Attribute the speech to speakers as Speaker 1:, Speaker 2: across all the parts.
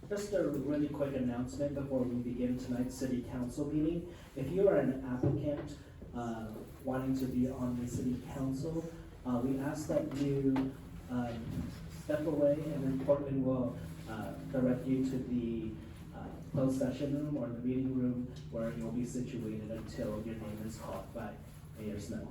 Speaker 1: Just a really quick announcement before we begin tonight's city council meeting. If you are an applicant wanting to be on the city council, we ask that you step away, and then Portland will direct you to the closed session room or the meeting room where you'll be situated until your name is called by Mayor Snow.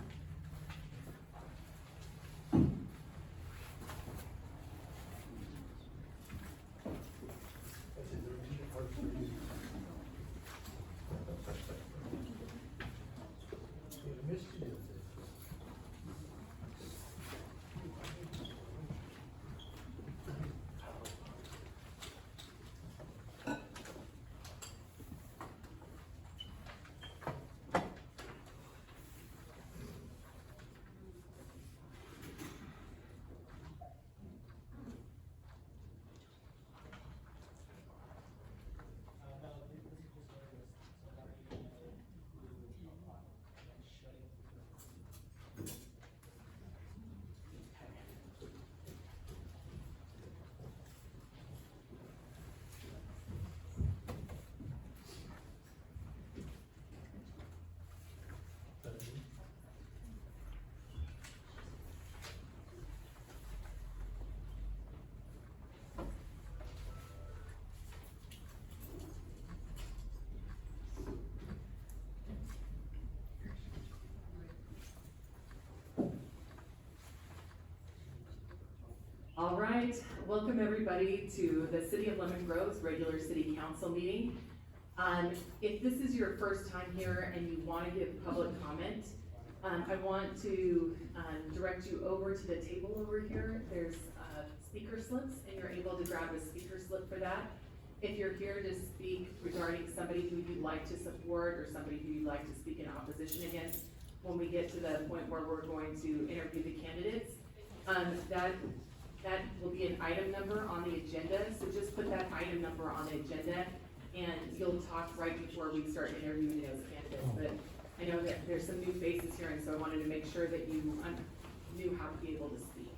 Speaker 2: All right, welcome everybody to the City of Lemon Grove's regular city council meeting. If this is your first time here and you want to give public comment, I want to direct you over to the table over here. There's speaker slips, and you're able to grab a speaker slip for that. If you're here to speak regarding somebody who you'd like to support or somebody who you'd like to speak in opposition against, when we get to the point where we're going to interview the candidates, that will be an item number on the agenda, so just put that item number on the agenda, and you'll talk right before we start interviewing those candidates. But I know that there's some new faces here, and so I wanted to make sure that you knew how to be able to speak.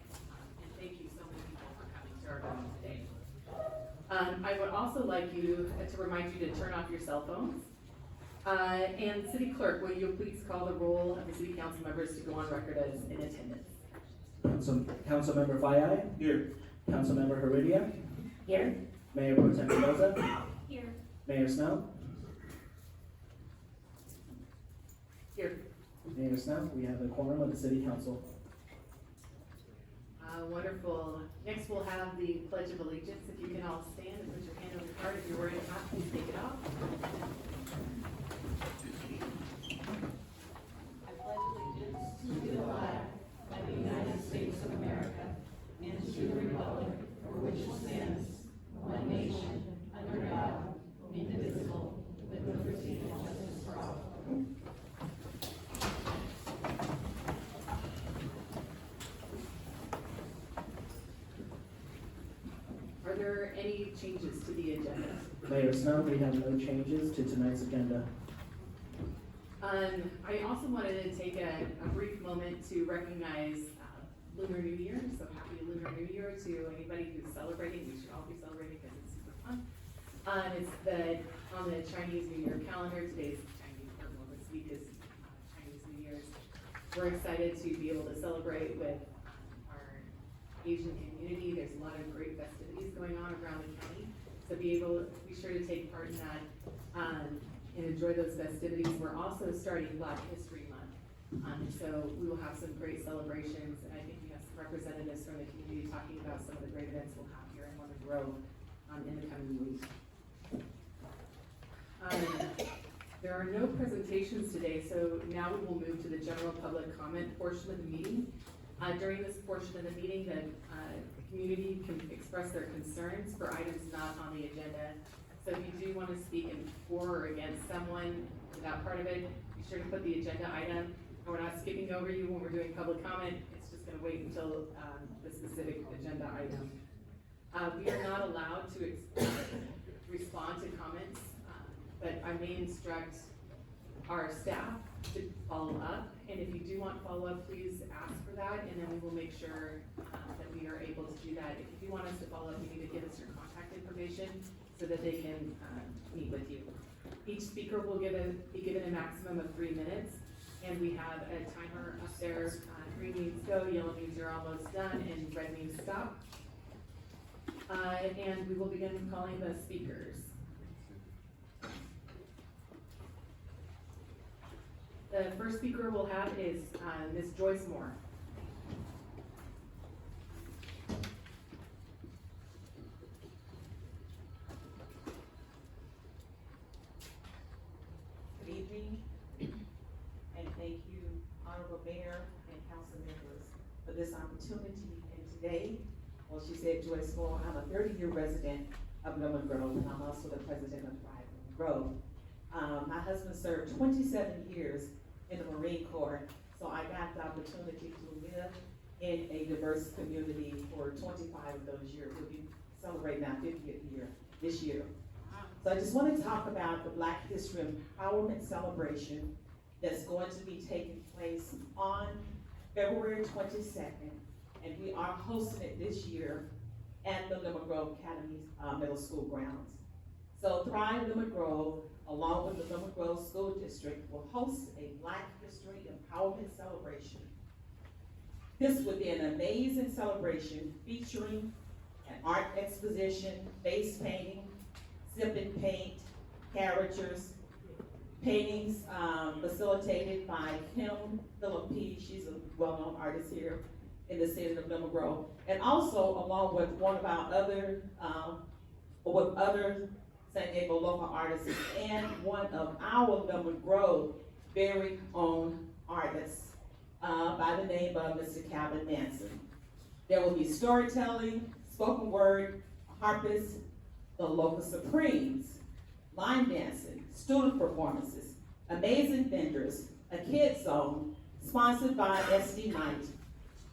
Speaker 2: And thank you so many people for coming to our meeting today. I would also like you to remind you to turn off your cell phones. And City Clerk, will you please call the roll of the City Council members to go on record as in attendance?
Speaker 1: Councilmember Fayai? Here. Councilmember Heredia?
Speaker 2: Here.
Speaker 1: Mayor Pro Tem Mendoza?
Speaker 2: Here.
Speaker 1: Mayor Snow?
Speaker 2: Here.
Speaker 1: Mayor Snow, we have a quorum of the city council.
Speaker 2: Wonderful. Next we'll have the Pledge of Allegiance. If you can all stand and put your hand on your heart. If you're wearing a hat, please take it off.
Speaker 3: I pledge allegiance to the flag of the United States of America and to the republic for which it stands, one nation, under God, indivisible, with liberty and justice for all.
Speaker 2: Are there any changes to the agenda?
Speaker 1: Mayor Snow, we have no changes to tonight's agenda.
Speaker 2: I also wanted to take a brief moment to recognize Lunar New Year. So happy Lunar New Year to anybody who's celebrating. We should all be celebrating because it's super fun. It's on the Chinese New Year calendar. Today's Chinese, or well, this week is Chinese New Year's. We're excited to be able to celebrate with our Asian community. There's a lot of great festivities going on around the county. So be sure to take part in that and enjoy those festivities. We're also starting Black History Month. So we will have some great celebrations, and I think we have some representatives from the community talking about some of the great events we'll have here in Lemon Grove in the coming week. There are no presentations today, so now we will move to the general public comment portion of the meeting. During this portion of the meeting, the community can express their concerns for items not on the agenda. So if you do want to speak in for or against someone for that part of it, be sure to put the agenda item. And we're not skipping over you when we're doing public comment. It's just going to wait until the specific agenda item. We are not allowed to respond to comments, but I may instruct our staff to follow up. And if you do want follow-up, please ask for that, and then we will make sure that we are able to do that. If you do want us to follow up, you need to give us your contact information so that they can, meet with you. Each speaker will be given a maximum of 3 minutes, and we have a timer up there. Green means go, yellow means you're almost done, and red means stop. And we will begin calling the speakers. The first speaker we'll have is Ms. Joyce Moore.
Speaker 4: Good evening, and thank you, Honorable Mayor and council members, for this opportunity. And today, well, she said Joyce Moore, I'm a 30-year resident of Lemon Grove, and I'm also the president of Thrive Lemon Grove. My husband served 27 years in the Marine Corps, so I got the opportunity to live in a diverse community for 25 of those years. We'll be celebrating our 50th year this year. So I just want to talk about the Black History Empowerment Celebration that's going to be taking place on February 22nd, and we are hosting it this year at the Lemon Grove Academy Middle School grounds. So Thrive Lemon Grove, along with the Lemon Grove School District, will host a Black History Empowerment Celebration. This would be an amazing celebration featuring an art exposition, face painting, sip and paint, characters, paintings facilitated by Kim Philippi. She's a well-known artist here in the city of Lemon Grove. And also along with one of our other, with other San Diego local artists and one of our Lemon Grove very own artists by the name of Mr. Calvin Manson. There will be storytelling, spoken word, harpists, the local Supremes, line dancing, student performances, amazing vendors, a kids zone, sponsored by SD Night.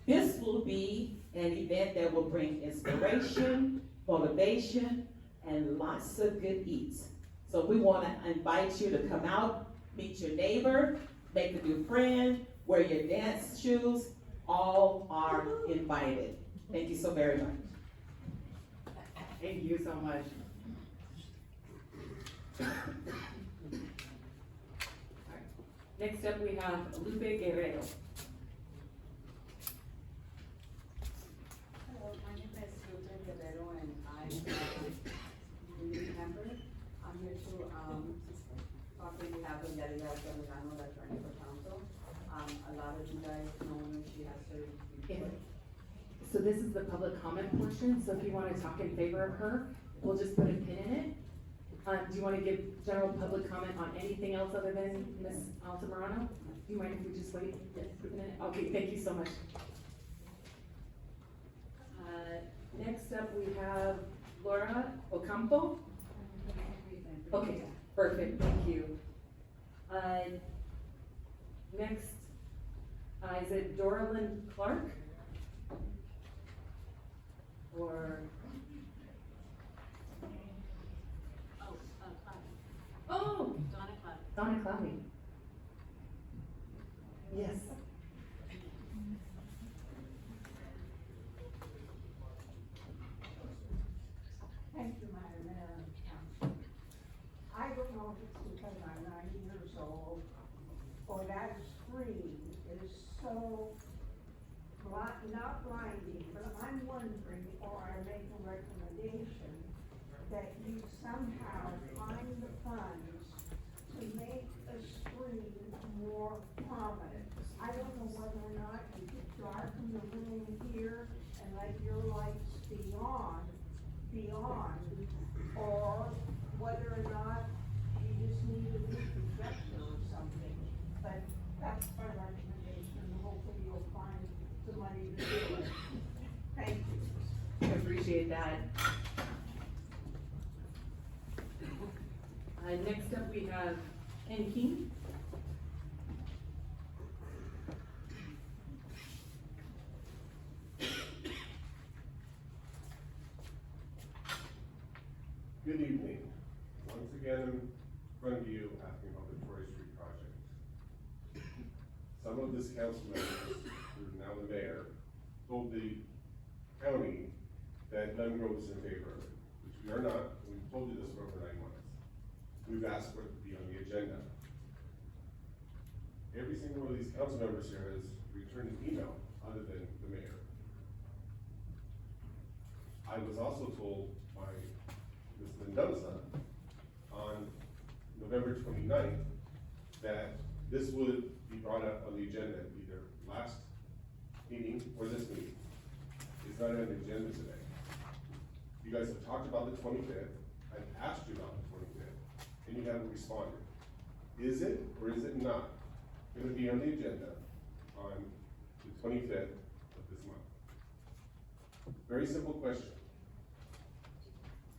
Speaker 4: This will be an event that will bring inspiration, motivation, and lots of good eats. So we want to invite you to come out, meet your neighbor, make a new friend, wear your dance shoes. All are invited. Thank you so very much.
Speaker 2: Thank you so much. Alright. Next up, we have Lupe Guerrero.
Speaker 5: Hello, my name is Lupe Guerrero, and I'm a community member. I'm here to talk on behalf of Yadira Zamorano, the attorney for council. A lot of you guys know her, she has served before.
Speaker 2: So this is the public comment portion, so if you wanna talk in favor of her, we'll just put a pin in it. Do you wanna give general public comment on anything else other than Ms. Altamirano? Do you mind if we just wait a minute? Okay, thank you so much. Next up, we have Laura Ocampo. Okay, perfect, thank you. Next, is it Doralyn Clark? Or, oh,
Speaker 3: Donna Club.
Speaker 2: Donna Cloudy. Yes.
Speaker 6: Thank you, Madam Mayor and Council. I don't know if it's because I'm 90 years old, or that screen is so not blinding, but I'm wondering, or I make a recommendation, that you somehow find the funds to make a screen more prominent. I don't know whether or not you could darken the room here and let your lights be on, or whether or not you just need a new projector or something. But that's my recommendation, and hopefully you'll find the money to do it. Thank you.
Speaker 2: I appreciate that. Next up, we have Ken King.
Speaker 7: Good evening. Once again, I'm in front of you asking about the Troy Street project. Some of this council members, who are now the mayor, told the county that Lemon Grove is in favor of it, which We are not, and we've told you this for over 9 months. We've asked for it to be on the agenda. Every single one of these council members here has returned an email, other than the mayor. I was also told by Ms. Mendoza on November 29th that this would be brought up on the agenda either last meeting or this meeting. It's not on the agenda today. You guys have talked about the 25th, I've asked you about the 25th, and you haven't responded. Is it or is it not gonna be on the agenda on the 25th of this month? Very simple question.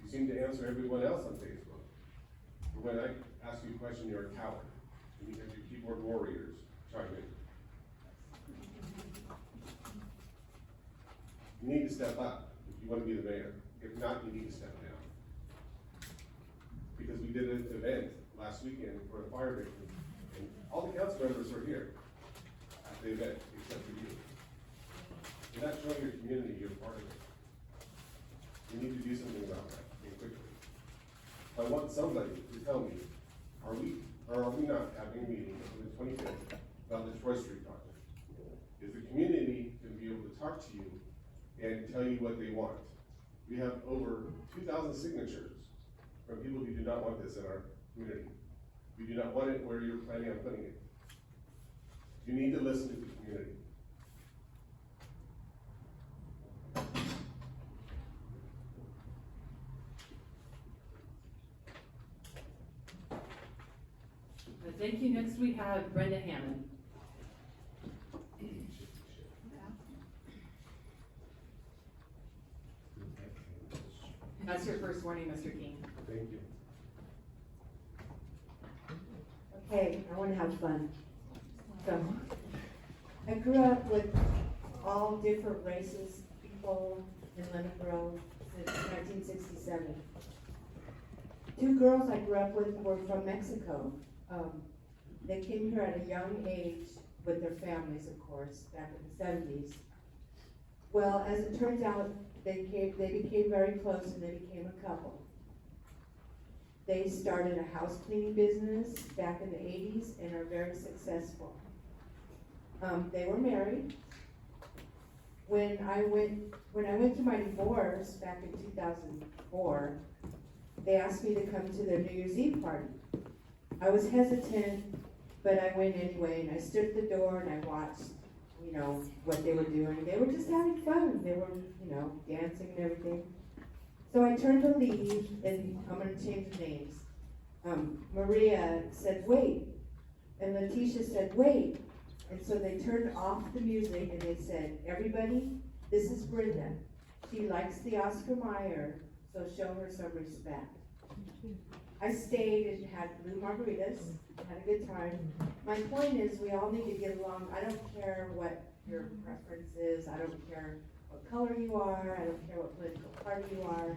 Speaker 7: You seem to answer everyone else on Facebook, but when I ask you a question, you're a coward, and you have your keyboard warriors chime in. You need to step up if you wanna be the mayor. If not, you need to step down. Because we did an event last weekend for the fire victims, and all the council members were here at the event, except for you. You're not showing your community you're part of it. You need to do something about that, and quickly. I want somebody to tell me, are we, or are we not having a meeting on the 25th about the Troy Street project? Is the community gonna be able to talk to you and tell you what they want? We have over 2,000 signatures from people who do not want this in our community. We do not want it where you're planning on putting it. You need to listen to the community.
Speaker 2: Thank you. Next we have Brenda Hammond. That's your first warning, Mr. King.
Speaker 7: Thank you.
Speaker 8: Okay, I wanna have fun. So, I grew up with all different races, people in Lemon Grove since 1967. 2 girls I grew up with were from Mexico. They came here at a young age with their families, of course, back in the 70s. Well, as it turns out, they became very close and they became a couple. They started a house cleaning business back in the 80s and are very successful. They were married. When I went through my divorce back in 2004, they asked me to come to their New Year's Eve party. I was hesitant, but I went anyway, and I stood at the door and I watched, what they were doing. They were just having fun. They were, dancing and everything. So I turned to leave, and I'm gonna change the names. Maria said, wait, and Letitia said, wait. And so they turned off the music and they said, everybody, this is Brenda. She likes the Oscar Mayer, so show her some respect. I stayed and had blue margaritas, had a good time. My point is, we all need to get along. I don't care what your preference is. I don't care what color you are. I don't care what political party you are.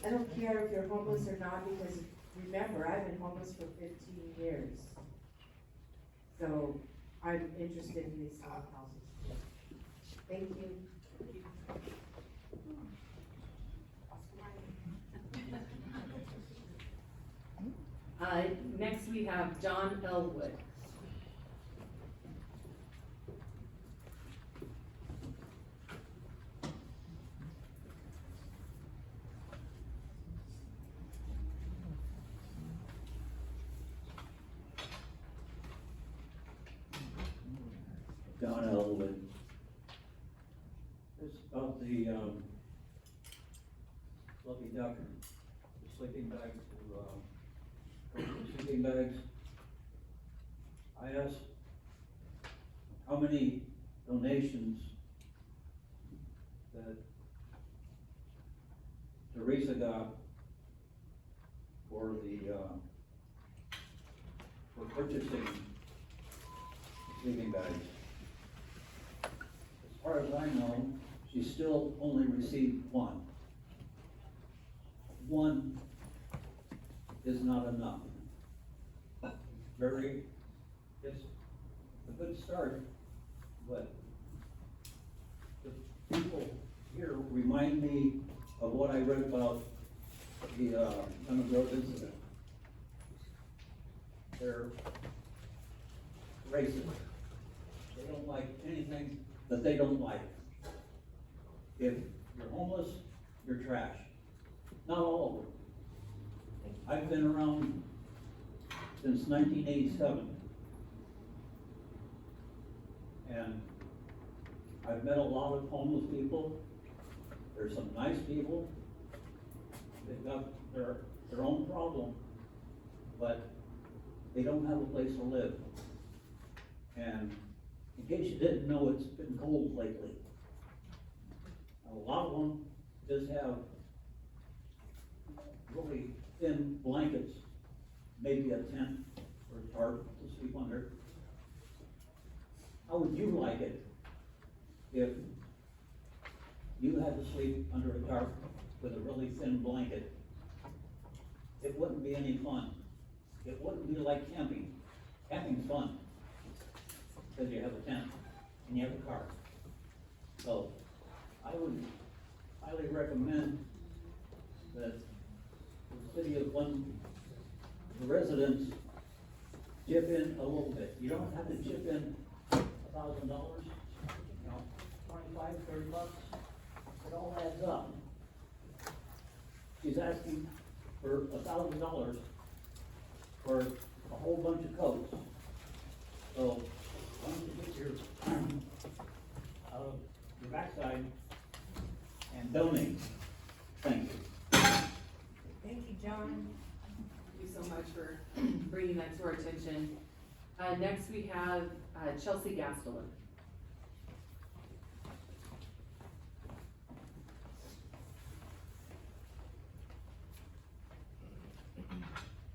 Speaker 8: I don't care if you're homeless or not, because remember, I've been homeless for 15 years. So I'm interested in these small houses. Thank you.
Speaker 2: Next we have John Elwood.
Speaker 9: John Elwood. It's about the, Lucky Duck, the sleeping bags to, sleeping bags. I asked how many donations that Teresa got for the, for purchasing sleeping bags. As far as I know, she still only received one. One is not enough. It's a good start, but the people here remind me of what I read about the, Lemon Grove incident. They're racist. They don't like anything that they don't like. If you're homeless, you're trash. Not all of them. I've been around since 1987. And I've met a lot of homeless people. There's some nice people. They've got their own problem, but they don't have a place to live. And in case you didn't know, it's been cold lately. A lot of them just have really thin blankets, maybe a tent or a tarp to sleep under. How would you like it if you had to sleep under a tarp with a really thin blanket? It wouldn't be any fun. It wouldn't be like camping. Camping's fun, because you have a tent and you have a car. So, I would highly recommend that the city of the residents chip in a little bit. You don't have to chip in $1,000, you know, 25, 30 bucks. It all adds up. She's asking for $1,000 for a whole bunch of coats. So, why don't you get your, out of your backside and donate? Thank you.
Speaker 8: Thank you, John.
Speaker 2: Thank you so much for bringing that to our attention. Next we have Chelsea Gasteller.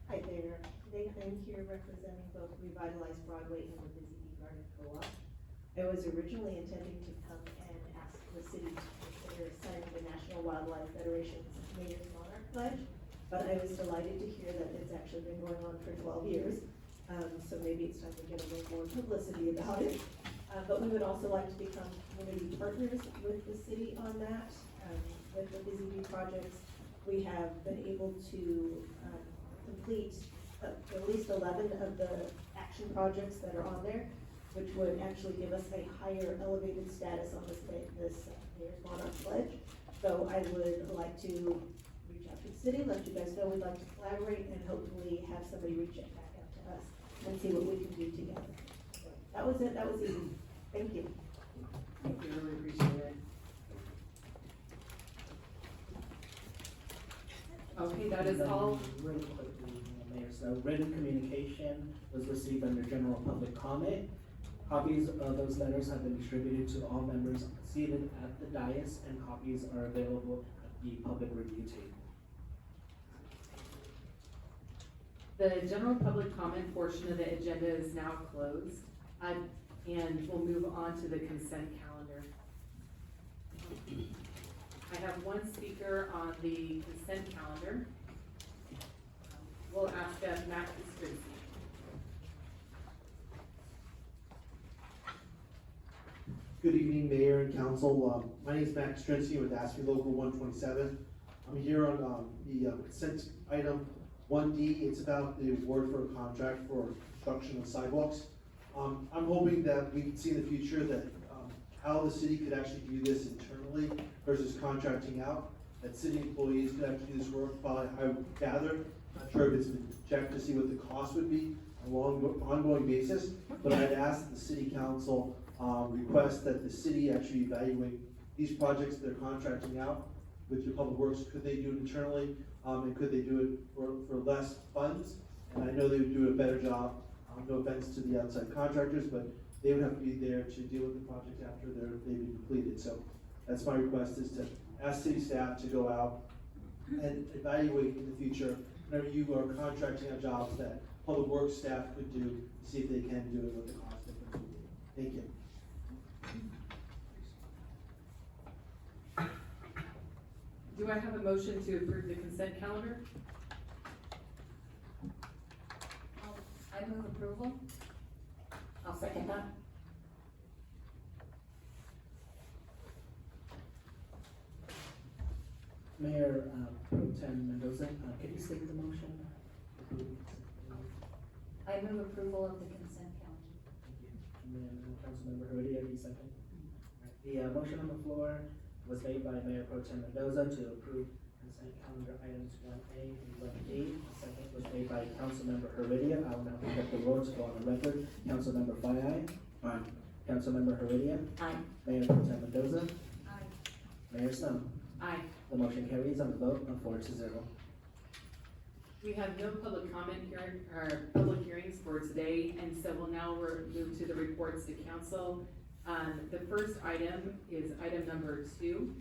Speaker 10: Hi there, today I'm here representing both Revitalize Broadway and the Busy Bee Garden Co-op. I was originally intending to come and ask the city to consider signing the National Wildlife Federation's Mayor's Monarch Pledge, but I was delighted to hear that it's actually been going on for 12 years, so maybe it's time to get a little more publicity about it. But we would also like to become community partners with the city on that. With the Busy Bee projects, we have been able to complete at least 11 of the action projects that are on there, which would actually give us a higher elevated status on this Mayor's Monarch Pledge. So I would like to reach out to the city, let you guys know we'd like to collaborate, and hopefully have somebody reach back out to us and see what we can do together. So that was it, that was easy. Thank you.
Speaker 2: Thank you, really appreciate it. Okay, that is all.
Speaker 1: Really quickly, Mayor, so written communication was received under general public comment. Copies of those letters have been distributed to all members seated at the dais, and copies are available at the public review table.
Speaker 2: The general public comment portion of the agenda is now closed, and we'll move on to the consent calendar. I have one speaker on the consent calendar. We'll ask Matt Stracy.
Speaker 11: Good evening, Mayor and Council. My name is Max Strency with ASME Local 127. I'm here on the consent item 1D. It's about the award for a contract for construction of sidewalks. I'm hoping that we can see in the future that how the city could actually do this internally versus contracting out, that city employees could actually do this work. Probably, I would gather, not sure if it's been checked to see what the cost would be on an ongoing basis, but I'd ask that the city council request that the city actually evaluate these projects that they're contracting out with your public works. Could they do it internally, and could they do it for less funds? And I know they would do a better job. No offense to the outside contractors, but they would have to be there to deal with the project after they've been completed. So that's my request, is to ask city staff to go out and evaluate in the future whenever you are contracting out jobs that public works staff could do, to see if they can do it, what the cost difference would be. Thank you.
Speaker 2: Do I have a motion to approve the consent calendar?
Speaker 3: I move approval.
Speaker 2: I'll second that.
Speaker 1: Mayor Pro Tem Mendoza, can you state the motion?
Speaker 3: I move approval of the consent calendar.
Speaker 1: Thank you. And then Councilmember Heredia, the second. Alright, the motion on the floor was made by Mayor Pro Tem Mendoza to approve consent calendar items 1A and 1D. The second was made by Councilmember Heredia. I will now pick up the roll to go on the record. Councilmember Fayai.
Speaker 9: Aye.
Speaker 1: Councilmember Heredia.
Speaker 3: Aye.
Speaker 1: Mayor Pro Tem Mendoza.
Speaker 3: Aye.
Speaker 1: Mayor Snow.
Speaker 2: Aye.
Speaker 1: The motion carries on the vote of 4-0.
Speaker 2: We have no public comment here, or public hearings for today, and so we'll now move to the reports to council. The first item is item number 2.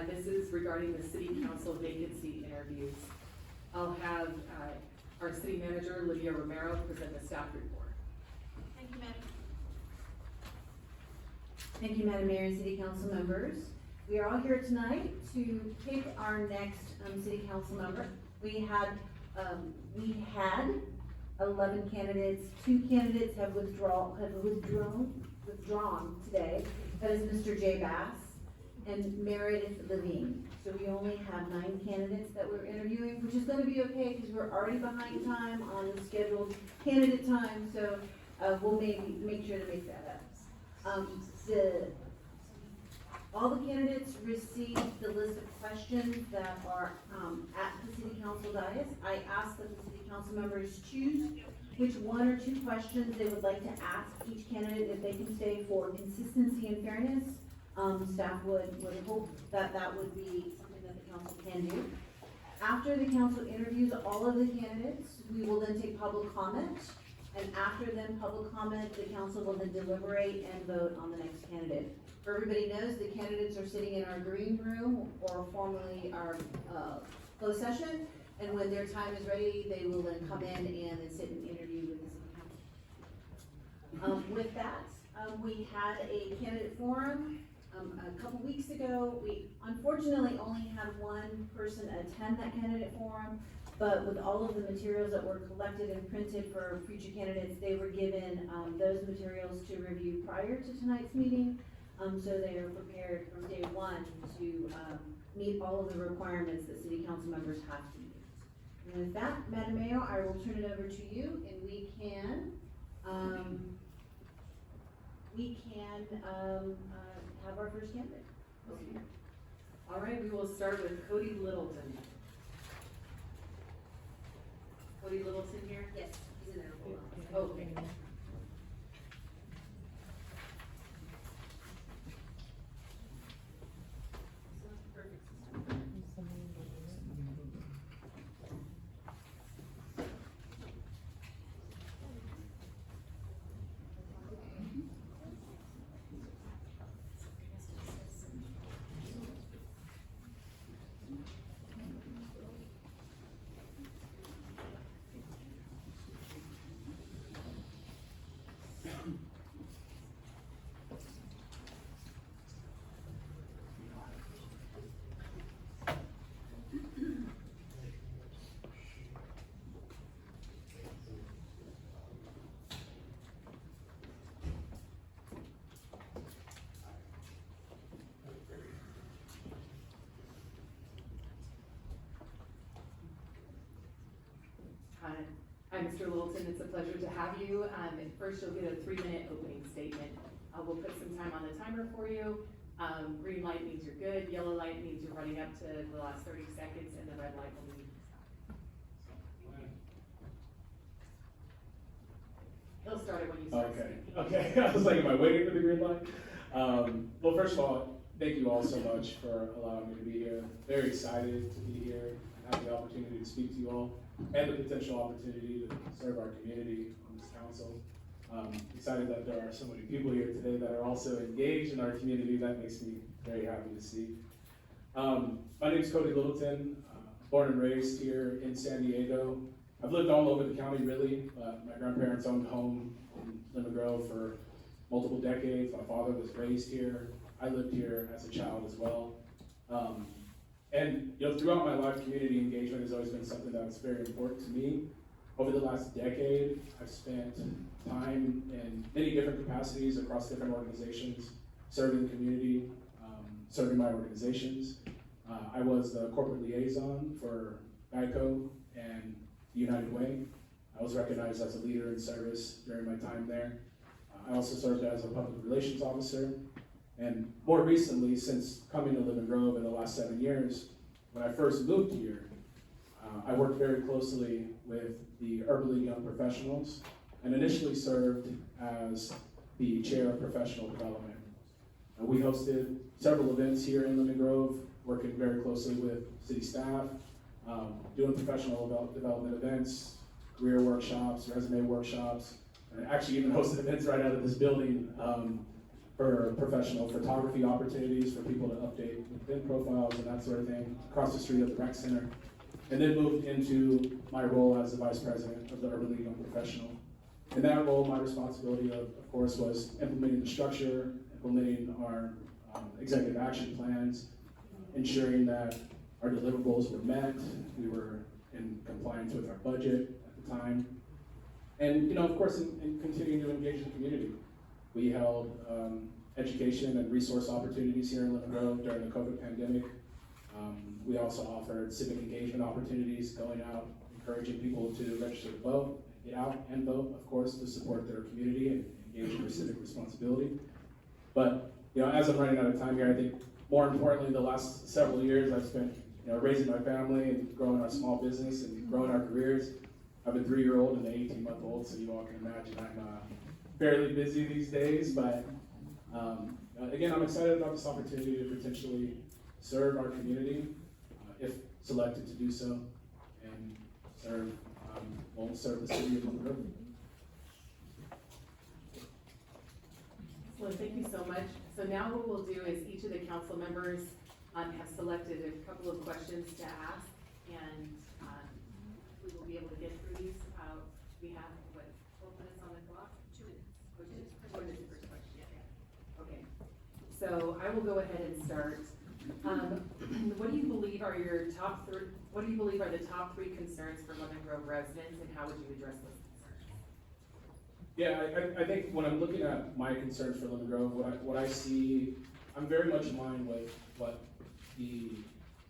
Speaker 2: This is regarding the city council vacancy interviews. I'll have, our city manager, Lydia Romero, present the staff report.
Speaker 10: Thank you, Madam.
Speaker 12: Thank you, Madam Mayor and City Council members. We are all here tonight to pick our next City Council member. We had 11 candidates. 2 candidates have withdrawn today. That is Mr. Jay Bass and Meredith Levine. So we only have 9 candidates that we're interviewing, which is gonna be okay because we're already behind time on the scheduled candidate time, so we'll make sure to make that up. All the candidates received the list of questions that are at the city council dais. I asked that the city council members choose which 1 or 2 questions they would like to ask each candidate if they can stay for consistency and fairness. Staff would hope that that would be something that the council can do. After the council interviews all of the candidates, we will then take public comment. And after then public comment, the council will then deliberate and vote on the next candidate. Everybody knows the candidates are sitting in our green room, or formerly our closed session, and when their time is ready, they will then come in and then sit and interview with the city council. With that, we had a candidate forum a couple weeks ago. We unfortunately only had 1 person attend that candidate forum, but with all of the materials that were collected and printed for future candidates, they were given those materials to review prior to tonight's meeting. So they are prepared from day 1 to meet all of the requirements that city council members have to meet. And with that, Madam Mayor, I will turn it over to you, and we can have our first candidate.
Speaker 2: All right, we will start with Cody Littleton. Cody Littleton here?
Speaker 12: Yes, he's in there.
Speaker 2: Okay. Hi, Mr. Littleton, it's a pleasure to have you. First, you'll get a 3-minute opening statement. We'll put some time on the timer for you. Green light means you're good, yellow light means you're running up to the last 30 seconds, and the red light will mean he'll start it when you start speaking.
Speaker 13: Okay. I was like, am I waiting for the green light? Well, first of all, thank you all so much for allowing me to be here. Very excited to be here and have the opportunity to speak to you all, and the potential opportunity to serve our community on this council. Excited that there are so many people here today that are also engaged in our community. That makes me very happy to see. My name is Cody Littleton, born and raised here in San Diego. I've lived all over the county, really. My grandparents owned a home in Lima Grove for multiple decades. My father was raised here. I lived here as a child as well. And throughout my life, community engagement has always been something that's very important to me. Over the last decade, I've spent time in many different capacities across different organizations, serving the community, serving my organizations. I was the corporate liaison for Geico and United Way. I was recognized as a leader in service during my time there. I also served as a public relations officer. And more recently, since coming to Lemon Grove in the last 7 years, when I first moved here, I worked very closely with the Urban League Young Professionals and initially served as the chair of professional development. We hosted several events here in Lemon Grove, working very closely with city staff, doing professional development events, career workshops, resume workshops, and actually even hosted events right out of this building for professional photography opportunities for people to update LinkedIn profiles and that sort of thing, across the street at the rec center. And then moved into my role as the vice president of the Urban League Young Professional. In that role, my responsibility, of course, was implementing the structure, implementing our executive action plans, ensuring that our deliverables were met, we were in compliance with our budget at the time, and of course, in continuing to engage the community. We held education and resource opportunities here in Lemon Grove during the COVID pandemic. We also offered civic engagement opportunities, going out, encouraging people to register to vote, get out and vote, of course, to support their community and engage in their civic responsibility. But as I'm running out of time here, I think more importantly, the last several years I've spent raising my family and growing our small business and growing our careers. I have a 3-year-old and an 18-month-old, so you all can imagine I'm fairly busy these days. But again, I'm excited about this opportunity to potentially serve our community, if selected to do so, and serve the city of Lemon Grove.
Speaker 2: Well, thank you so much. So now what we'll do is each of the council members have selected a couple of questions to ask, and we will be able to get through these. We have, 12 minutes on the clock? 2 minutes. What is the first question? Yeah. Okay. So I will go ahead and start. What do you believe are your top three? What do you believe are the top 3 concerns for Lemon Grove residents, and how would you address those concerns?
Speaker 13: Yeah, I think when I'm looking at my concerns for Lemon Grove, what I see, I'm very much in line with what the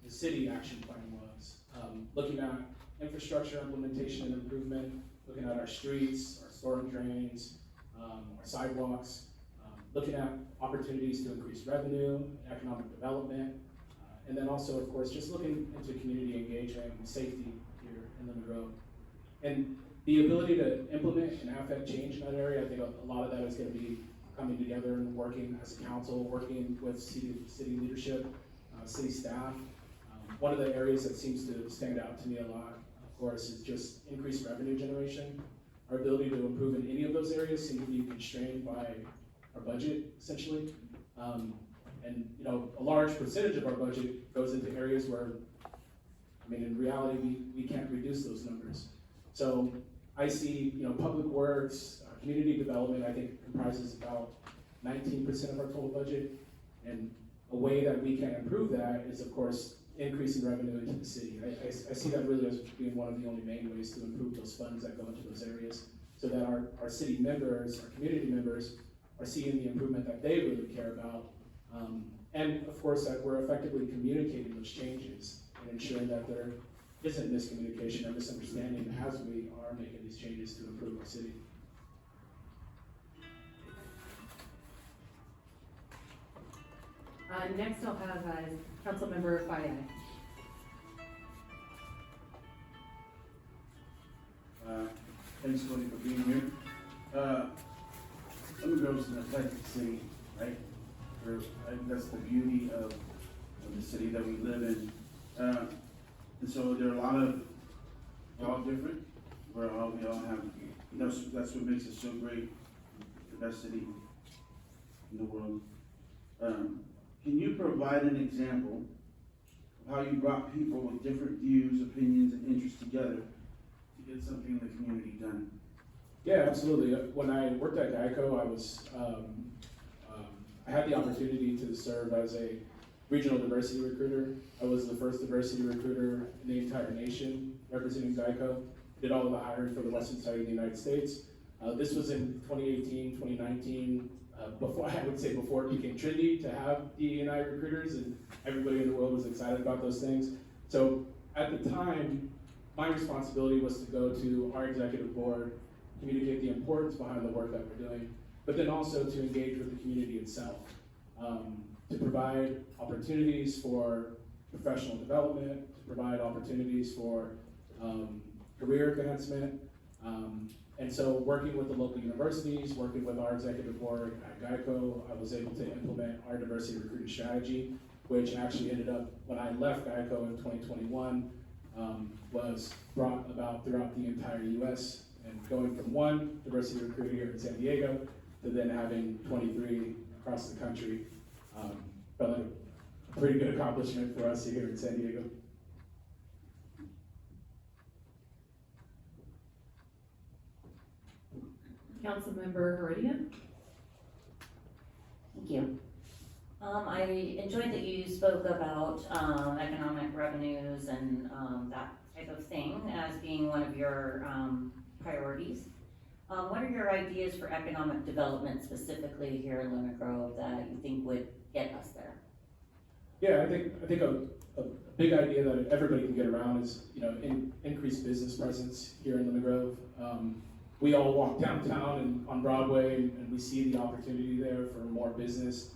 Speaker 13: city action plan was. Looking at infrastructure implementation and improvement, looking at our streets, our storm drains, our sidewalks, looking at opportunities to increase revenue, economic development, and then also, of course, just looking into community engagement and safety here in Lemon Grove. And the ability to implement and affect change in that area, I think a lot of that is going to be coming together and working as a council, working with city leadership, city staff. One of the areas that seems to stand out to me a lot, of course, is just increased revenue generation. Our ability to improve in any of those areas seems to be constrained by our budget, essentially. And a large percentage of our budget goes into areas where, in reality, we can't reduce those numbers. So I see, public works, community development, I think comprises about 19% of our total budget. And a way that we can improve that is, of course, increasing revenue into the city. I see that really as being one of the only main ways to improve those funds that go into those areas, so that our city members, our community members, are seeing the improvement that they really care about. And of course, that we're effectively communicating those changes and ensuring that there isn't miscommunication or misunderstanding as we are making these changes to improve our city.
Speaker 2: Next I'll have Councilmember Fayad.
Speaker 14: Thanks, Cody, for being here. Lemon Grove's an eclectic city, right? That's the beauty of the city that we live in. And so there are a lot of, we're all different. We all have, that's what makes it so great, the best city in the world. Can you provide an example of how you brought people with different views, opinions, and interests together to get something in the community done?
Speaker 13: Yeah, absolutely. When I worked at Geico, I had the opportunity to serve as a regional diversity recruiter. I was the first diversity recruiter in the entire nation representing Geico. Did all of the hiring for the western side of the United States. This was in 2018, 2019, before, I would say before it became trendy to have DE&I recruiters, and everybody in the world was excited about those things. So at the time, my responsibility was to go to our executive board, communicate the importance behind the work that we're doing, but then also to engage with the community itself, to provide opportunities for professional development, to provide opportunities for career advancement. And so working with the local universities, working with our executive board at GEICO, I was able to implement our diversity recruiting strategy, which actually ended up, when I left GEICO in 2021, was brought about throughout the entire US, and going from one diversity recruiter here in San Diego to then having 23 across the country. Felt like a pretty good accomplishment for us here in San Diego.
Speaker 2: Councilmember Heredia?
Speaker 15: Thank you. I enjoyed that you spoke about economic revenues and that type of thing as being one of your priorities. What are your ideas for economic development specifically here in Lemon Grove that you think would get us there?
Speaker 13: Yeah, I think a big idea that everybody can get around is, increased business presence here in Lemon Grove. We all walk downtown and on Broadway, and we see the opportunity there for more business.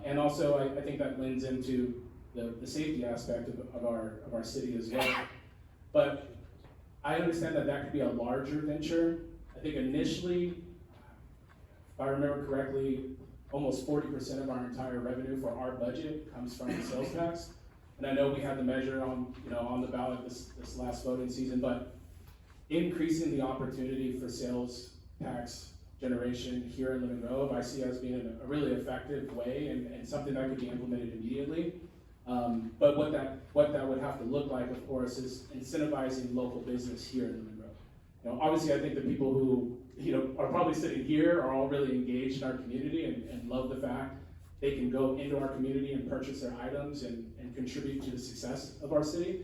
Speaker 13: And also, I think that lends into the safety aspect of our city as well. But I understand that could be a larger venture. I think initially, if I remember correctly, almost 40% of our entire revenue for our budget comes from the sales tax. And I know we had the measure on the ballot this last voting season, but increasing the opportunity for sales tax generation here in Lemon Grove, I see as being a really effective way and something that could be implemented immediately. But what that would have to look like, of course, is incentivizing local business here in Lemon Grove. Obviously, I think the people who are probably sitting here are all really engaged in our community and love the fact they can go into our community and purchase their items and contribute to the success of our city.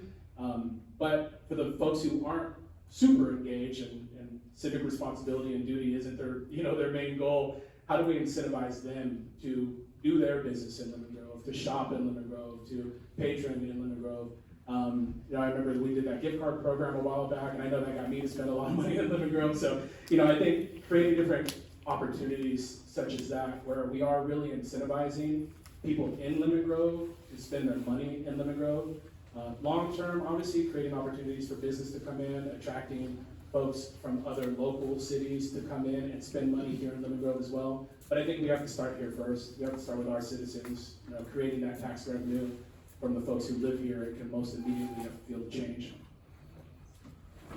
Speaker 13: But for the folks who aren't super engaged and civic responsibility and duty isn't their main goal, how do we incentivize them to do their business in Lemon Grove, to shop in Lemon Grove, to patron in Lemon Grove? I remember we did that gift card program a while back, and I know that got me to spend a lot of money in Lemon Grove. So, I think creating different opportunities such as that, where we are really incentivizing people in Lemon Grove to spend their money in Lemon Grove. Long term, obviously, creating opportunities for business to come in, attracting folks from other local cities to come in and spend money here in Lemon Grove as well. But I think we have to start here first. We have to start with our citizens, creating that tax revenue from the folks who live here and can most immediately feel the change.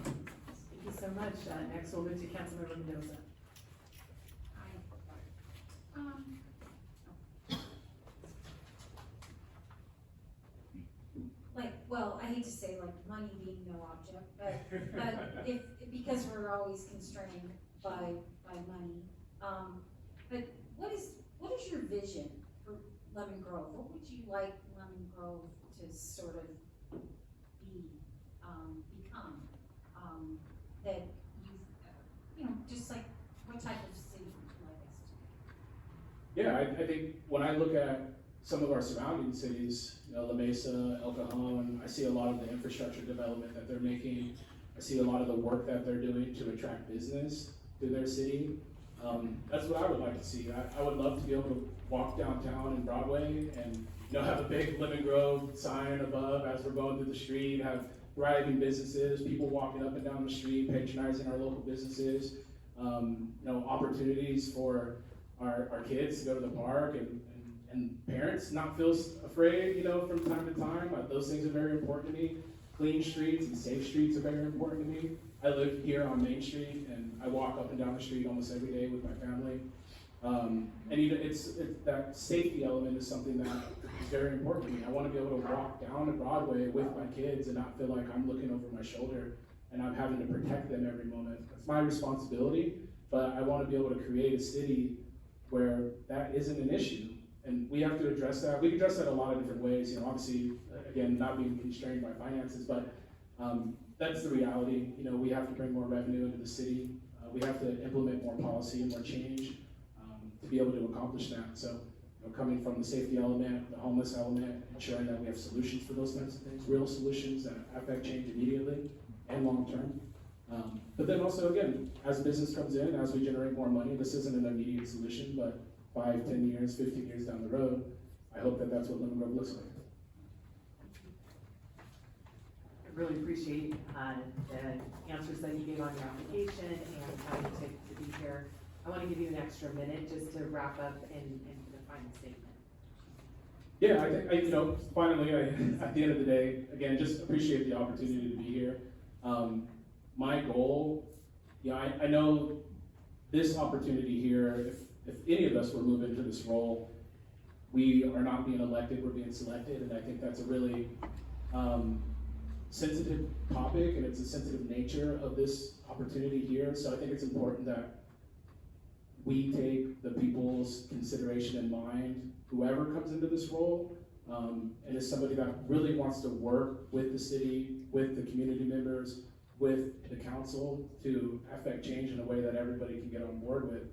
Speaker 2: Thank you so much. Next, we'll move to Councilmember Mendoza.
Speaker 16: Well, I hate to say money being no object, but because we're always constrained by money. But what is your vision for Lemon Grove? What would you like Lemon Grove to sort of become? That just like what type of city would you like us to be?
Speaker 13: Yeah, I think when I look at some of our surrounding cities, La Mesa, El Cajon, I see a lot of the infrastructure development that they're making. I see a lot of the work that they're doing to attract business to their city. That's what I would like to see. I would love to be able to walk downtown in Broadway and have a big Lemon Grove sign above as we're going through the street, have thriving businesses, people walking up and down the street, patronizing our local businesses, opportunities for our kids to go to the park and parents not feel afraid, from time to time. Those things are very important to me. Clean streets and safe streets are very important to me. I live here on Main Street, and I walk up and down the street almost every day with my family. And it's that safety element is something that is very important to me. I want to be able to walk down to Broadway with my kids and not feel like I'm looking over my shoulder and I'm having to protect them every moment. It's my responsibility, but I want to be able to create a city where that isn't an issue. And we have to address that. We can address that a lot of different ways. Obviously, again, not being constrained by finances, but that's the reality. We have to bring more revenue into the city. We have to implement more policy and more change. to be able to accomplish that. So, you know, coming from the safety element, the homeless element, ensuring that we have solutions for those types of things, real solutions that affect change immediately and long-term. But then also, again, as business comes in, as we generate more money, this isn't an immediate solution, but 5, 10 years, 15 years down the road, I hope that that's what Lemon Grove looks like.
Speaker 2: I really appreciate the answers that you gave on your application and having to be here. I want to give you an extra minute just to wrap up and give a final statement.
Speaker 13: Yeah, I think, you know, finally, at the end of the day, again, just appreciate the opportunity to be here. My goal, I know this opportunity here, if any of us were moved into this role, we are not being elected, we're being selected, and I think that's a really sensitive topic, and it's a sensitive nature of this opportunity here, so I think it's important that we take the people's consideration in mind, whoever comes into this role, and is somebody that really wants to work with the city, with the community members, with the council to affect change in a way that everybody can get on board with.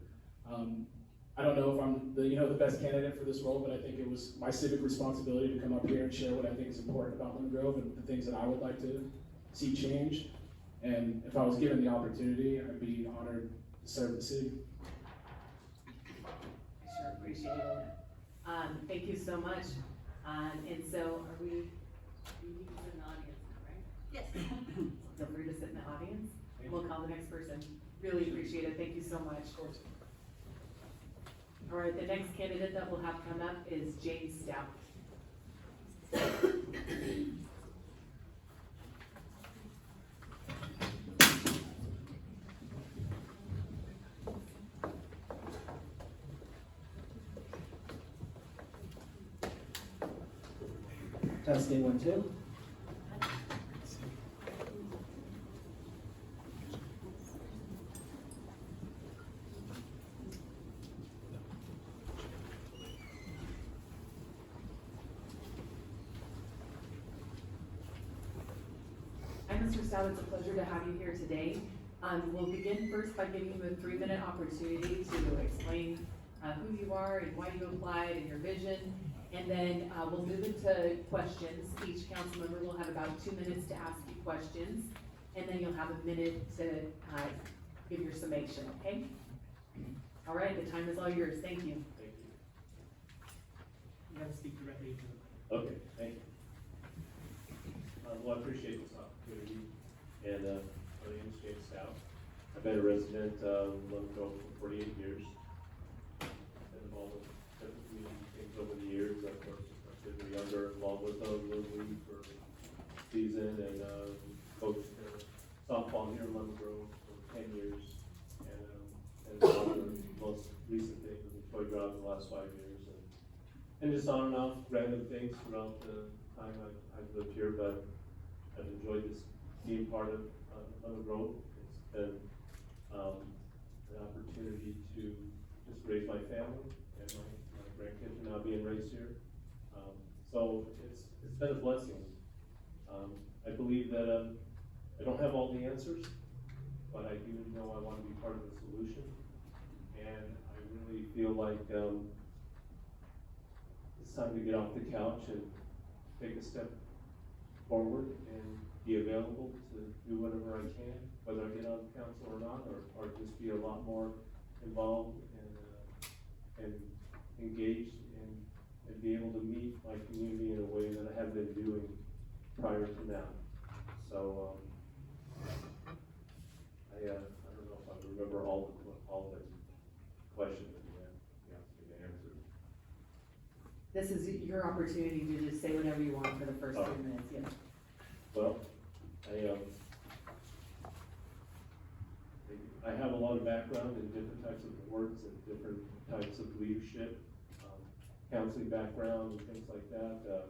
Speaker 13: I don't know if I'm the best candidate for this role, but I think it was my civic responsibility to come up here and share what I think is important about Lemon Grove and the things that I would like to see change. And if I was given the opportunity, I'd be honored to serve the city.
Speaker 2: I sure appreciate it. Thank you so much. And so we need to sit in the audience now, right?
Speaker 12: Yes.
Speaker 2: Feel free to sit in the audience. We'll call the next person. Really appreciate it. Thank you so much. All right, the next candidate that we'll have come up is James Stout.
Speaker 1: Testing 1, 2.
Speaker 2: Mr. Stout, it's a pleasure to have you here today. We'll begin first by giving you a 3-minute opportunity to explain who you are and why you applied and your vision. And then we'll move into questions. Each council member will have about 2 minutes to ask you questions. And then you'll have a minute to give your summation, okay? All right, the time is all yours. Thank you.
Speaker 13: Thank you.
Speaker 1: You have to speak directly to the
Speaker 17: Okay, thank you. Well, I appreciate this opportunity, and my name is James Stout. I've been a resident of Lemon Grove for 48 years. Been involved with different community things over the years. Of course, I've been younger, involved with the Little League for season, and coached softball here in Lemon Grove for 10 years, and the most recent thing was the toy drive the last 5 years, and just on and off random things throughout the time I've lived here, but I've enjoyed this being part of Lemon Grove. It's been an opportunity to just raise my family and my grandkids are now being raised here. So it's been a blessing. I believe that I don't have all the answers, but I do know I want to be part of the solution. And I really feel like it's time to get off the couch and take a step forward and be available to do whatever I can, whether I get on council or not, or just be a lot more involved and engaged and be able to meet my community in a way that I have been doing prior to now. So I don't know if I remember all the questions that you asked me to answer.
Speaker 2: This is your opportunity to just say whatever you want for the first 3 minutes, yeah.
Speaker 17: Well, I have a lot of background in different types of boards and different types of leadership, counseling background and things like that.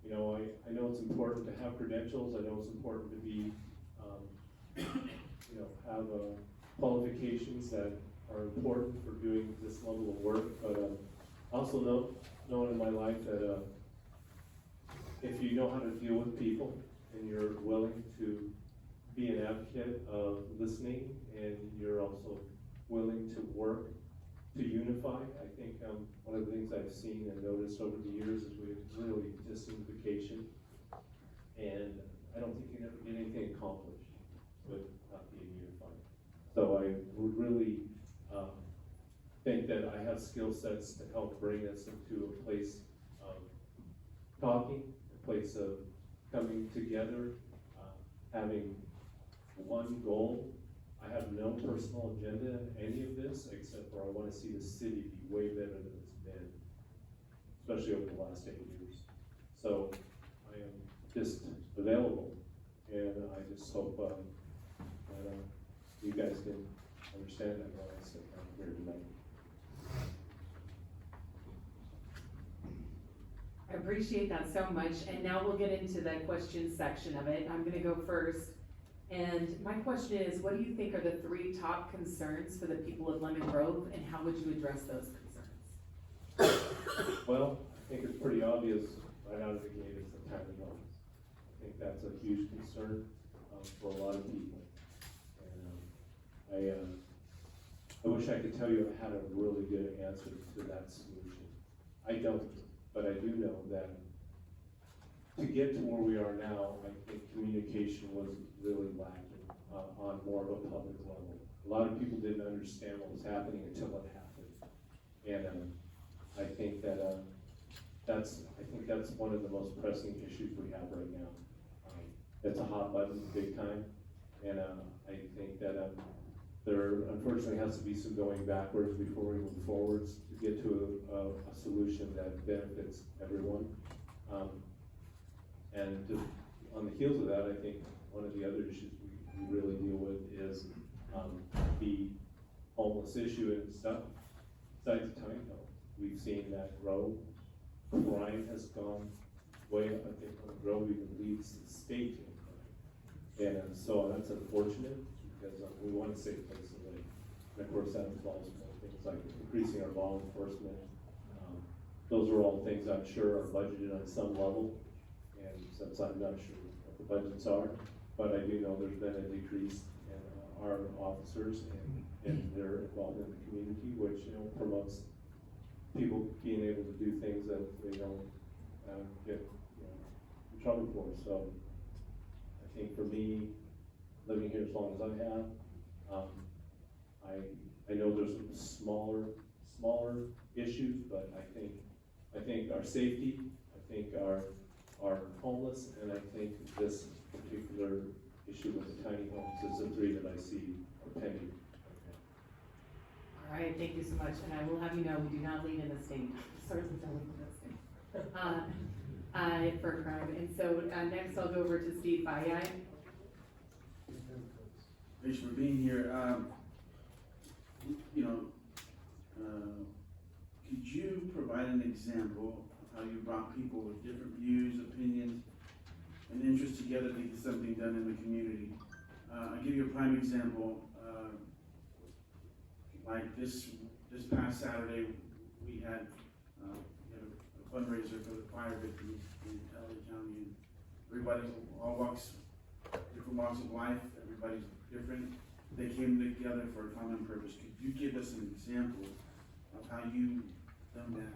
Speaker 17: You know, I know it's important to have credentials. I know it's important to be, you know, have qualifications that are important for doing this level of work. But also know in my life that if you know how to deal with people and you're willing to be an advocate of listening and you're also willing to work to unify. I think, one of the things I've seen and noticed over the years is we have really disunification. And I don't think you can ever get anything accomplished with not being unified. So I would really, think that I have skill sets to help bring us into a place of talking, a place of coming together, having one goal. I have no personal agenda in any of this, except for I wanna see the city be way better than it's been, especially over the last 8 years. So I am just available, and I just hope, that, you guys can understand that when I sit down here tonight.
Speaker 2: I appreciate that so much, and now we'll get into the question section of it. I'm gonna go first. And my question is, what do you think are the 3 top concerns for the people of Lemon Grove, and how would you address those concerns?
Speaker 17: Well, I think it's pretty obvious right out of the gate, it's the tiny homes. I think that's a huge concern, for a lot of people. And, I wish I could tell you I had a really good answer to that solution. I don't, but I do know that to get to where we are now, I think communication was really lacking, on more of a public level. A lot of people didn't understand what was happening until it happened. And, I think that, that's one of the most pressing issues we have right now. It's a hot button, big time, and, I think that, there unfortunately has to be some going backwards before we move forwards to get to a solution that benefits everyone. And just on the heels of that, I think one of the other issues we really deal with is, the homeless issue and stuff. Besides the tiny homes, we've seen that grow. Crime has gone way up. I think Grove even leads the state in crime. And so that's unfortunate, because we want a safe place to live. And of course, that involves more things like increasing our law enforcement. Those are all things I'm sure are budgeted on some level. And since I'm not sure what the budgets are, but I do know there's been a decrease in our officers and their involvement in the community, which, promotes people being able to do things that they don't get, in trouble for. So I think for me, living here as long as I have, I know there's some smaller issues, but I think our safety, I think our homeless, and I think this particular issue with the tiny homes is the 3 that I see are pending.
Speaker 2: All right, thank you so much, and I will have you know, we do not lead in the state, certainly don't lead in the state. For crime, and so, next I'll go over to Steve Bayai.
Speaker 14: Thanks for being here. Could you provide an example of how you brought people with different views, opinions, and interests together to get something done in the community? I'll give you a prime example. Like this past Saturday, we had a fundraiser for the fire victims in LA County. And everybody, different walks of life, everybody's different. They came together for a common purpose. Could you give us an example of how you done that?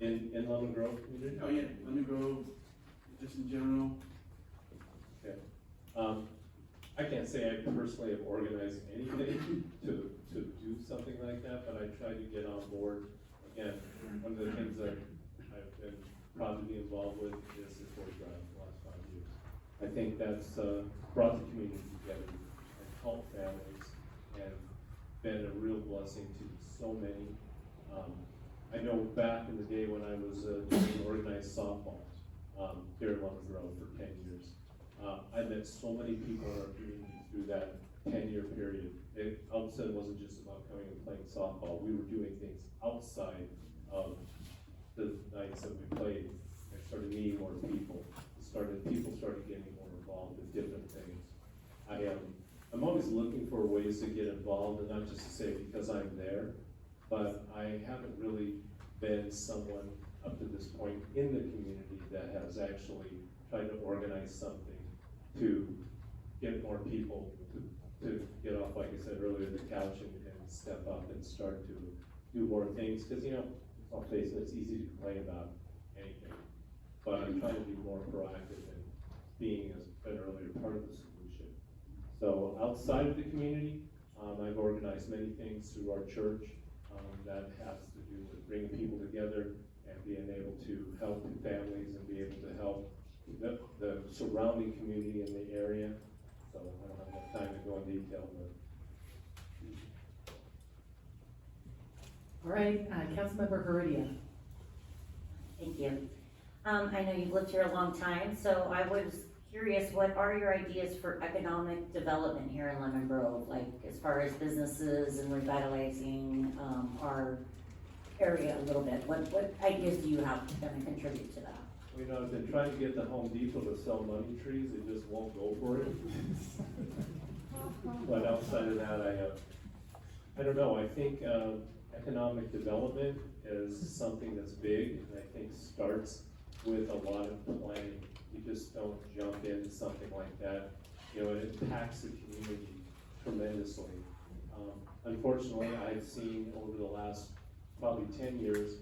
Speaker 17: In Lemon Grove community?
Speaker 14: Oh yeah, Lemon Grove, just in general.
Speaker 17: Okay. I can't say I personally have organized anything to do something like that, but I try to get on board. Again, one of the things that I've been proud to be involved with is the Toy Drive for the last 5 years. I think that's brought the community together and helped families and been a real blessing to so many. I know back in the day when I was doing organized softball here in Lemon Grove for 10 years, I met so many people in our community through that 10-year period. It all of a sudden wasn't just about coming and playing softball. We were doing things outside of the nights that we played. I started meeting more people. People started getting more involved with different things. I'm always looking for ways to get involved, and not just to say because I'm there, but I haven't really been someone up to this point in the community that has actually tried to organize something to get more people to get off, like I said earlier, the couch and step up and start to do more things, because, you know, I'll face it, it's easy to complain about anything. But I'm trying to be more proactive and being, as I said earlier, part of the solution. So outside of the community, I've organized many things through our church that has to do with bringing people together and being able to help families and be able to help the surrounding community in the area. So I don't have enough time to go in detail, but.
Speaker 2: All right, Councilmember Heredia.
Speaker 15: Thank you. I know you've lived here a long time, so I was curious, what are your ideas for economic development here in Lemon Grove? Like, as far as businesses and revitalizing, our area a little bit? What ideas do you have to kind of contribute to that?
Speaker 17: You know, I've been trying to get the Home Depot to sell money trees, it just won't go for it. But outside of that, I don't know, I think, economic development is something that's big, and I think starts with a lot of planning. You just don't jump into something like that. You know, it impacts the community tremendously. Unfortunately, I've seen over the last probably 10 years,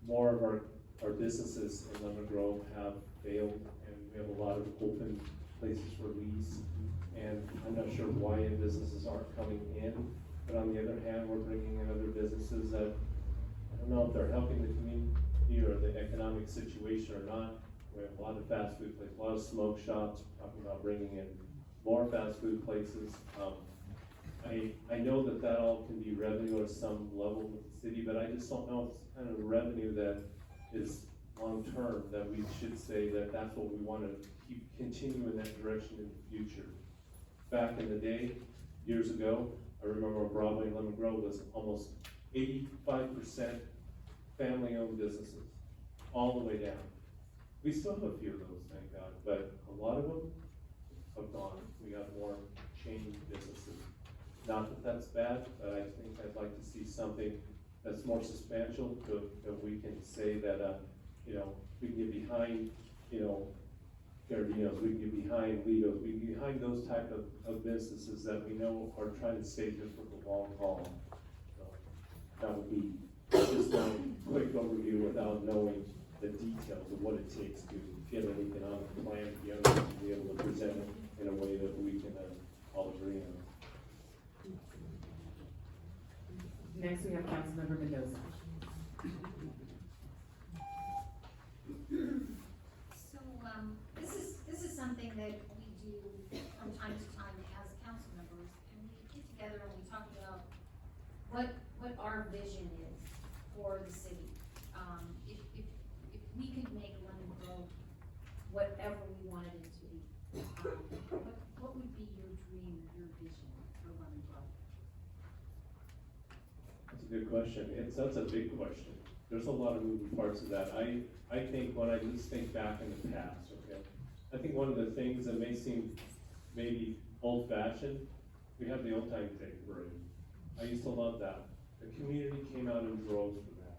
Speaker 17: more of our businesses in Lemon Grove have failed, and we have a lot of open places for lease. And I'm not sure why businesses aren't coming in, but on the other hand, we're bringing in other businesses that, I don't know if they're helping the community or the economic situation or not. We have a lot of fast food places, a lot of smoke shops, talking about bringing in more fast food places. I know that all can be revenue at some level with the city, but I just don't know if it's kind of revenue that is long-term, that we should say that that's what we want to keep continue in that direction in the future. Back in the day, years ago, I remember Broadway and Lemon Grove was almost 85% family-owned businesses, all the way down. We still have a few of those, thank God, but a lot of them have gone. We have more chain businesses. Not that that's bad, but I think I'd like to see something that's more substantial, that we can say that, you know, we can get behind, you know, Giardino's, we can get behind Lido's, we can get behind those type of businesses that we know are trying to stay here for the long haul. So that would be just a quick overview without knowing the details of what it takes to get an economic plan together, to be able to present it in a way that we can all agree on.
Speaker 2: Next, we have Councilmember Mendoza.
Speaker 16: So, this is something that we do from time to time as council members, and we get together and we talk about what our vision is for the city. If we could make Lemon Grove whatever we wanted it to be, what would be your dream, your vision for Lemon Grove?
Speaker 17: That's a good question. That's a big question. There's a lot of moving parts of that. I think when I just think back in the past, okay, I think one of the things that may seem maybe old-fashioned, we have the Old Time Day Parade. I used to love that. The community came out in droves for that.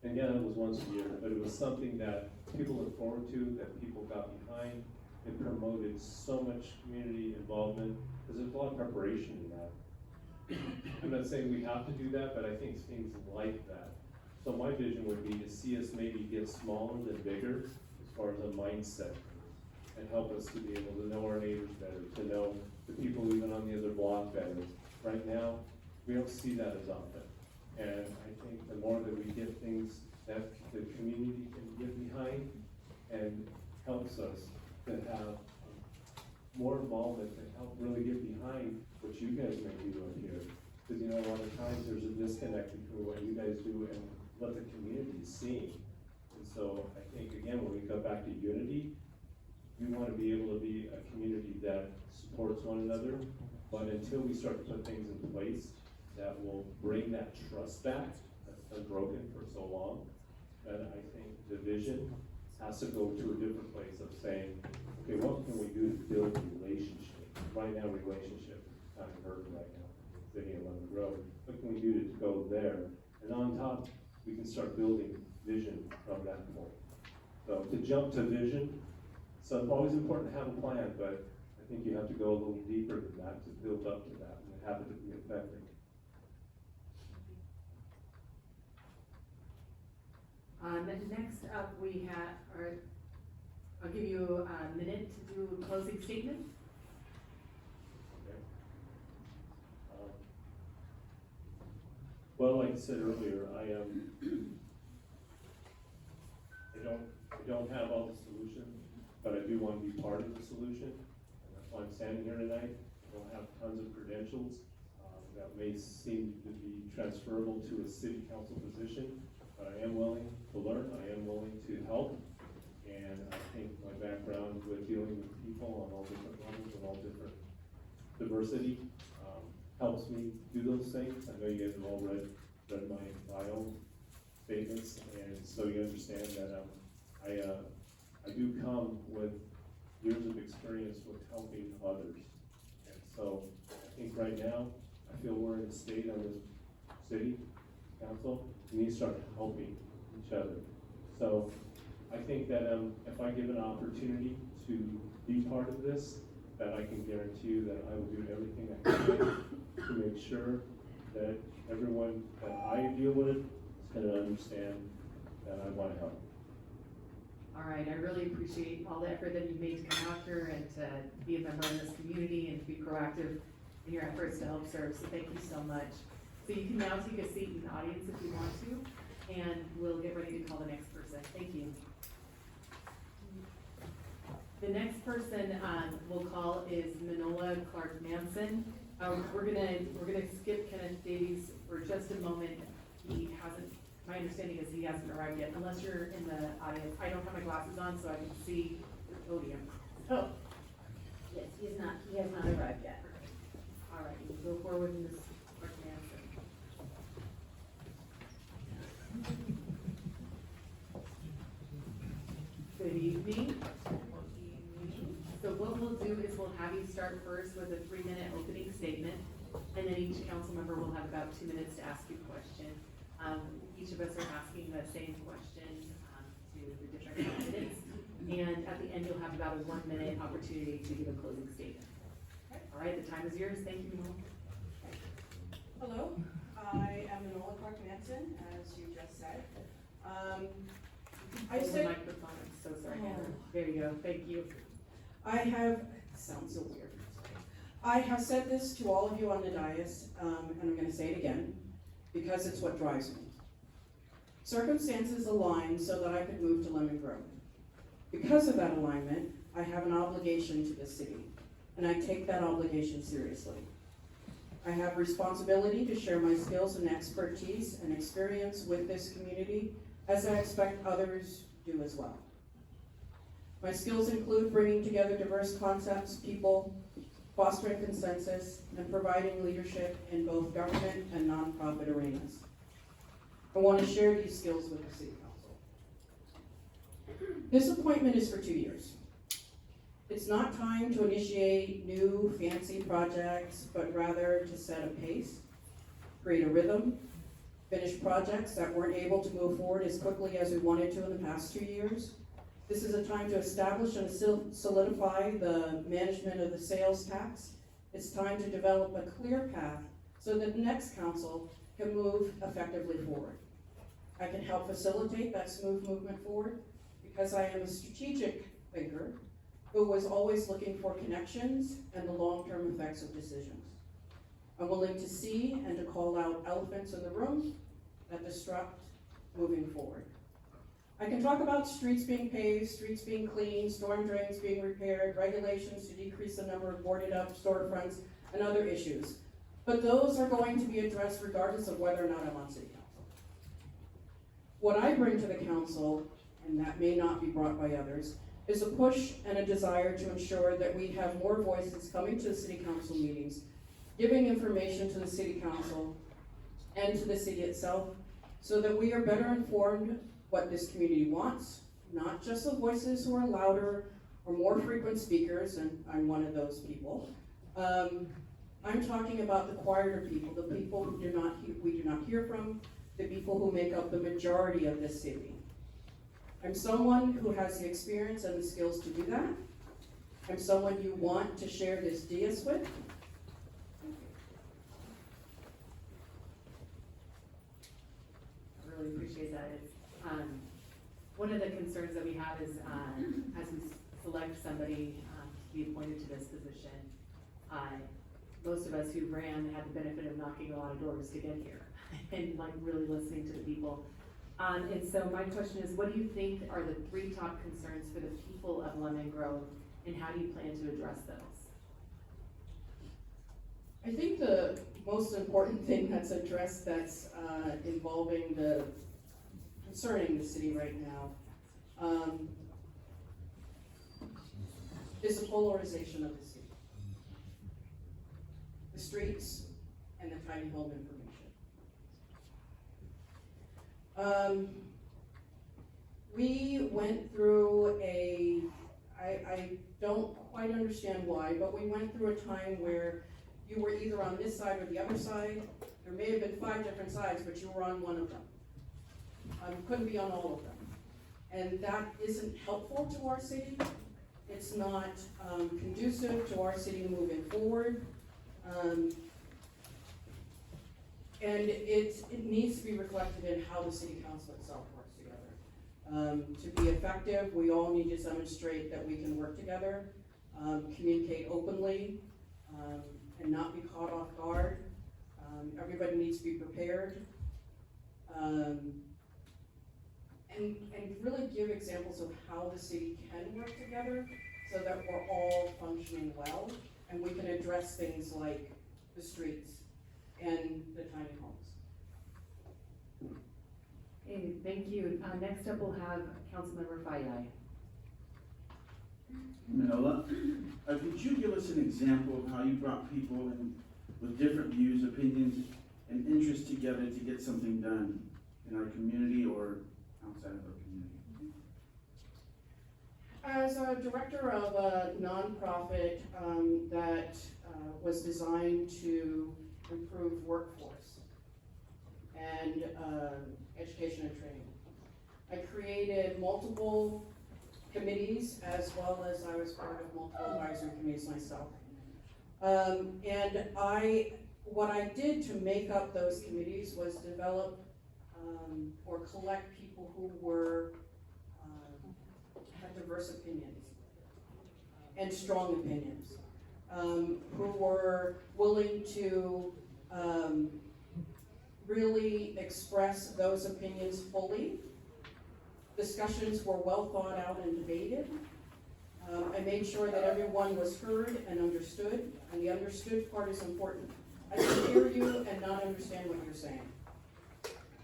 Speaker 17: And yeah, it was once a year, but it was something that people looked forward to, that people got behind. It promoted so much community involvement, because there's a lot of preparation in that. I'm not saying we have to do that, but I think it's things like that. So my vision would be to see us maybe get smaller than bigger as far as a mindset, and help us to be able to know our neighbors better, to know the people even on the other block better. Right now, we don't see that as often. And I think the more that we get things that the community can get behind, and helps us to have more involvement, to help really get behind what you guys may do up here. Because you know, a lot of times there's a disconnect between what you guys do and what the community is seeing. And so I think, again, when we go back to unity, we want to be able to be a community that supports one another, but until we start to put things in place that will bring that trust back, that's been broken for so long, then I think the vision has to go to a different place of saying, okay, what can we do to build a relationship? Right now, relationship is kind of hurt right now, sitting in Lemon Grove. What can we do to go there? And on top, we can start building vision from that point. So to jump to vision, so it's always important to have a plan, but I think you have to go a little deeper than that to build up to that and have it to be effective.
Speaker 2: Next up, we have, I'll give you a minute to do a closing statement.
Speaker 17: Okay. Well, like I said earlier, I don't have all the solutions, but I do want to be part of the solution. And that's why I'm standing here tonight. I don't have tons of credentials that may seem to be transferable to a city council position, but I am willing to learn, I am willing to help. And I think my background with dealing with people on all different levels and all different diversity helps me do those things. I know you guys have all read my bio statements, and so you understand that I do come with years of experience with helping others. And so I think right now, I feel we're in a state on this city council, we need to start helping each other. So I think that if I give an opportunity to be part of this, that I can guarantee you that I will do everything I can to make sure that everyone that I deal with is gonna understand that I wanna help.
Speaker 2: All right, I really appreciate all the effort that you've made to come out here and to be a member in this community and to be proactive in your efforts to help serve, so thank you so much. So you can now take a seat in the audience if you want to, and we'll get ready to call the next person. Thank you. The next person we'll call is Manola Clark Manson. We're gonna skip Kenneth Davies for just a moment. He hasn't, my understanding is he hasn't arrived yet, unless you're in the audience. I don't have my glasses on, so I can see the podium. So,
Speaker 12: Yes, he has not arrived yet.
Speaker 2: all right, we'll go forward with Ms. Clark Manson. Good evening. So what we'll do is we'll have you start first with a 3-minute opening statement, and then each council member will have about 2 minutes to ask you a question. Each of us are asking the same question to the different candidates, and at the end, you'll have about a 1-minute opportunity to give a closing statement. All right, the time is yours. Thank you, Manola.
Speaker 5: Hello, I am Manola Clark Manson, as you just said. I
Speaker 2: Hold the
Speaker 5: said,
Speaker 2: microphone. I'm so sorry, Heather. There you go. Thank you.
Speaker 5: I have, sounds so weird. I have said this to all of you on the dais, and I'm gonna say it again, because it's what drives me. Circumstances aligned so that I could move to Lemon Grove. Because of that alignment, I have an obligation to the city, and I take that obligation seriously. I have responsibility to share my skills and expertise and experience with this community, as I expect others do as well. My skills include bringing together diverse concepts, people, fostering consensus, and providing leadership in both government and nonprofit arenas. I want to share these skills with the City Council. This appointment is for 2 years. It's not time to initiate new fancy projects, but rather to set a pace, create a rhythm, finish projects that weren't able to move forward as quickly as we wanted to in the past 2 years. This is a time to establish and solidify the management of the sales tax. It's time to develop a clear path so that the next council can move effectively forward. I can help facilitate that smooth movement forward because I am a strategic thinker who was always looking for connections and the long-term effects of decisions. I'm willing to see and to call out elephants in the room that disrupt moving forward. I can talk about streets being paved, streets being cleaned, storm drains being repaired, regulations to decrease the number of boarded up storefronts, and other issues. But those are going to be addressed regardless of whether or not I'm on city council. What I bring to the council, and that may not be brought by others, is a push and a desire to ensure that we have more voices coming to the city council meetings, giving information to the city council and to the city itself, so that we are better informed what this community wants, not just the voices who are louder or more frequent speakers, and I'm one of those people. I'm talking about the quieter people, the people who we do not hear from, the people who make up the majority of this city. I'm someone who has the experience and the skills to do that. I'm someone you want to share this dais with.
Speaker 2: I really appreciate that. One of the concerns that we have is, as we select somebody, to be appointed to this position, most of us who ran had the benefit of knocking a lot of doors to get here and like really listening to the people. And so my question is, what do you think are the 3 top concerns for the people of Lemon Grove, and how do you plan to address those?
Speaker 18: I think the most important thing that's addressed that's involving concerning the city right now is the polarization of the city. The streets and the tiny home information. We went through I don't quite understand why, but we went through a time where you were either on this side or the other side. There may have been 5 different sides, but you were on one of them. You couldn't be on all of them. And that isn't helpful to our city. It's not conducive to our city moving forward. And it needs to be reflected in how the city council itself works together. To be effective, we all need to demonstrate that we can work together, communicate openly, and not be caught off guard. Everybody needs to be prepared. And really give examples of how the city can work together so that we're all functioning well and we can address things like the streets and the tiny homes.
Speaker 2: Okay, thank you. Next up, we'll have Councilmember Fayad.
Speaker 14: Manola, could you give us an example of how you brought people in with different views, opinions, and interests together to get something done in our community or outside of our community?
Speaker 18: As a director of a nonprofit that was designed to improve workforce and education and training, I created multiple committees as well as I was part of multiple advisory committees myself. And what I did to make up those committees was develop or collect people who had diverse opinions and strong opinions, who were willing to really express those opinions fully. Discussions were well thought out and debated. I made sure that everyone was heard and understood, and the understood part is important. I can hear you and not understand what you're saying.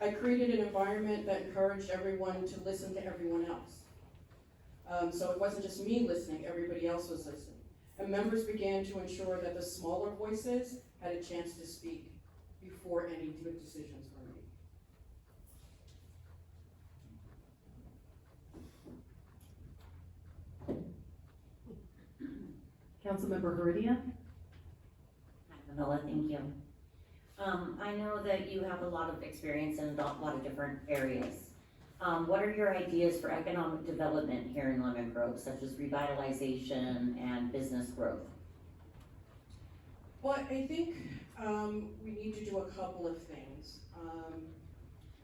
Speaker 18: I created an environment that encouraged everyone to listen to everyone else. So it wasn't just me listening, everybody else was listening. And members began to ensure that the smaller voices had a chance to speak before any good decisions were made.
Speaker 2: Councilmember Heredia.
Speaker 15: Manola, thank you. I know that you have a lot of experience in a lot of different areas. What are your ideas for economic development here in Lemon Grove, such as revitalization and business growth?
Speaker 18: Well, I think we need to do a couple of things.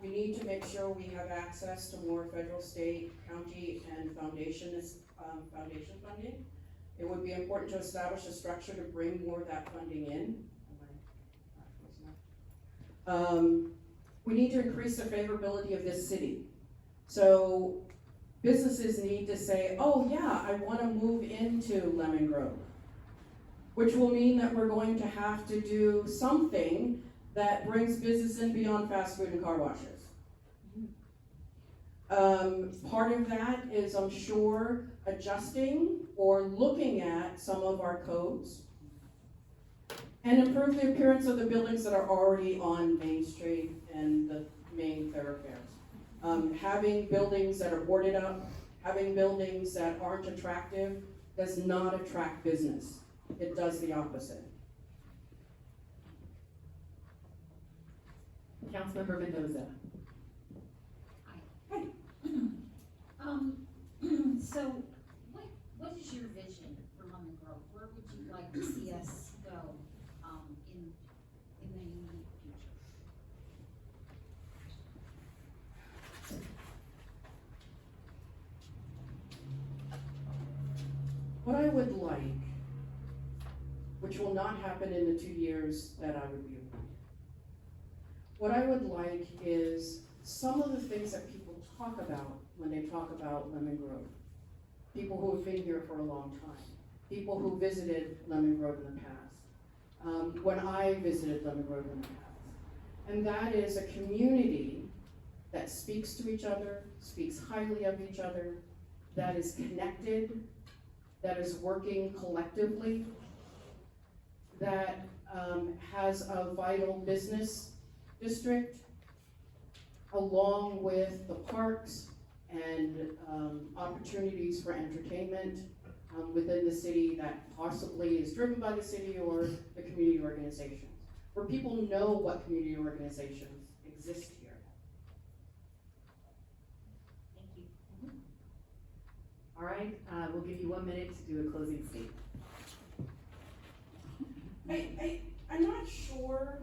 Speaker 18: We need to make sure we have access to more federal, state, county, and foundation funding. It would be important to establish a structure to bring more of that funding in. We need to increase the favorability of this city. So businesses need to say, oh yeah, I want to move into Lemon Grove, which will mean that we're going to have to do something that brings business in beyond fast food and car washes. Part of that is, I'm sure, adjusting or looking at some of our codes and improve the appearance of the buildings that are already on Main Street and the main thoroughfares. Having buildings that are boarded up, having buildings that aren't attractive does not attract business. It does the opposite.
Speaker 2: Councilmember Mendoza.
Speaker 16: Hi. So what is your vision for Lemon Grove? Where would you like to see us go in the immediate future?
Speaker 18: What I would like, which will not happen in the 2 years that I would be appointed, what I would like is some of the things that people talk about when they talk about Lemon Grove. People who have been here for a long time, people who visited Lemon Grove in the past, when I visited Lemon Grove in the past. And that is a community that speaks to each other, speaks highly of each other, that is connected, that is working collectively, that has a vital business district, along with the parks and opportunities for entertainment within the city that possibly is driven by the city or the community organizations, where people know what community organizations exist here.
Speaker 2: Thank you. All right, we'll give you 1 minute to do a closing statement.
Speaker 18: I'm not sure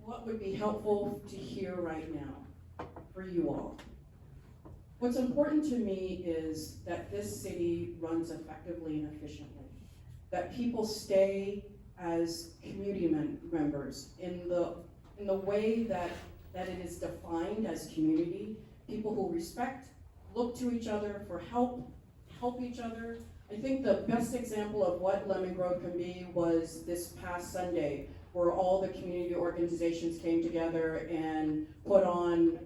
Speaker 18: what would be helpful to hear right now for you all. What's important to me is that this city runs effectively and efficiently, that people stay as community members in the way that it is defined as community, people who respect, look to each other for help each other. I think the best example of what Lemon Grove can be was this past Sunday, where all the community organizations came together and put on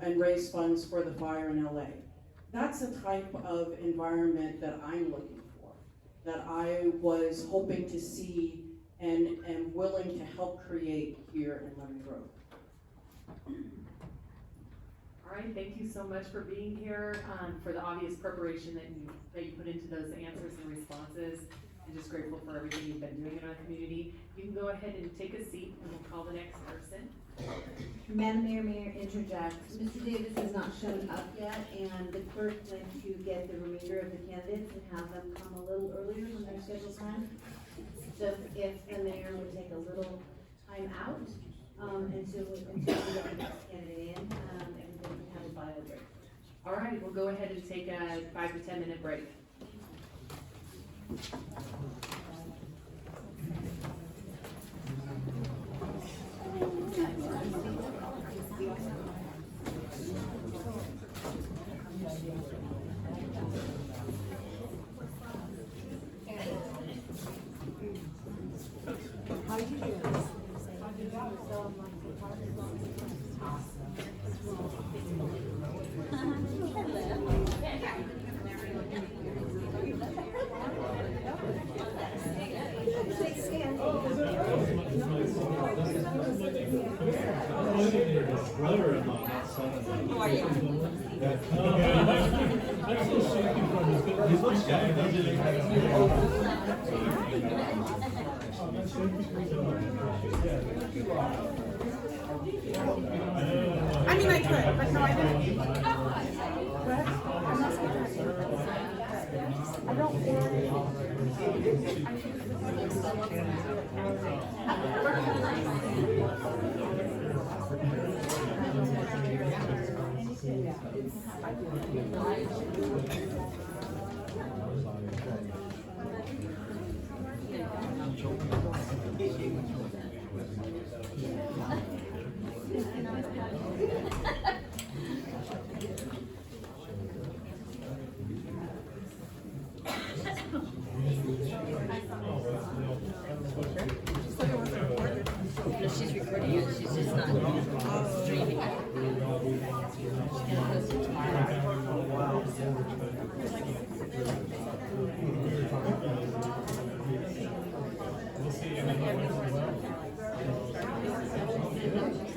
Speaker 18: and raised funds for the fire in LA. That's the type of environment that I'm looking for, that I was hoping to see and am willing to help create here in Lemon Grove.
Speaker 2: All right, thank you so much for being here, for the obvious preparation that you put into those answers and responses. I'm just grateful for everything you've been doing in our community. You can go ahead and take a seat and we'll call the next person.
Speaker 12: Madam Mayor, may I interject? Mr. Davis has not shown up yet, and the clerk went to get the remainder of the candidates and have them come a little earlier than their scheduled time. So if the mayor would take a little time out, until we get the next candidate in, everybody can have a bio break.
Speaker 2: All right, we'll go ahead and take a 5 to 10 minute break.
Speaker 6: I mean, I could, but no, I didn't. What? I'm not scared. I don't worry.
Speaker 3: She's recording it, she's just not streaming it.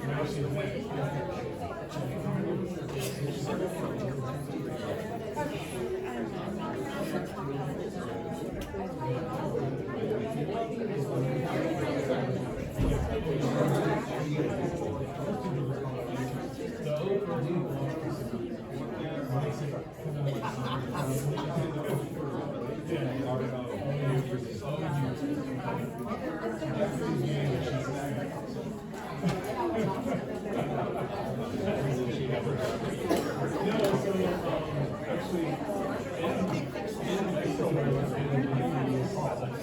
Speaker 13: Actually,
Speaker 7: I mean,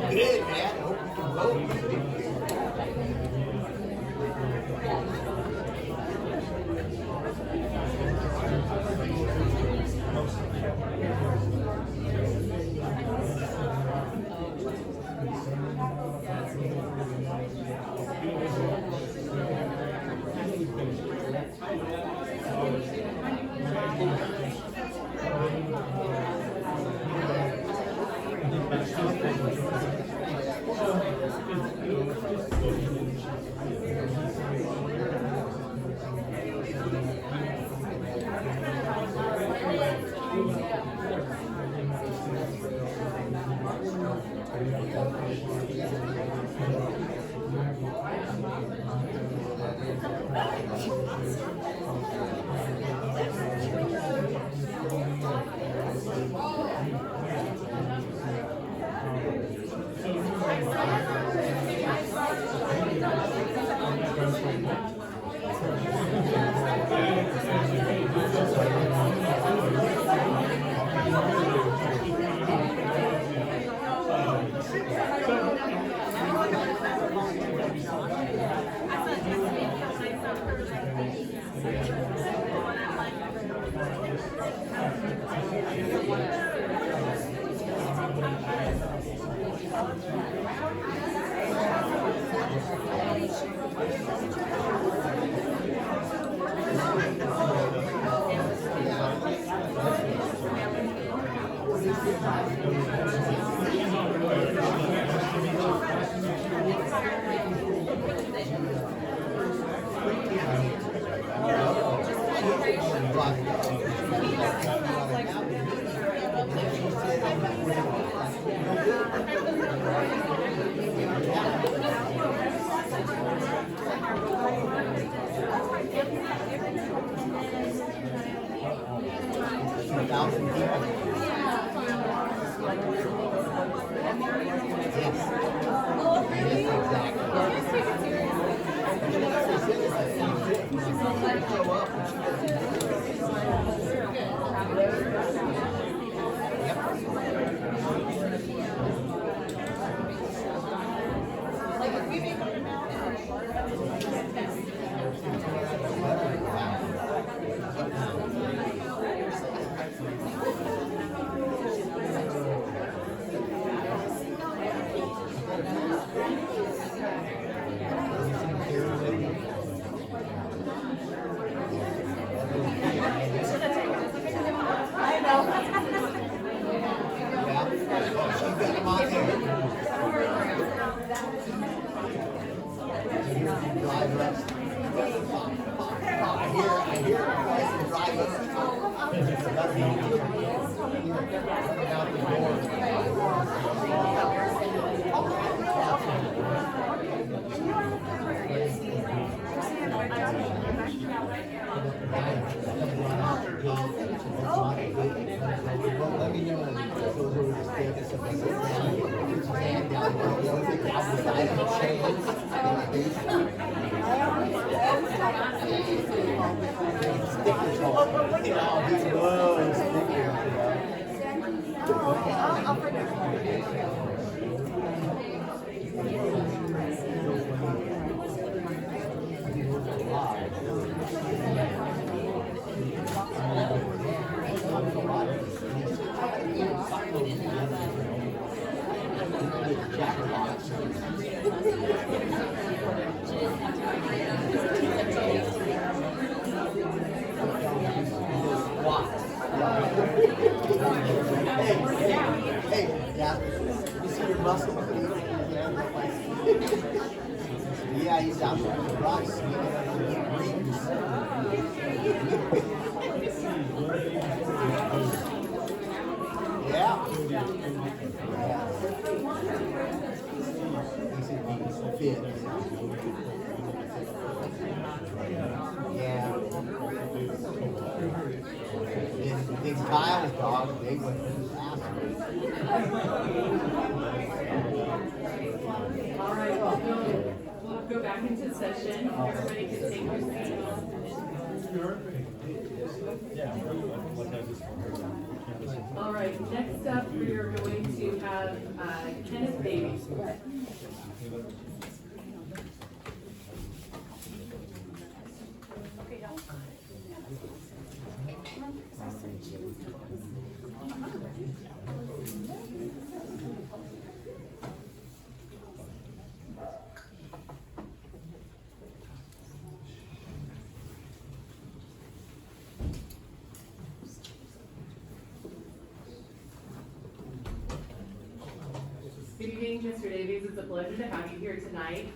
Speaker 3: Good, man. I hope you can vote. Wow.
Speaker 19: Yeah. These Kyle dogs, they went
Speaker 2: All right, we'll go back into session. Everybody can take their seats. All right, next up, we are going to have Kenneth Davies. Good evening, Mr. Davies. It's a pleasure to have you here tonight.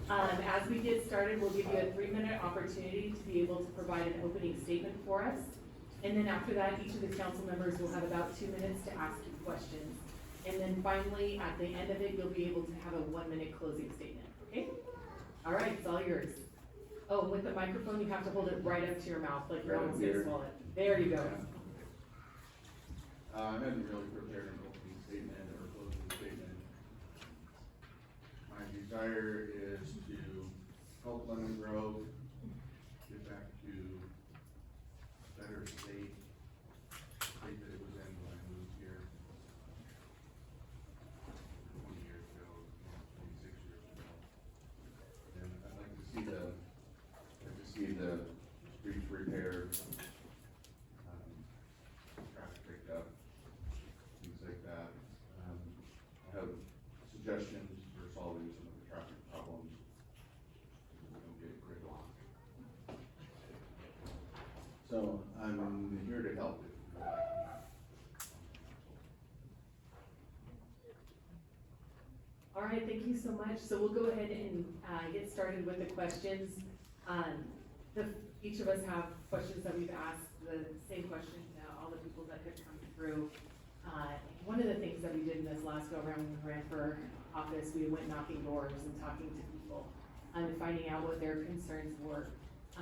Speaker 2: As we get started, we'll give you a 3-minute opportunity to be able to provide an opening statement for us. And then after that, each of the council members will have about 2 minutes to ask you questions. And then finally, at the end of it, you'll be able to have a 1-minute closing statement, okay? All right, it's all yours. Oh, with the microphone, you have to hold it right up to your mouth, like you're almost gonna swallow it. There you go.
Speaker 14: I hadn't really prepared an opening statement or closing statement. My desire is to help Lemon Grove get back to a better state that it was in when I moved here 20 years ago, 26 years ago. And I'd like to see the streets repaired, traffic picked up, things like that. I have suggestions for solving some of the traffic problems. We don't get gridlock. So I'm here to help if you would like me.
Speaker 2: All right, thank you so much. So we'll go ahead and get started with the questions. Each of us have questions that we've asked, the same questions to all the people that have come through. One of the things that we did in this last go around when we ran for office, we went knocking doors and talking to people and finding out what their concerns were.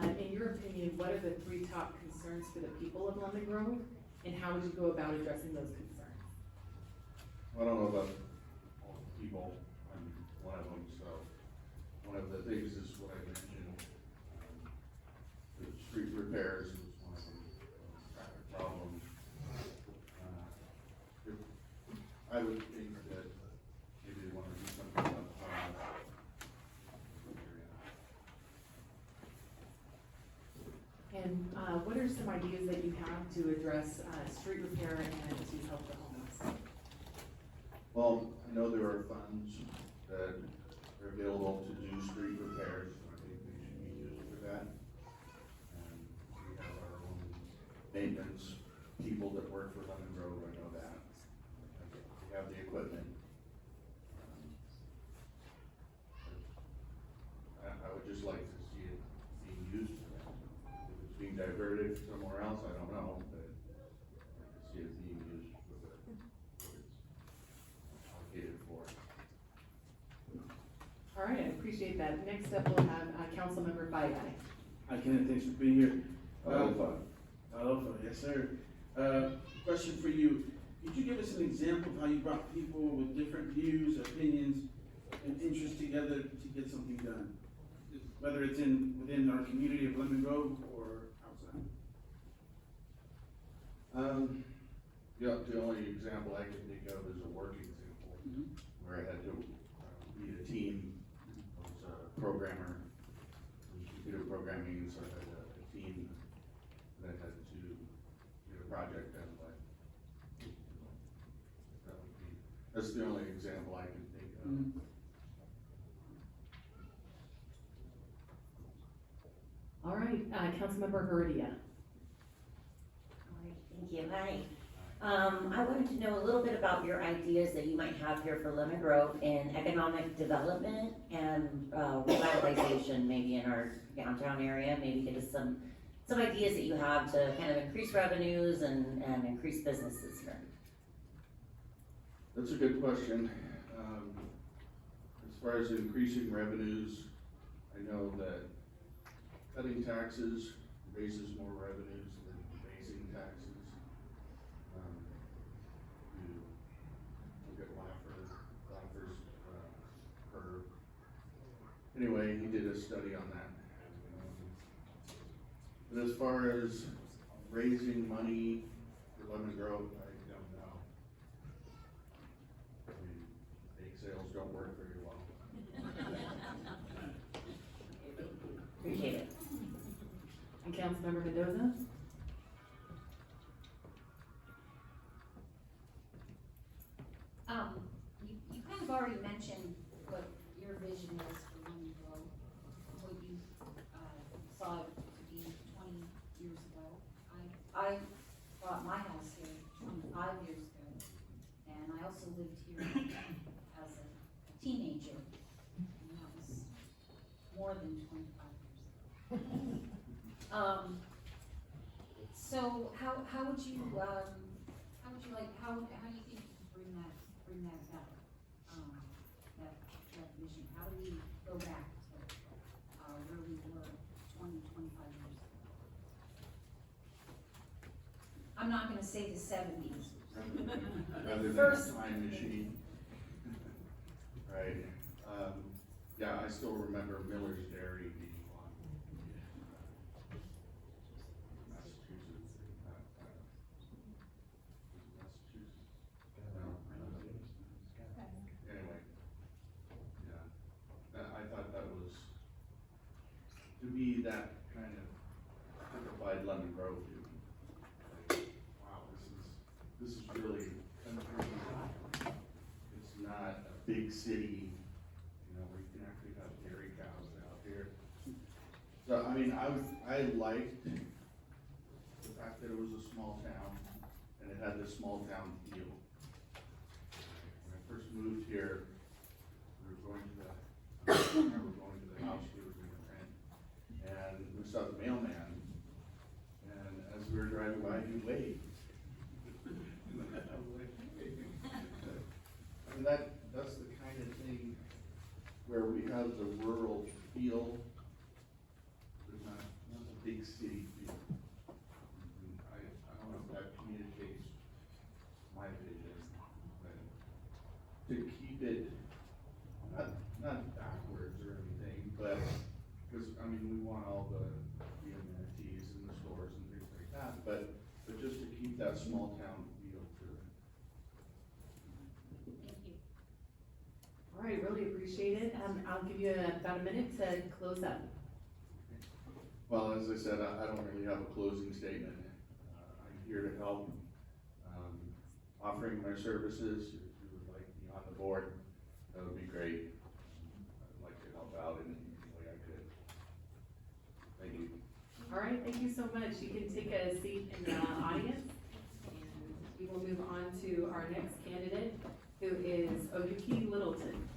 Speaker 2: In your opinion, what are the 3 top concerns for the people of Lemon Grove, and how would you go about addressing those concerns?
Speaker 14: I don't know about all the people, I'm one of them, so one of the things is what I mentioned. The street repairs was one of them, traffic problems. I would think that maybe they want to do something about
Speaker 2: And what are some ideas that you have to address street repair and to help the homeless?
Speaker 14: Well, I know there are funds that are available to do street repairs, I think they should be used for that. And we have our own maintenance people that work for Lemon Grove, I know that. We have the equipment. I would just like to see it being used for that. If it's being diverted somewhere else, I don't know, but I could see it being used for what it's allocated for.
Speaker 2: All right, I appreciate that. Next up, we'll have Councilmember Baigai.
Speaker 14: Hi, Kenneth, thanks for being here.
Speaker 20: Alofa, yes, sir. Question for you. Could you give us an example of how you brought people with different views, opinions, and interests together to get something done? Whether it's within our community of Lemon Grove or outside?
Speaker 14: The only example I can think of is a work example, where I had to lead a team. I was a programmer, in computer programming, so I had a team that had to get a project done by. That's the only example I can think of.
Speaker 2: All right, Councilmember Heredia.
Speaker 15: All right, thank you. Hi. I wanted to know a little bit about your ideas that you might have here for Lemon Grove in economic development and revitalization, maybe in our downtown area. Maybe give us some ideas that you have to kind of increase revenues and increase businesses here.
Speaker 14: That's a good question. As far as increasing revenues, I know that cutting taxes raises more revenues than raising taxes. You look at Laffer's curve. Anyway, he did a study on that. But as far as raising money for Lemon Grove, I don't know. I mean, bake sales don't work very well.
Speaker 2: Appreciate it. And Councilmember Mendoza?
Speaker 16: You kind of already mentioned what your vision is for Lemon Grove, what you, saw it to be 20 years ago. I bought my house here 25 years ago, and I also lived here as a teenager, and that was more than 25 years ago. So how would you like, how do you think you could bring that about, that vision? How do we go back to, where we were 20, 25 years ago? I'm not gonna say the 70s.
Speaker 14: Rather than a
Speaker 16: First-
Speaker 14: time machine. Right, yeah, I still remember Miller's Dairy being on Massachusetts. Massachusetts? No. Anyway, yeah, I thought that was, to me, that kind of typified Lemon Grove to me. Like, wow, this is really country. It's not a big city, you know, where you can actually have dairy cows out here. So, I mean, I liked the fact that it was a small town, and it had this small town feel. When I first moved here, we were going to I remember going to the house we were gonna rent, and we saw the mailman, and as we were driving by, he waved. And that's the kind of thing where we have the rural feel, but not a big city feel. And I don't know if that communicates my vision, but to keep it not backwards or anything, but, because, I mean, we want all the amenities in the stores and things like that, but just to keep that small town feel to it.
Speaker 16: Thank you.
Speaker 2: All right, really appreciate it. I'll give you about a minute to close up.
Speaker 14: Well, as I said, I don't really have a closing statement. I'm here to help, offering my services. If you would like me on the board, that would be great. I'd like to help out in any way I could. Thank you.
Speaker 2: All right, thank you so much. You can take a seat in the audience, and we will move on to our next candidate, who is Oyuki Littleton.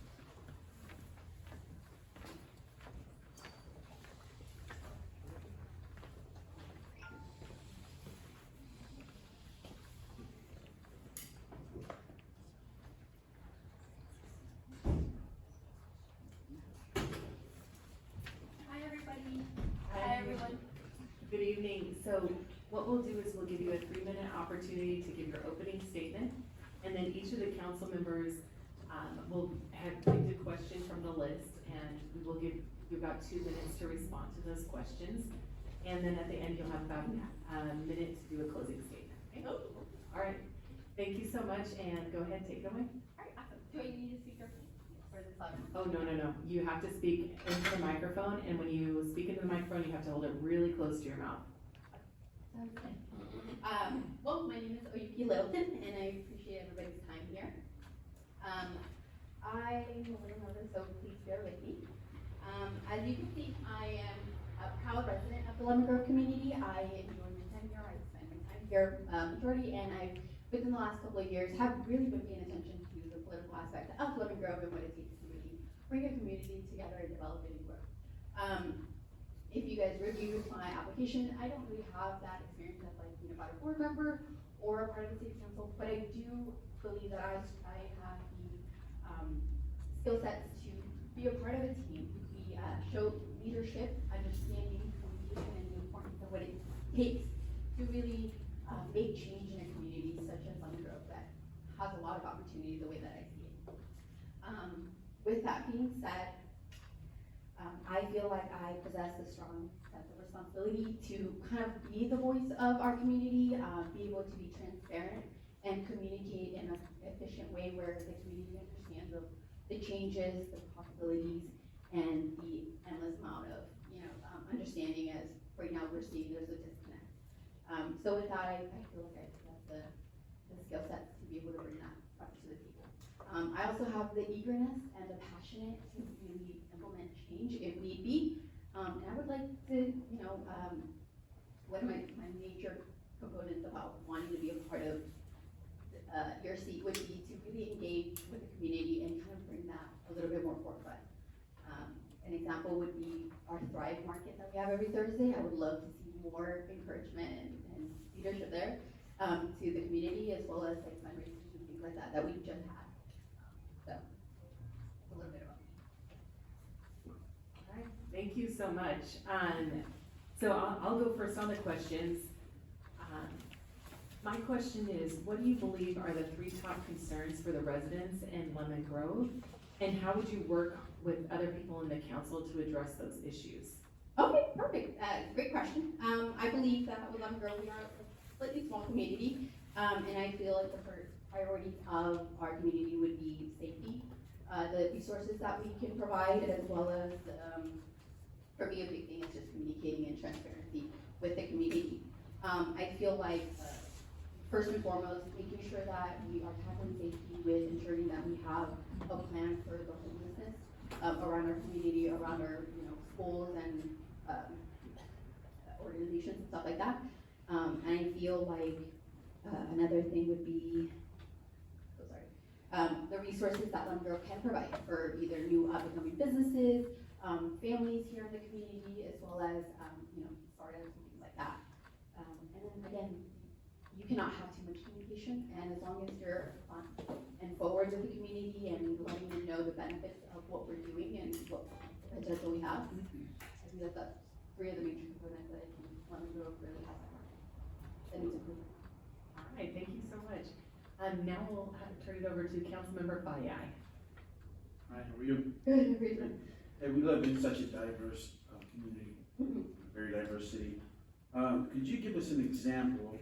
Speaker 21: Hi, everybody.
Speaker 2: Hi, everyone. Good evening. So what we'll do is we'll give you a 3-minute opportunity to give your opening statement, and then each of the council members will have picked a question from the list, and we will give you about 2 minutes to respond to those questions. And then at the end, you'll have about a minute to do a closing statement. Okay? All right. Thank you so much, and go ahead, take it away.
Speaker 21: All right, awesome. Do I need to speak up for this level?
Speaker 2: Oh, no. You have to speak into the microphone, and when you speak into the microphone, you have to hold it really close to your mouth.
Speaker 21: Sounds good. Well, my name is Oyuki Littleton, and I appreciate everybody's time here. I'm a little nervous, so please bear with me. As you can see, I am a proud resident of the Lemon Grove community. I enjoy my time here. I spend my time here majority, and I've, within the last couple of years, have really been paying attention to the political aspect of Lemon Grove and what it takes to really bring a community together and develop it and grow. If you guys reviewed my application, I don't really have that experience as like being about a board member or a part of the city council, but I do believe that I have the, skill sets to be a part of a team. We, show leadership, understanding, communication, and the importance of what it takes to really, make change in a community such as Lemon Grove that has a lot of opportunity the way that I see it. With that being said, I feel like I possess a strong sense of responsibility to kind of be the voice of our community, be able to be transparent and communicate in an efficient way where the community understands the changes, the possibilities, and the endless amount of, understanding as right now we're seeing there's a disconnect. So with that, I feel like I possess the skill sets to be able to bring that up to the table. I also have the eagerness and the passionate to really implement change if need be. And I would like to, one of my major components about wanting to be a part of your seat would be to really engage with the community and kind of bring that a little bit more forefront. An example would be our Thrive Market that we have every Thursday. I would love to see more encouragement and leadership there to the community, as well as like fundraisers and things like that we just had. So, a little bit about me.
Speaker 2: All right, thank you so much. So I'll go first on the questions. My question is, what do you believe are the 3 top concerns for the residents in Lemon Grove? And how would you work with other people in the council to address those issues?
Speaker 21: Okay, perfect. Great question. I believe that with Lemon Grove, we are a slightly small community, and I feel like the first priority of our community would be safety, the resources that we can provide, as well as, for me, a big thing is just communicating and transparency with the community. I feel like, first and foremost, making sure that we are tackling safety with ensuring that we have a plan for the homelessness around our community, around our schools and organizations and stuff like that. And I feel like another thing would be, the resources that Lemon Grove can provide for either new up-and-coming businesses, families here in the community, as well as startups and things like that. And then again, you cannot have too much communication, and as long as you're on and forward with the community and letting them know the benefits of what we're doing and what potential we have, I think that's 3 of the major components that I think Lemon Grove really has that needs improvement.
Speaker 2: All right, thank you so much. Now we'll turn it over to Councilmember Fayai.
Speaker 14: Hi, how are you?
Speaker 21: Good, reason.
Speaker 14: Hey, we live in such a diverse community, very diverse city. Could you give us an example of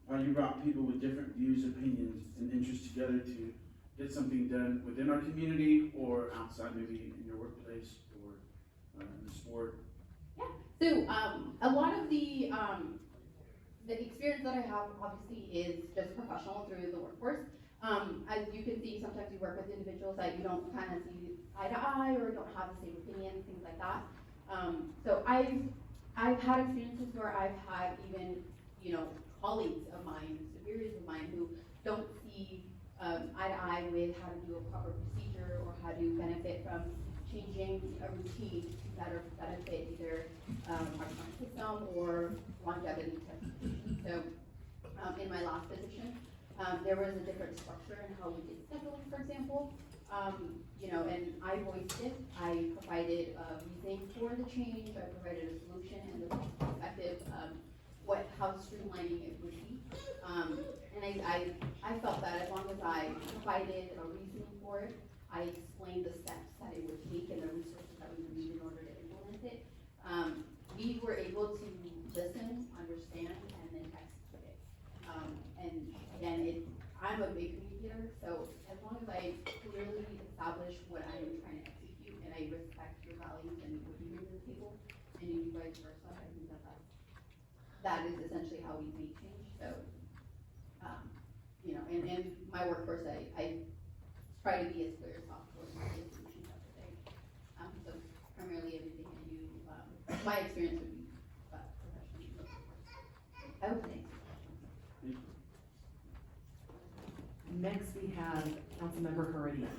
Speaker 14: how you brought people with different views, opinions, and interests together to get something done within our community or outside, maybe in your workplace or in the sport?
Speaker 21: Yeah, so a lot of the experience that I have obviously is just professional through the workforce. As you can see, sometimes you work with individuals that you don't kind of see eye to eye or don't have the same opinion, things like that. So I've had experiences where I've had even, colleagues of mine, superiors of mine who don't see eye to eye with how to do a proper procedure or how to benefit from changing a routine to better benefit either our current system or longevity testing. So in my last position, there was a different structure in how we did scheduling, for example. And I voiced it. I provided a reasoning for the change. I provided a solution and the perspective of how streamlining it would be. And I felt that as long as I provided a reasoning for it, I explained the steps that it would take and the resources that we would need in order to implement it. We were able to listen, understand, and then execute it. And again, I'm a big communicator, so as long as I clearly establish what I am trying to execute and I respect your values and what you bring to the table, and you do vice versa, I think that is essentially how we make change. So, in my workforce, I try to be as clear as possible in my solutions that day. So primarily everything I do, my experience would be professionally. I hope that answers your question.
Speaker 2: Next, we have Councilmember Heredia.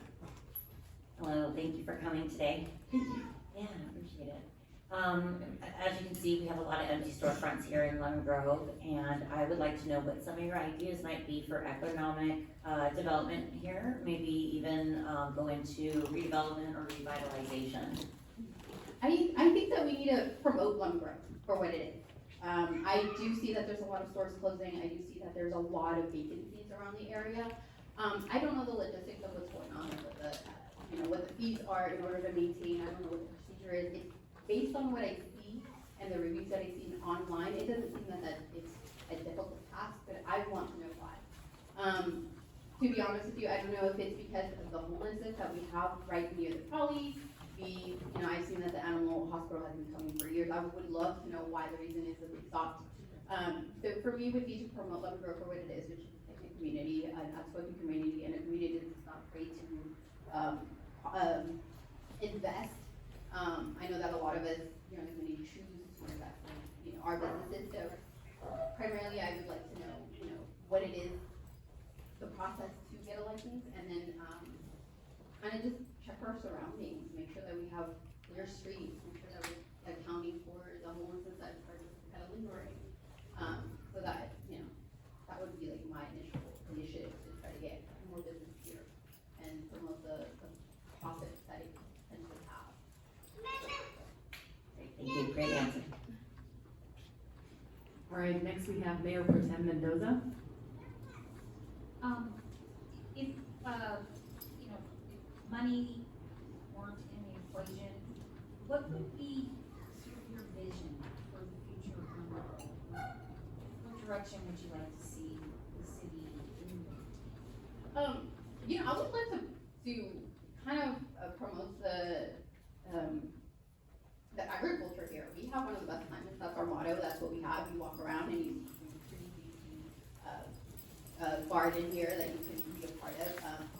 Speaker 15: Hello, thank you for coming today.
Speaker 21: Thank you.
Speaker 15: Yeah, I appreciate it. As you can see, we have a lot of empty storefronts here in Lemon Grove, and I would like to know what some of your ideas might be for economic, development here, maybe even, go into redevelopment or revitalization.
Speaker 21: I think that we need to promote Lemon Grove for what it is. I do see that there's a lot of stores closing. I do see that there's a lot of vacancies around the area. I don't know the logistics of what's going on, what what the fees are in order to maintain. I don't know what the procedure is. It's based on what I see and the reviews that I've seen online. It doesn't seem that it's a difficult task, but I want to know why. To be honest with you, I don't know if it's because of the homelessness that we have right near the trolley. I've seen that the animal hospital has been coming for years. I would love to know why the reason is that they stopped. So for me, would be to promote Lemon Grove for what it is, which is a community, an outspoken community, and a community that's not afraid to invest. I know that a lot of us, as many choose to invest in, our businesses. So primarily, I would like to know, what it is, the process to get a license, and then kind of just check our surroundings, make sure that we have clear streets, make sure that we're accounting for the homelessness that are just kind of lingering. So that, that would be like my initial initiative to try to get more business here and promote the profits that it tends to have.
Speaker 15: Thank you, great answer.
Speaker 2: All right, next we have Mayor Pro Tem Mendoza.
Speaker 16: If, if money weren't in the equation, what would be sort of your vision for the future of Monroe? What direction would you like to see the city in?
Speaker 21: I would like to kind of promote the agriculture here. We have one of the best climates. That's our motto. That's what we have. You walk around and you see garden here that you can be a part of.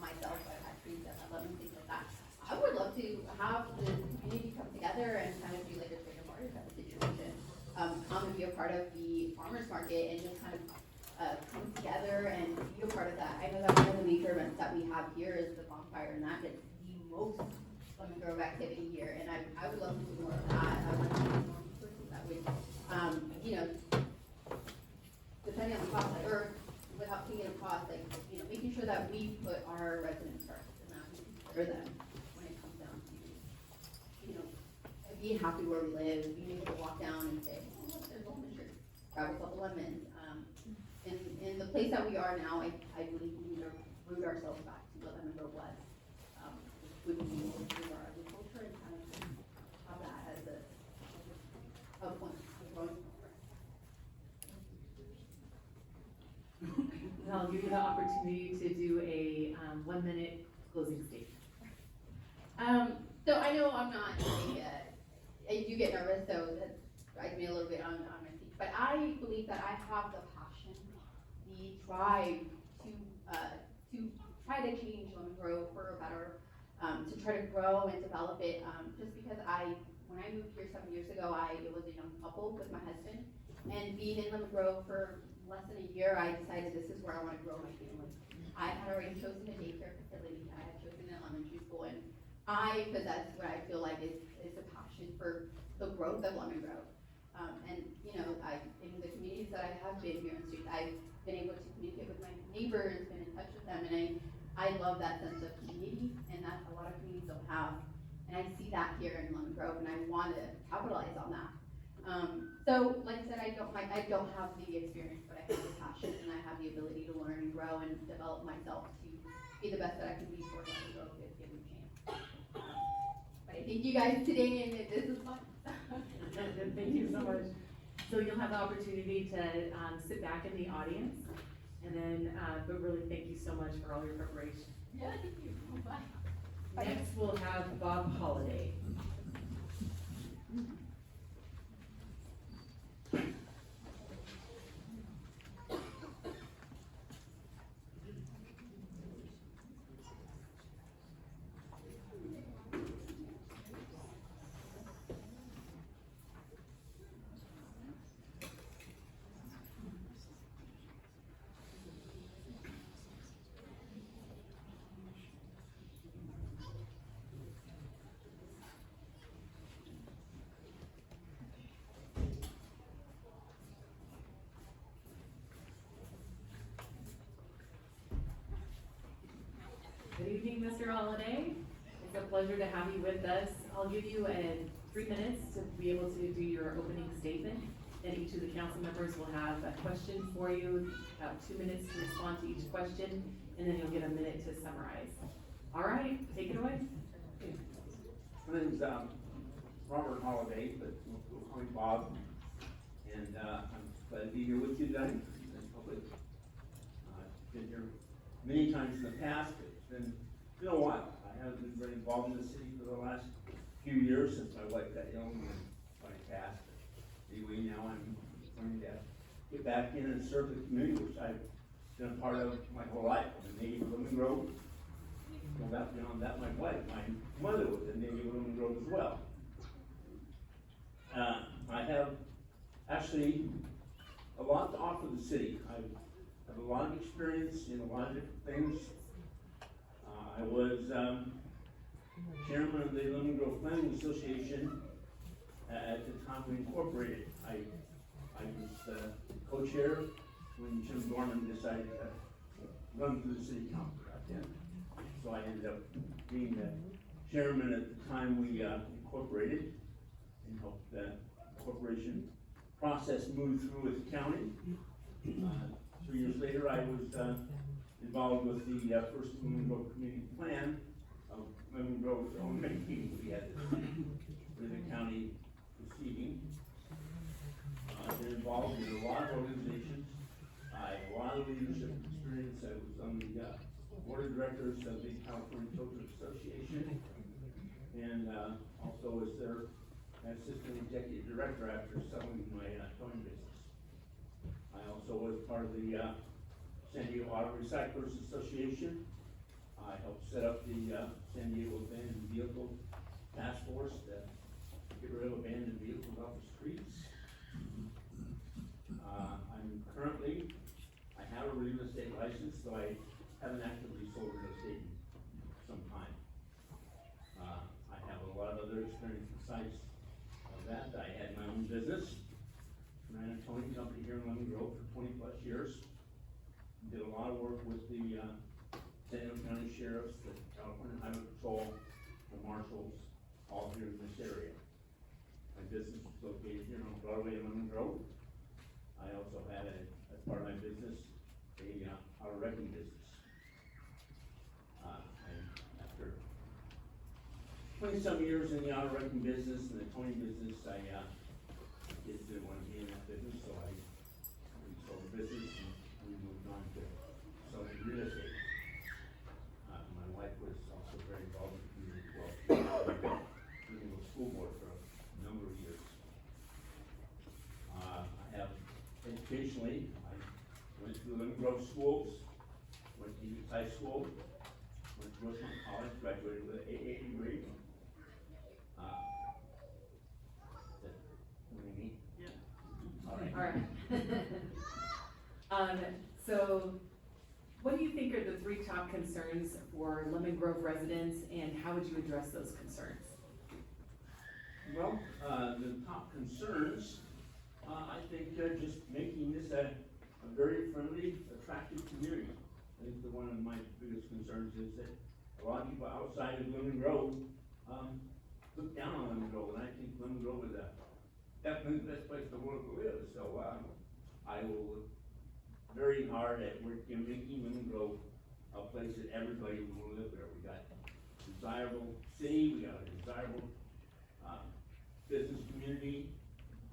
Speaker 21: Myself, I've had trees that I love and things like that. I would love to have the community come together and kind of do like a trade barter type of situation. Come and be a part of the farmers market and just kind of come together and be a part of that. I know that one of the major events that we have here is the bonfire, and that gets the most Lemon Grove activity here. And I would love to do more of that. I would like to see more resources that would, depending on the cost, or without taking a cost, making sure that we put our residents first and that we consider them when it comes down to, being happy where we live, being able to walk down and say, oh, look, there's a lemon tree, grab a couple lemons. In the place that we are now, I believe we need to root ourselves back to what Lemon Grove was. Which would be through our agriculture and kind of have that as a point, a growing point.
Speaker 2: I'll give you the opportunity to do a 1-minute closing statement.
Speaker 21: So I know I'm not, I do get nervous, so that drives me a little bit on my feet. But I believe that I have the passion, the drive to try to change Lemon Grove for a better, to try to grow and develop it. Just because when I moved here 7 years ago, it was a young couple with my husband. And being in Lemon Grove for less than a year, I decided this is where I want to grow my family. I had already chosen a daycare facility. I had chosen an elementary school, and I possess what I feel like is a passion for the growth of Lemon Grove. In the communities that I have been here in Streets, I've been able to communicate with my neighbors, been in touch with them, and I love that sense of community, and that a lot of communities don't have. And I see that here in Lemon Grove, and I want to capitalize on that. So, like I said, I don't have the experience, but I have the passion, and I have the ability to learn and grow and develop myself to be the best that I can be for Lemon Grove if given a chance. But I thank you guys today, and this is fun.
Speaker 2: Thank you so much. So you'll have the opportunity to sit back in the audience, and then, but really thank you so much for all your preparation.
Speaker 21: Yeah, thank you. Bye.
Speaker 2: Next, we'll have Bob Holliday. Good evening, Mr. Holliday. It's a pleasure to have you with us. I'll give you 3 minutes to be able to do your opening statement. Then each of the council members will have a question for you, about 2 minutes to respond to each question, and then you'll get a minute to summarize. All right, take it away.
Speaker 4: My name's Robert Holliday, but we'll call me Bob, and I'm glad to be here with you tonight in public. I've been here many times in the past. It's been a while. I haven't been very involved in the city for the last few years since my wife got ill and I passed. Anyway, now I'm going to get back in and serve the community, which I've been a part of my whole life. I'm a native of Lemon Grove. Well, beyond that, my wife, my mother was a native of Lemon Grove as well. I have actually a lot to offer the city. I have a lot of experience in a lot of different things. I was chairman of the Lemon Grove Planning Association at the time we incorporated. I was co-chair when Jim Dorman decided to run for the city council back then. So I ended up being the chairman at the time we incorporated and helped the corporation process move through with the county. 3 years later, I was involved with the first Lemon Grove community plan of Lemon Grove's own making. We had with the county proceeding. I've been involved in a lot of organizations. I have a lot of leadership experience. I was on the board of directors of the California Children's Association, and also was their assistant executive director after selling my towing business. I also was part of the San Diego Auto Recyclers Association. I helped set up the San Diego Abandoned Vehicle Task Force to get rid of abandoned vehicles off the streets. I have a real estate license, so I haven't actively sold real estate in some time. I have a lot of other experience besides that. I had my own business, ran a towing company here in Lemon Grove for 20 plus years. Did a lot of work with the San Diego County Sheriffs, the California Highway Patrol, the Marshals, all here in this area. My business is located here on Broadway in Lemon Grove. I also had, as part of my business, a auto wrecking business. After 20-some years in the auto wrecking business and the towing business, I just didn't want to be in that business, so I sold the business and we moved on to selling real estate. My wife was also very involved in the community as well. She was in the school board for a number of years. Educationally, I went to Lemon Grove schools, went to East High School, went to Rosemont College, graduated with an AA degree. What do you mean? Yeah.
Speaker 2: All right. So what do you think are the 3 top concerns for Lemon Grove residents, and how would you address those concerns?
Speaker 4: Well, the top concerns, I think just making this a very friendly, attractive community. I think one of my biggest concerns is that a lot of people outside of Lemon Grove look down on Lemon Grove, and I think Lemon Grove is definitely the best place in the world to live. So I will look very hard at making Lemon Grove a place that everybody will live there. We got a desirable city, we got a desirable business community,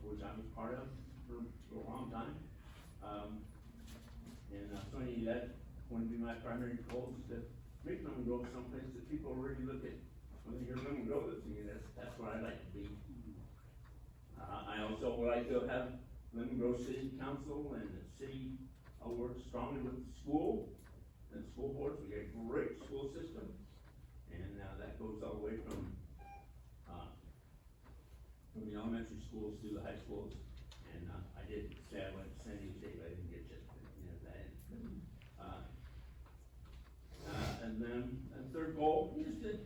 Speaker 4: which I'm a part of for a long time. Certainly that's going to be my primary goal, is to make Lemon Grove someplace that people already look at. When they hear Lemon Grove, that's where I like to be. I also would like to have Lemon Grove City Council and the city work strongly with the school and the school boards. We got a great school system, and that goes all the way from the elementary schools to the high schools. And I did say I went to San Diego State, but I didn't get that in. And then the third goal is to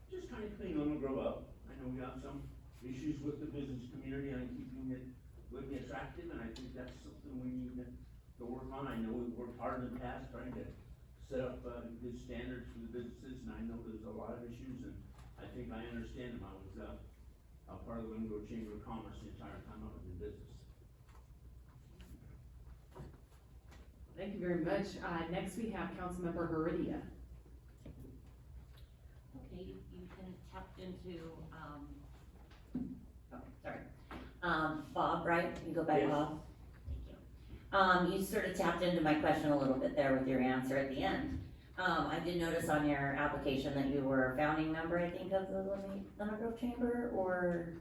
Speaker 4: just kind of clean Lemon Grove up. I know we have some issues with the business community on keeping it looking attractive, and I think that's something we need to work on. I know we've worked hard in the past trying to set up, good standards for the businesses, and I know there's a lot of issues, and I think I understand them. I was, a part of the Limon Grove Chamber of Commerce the entire time I was in business.
Speaker 2: Thank you very much. Next we have Councilmember Heredia.
Speaker 15: Okay, you can tap into, Bob, right? You go by
Speaker 4: Yes.
Speaker 15: Bob? Thank you. You sort of tapped into my question a little bit there with your answer at the end. I did notice on your application that you were a founding member, I think, of the Lemon Grove Chamber, or?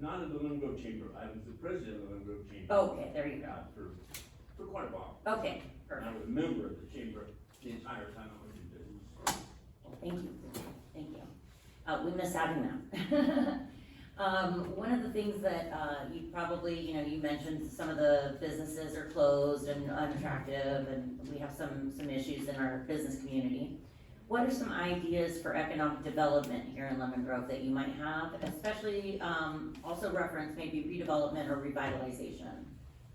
Speaker 4: Not of the Limon Grove Chamber, I was the president of the Limon Grove Chamber.
Speaker 15: Okay, there you go.
Speaker 4: For quite a while.
Speaker 15: Okay,
Speaker 4: And I
Speaker 15: perfect.
Speaker 4: was a member of the chamber the entire time I was in business.
Speaker 15: Thank you, thank you. We miss having them. One of the things that, you probably, you mentioned some of the businesses are closed and unattractive, and we have some issues in our business community. What are some ideas for economic development here in Lemon Grove that you might have, especially, also reference maybe redevelopment or revitalization?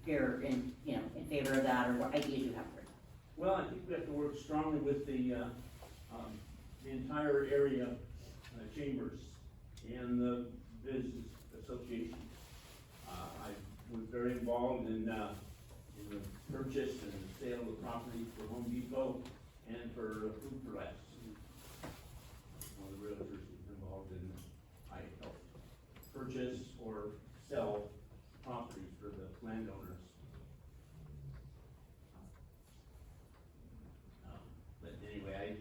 Speaker 15: If you're in favor of that, or what ideas you have for it?
Speaker 4: Well, I think we have to work strongly with the entire area chambers and the business association. I was very involved in the purchase and the sale of the property for Home Depot and for Food for Less. One of the realtors was involved in, I helped purchase or sell properties for the landowners. But anyway,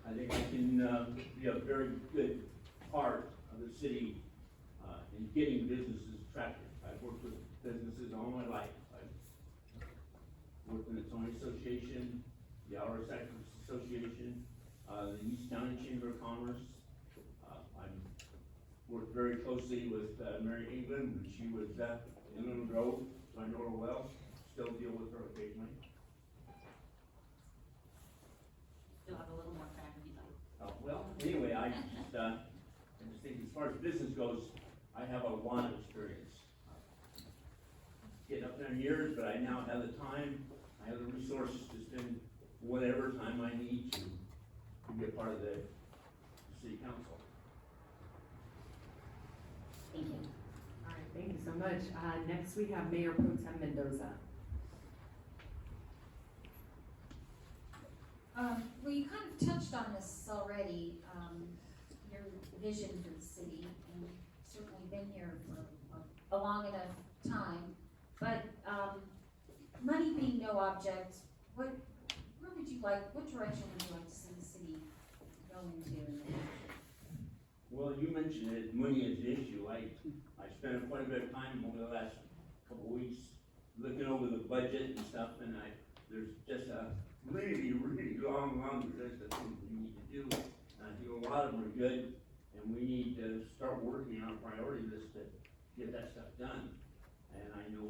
Speaker 4: I think I can be a very good part of the city in getting businesses attractive. I've worked with businesses all my life. I've worked in the Tony Association, the Outer Cyclists Association, the East County Chamber of Commerce. I've worked very closely with Mary England when she was in Lemon Grove, so I know her well. Still deal with her occasionally.
Speaker 15: Still have a little more time to be done.
Speaker 4: Well, anyway, I just think as far as business goes, I have a lot of experience. Getting up there in years, but I now have the time, I have the resources to spend whatever time I need to be a part of the city council.
Speaker 15: Thank you.
Speaker 2: All right, thank you so much. Next we have Mayor Pro Tem Mendoza.
Speaker 16: Well, you kind of touched on this already, your vision for the city, and certainly been here for a long enough time. But, money being no object, what direction would you like to see the city go into in the future?
Speaker 4: Well, you mentioned it, money is the issue. I spent quite a bit of time over the last couple of weeks looking over the budget and stuff, and there's just a really long list of things we need to do. And I think a lot of them are good, and we need to start working on a priority list to get that stuff done. And I know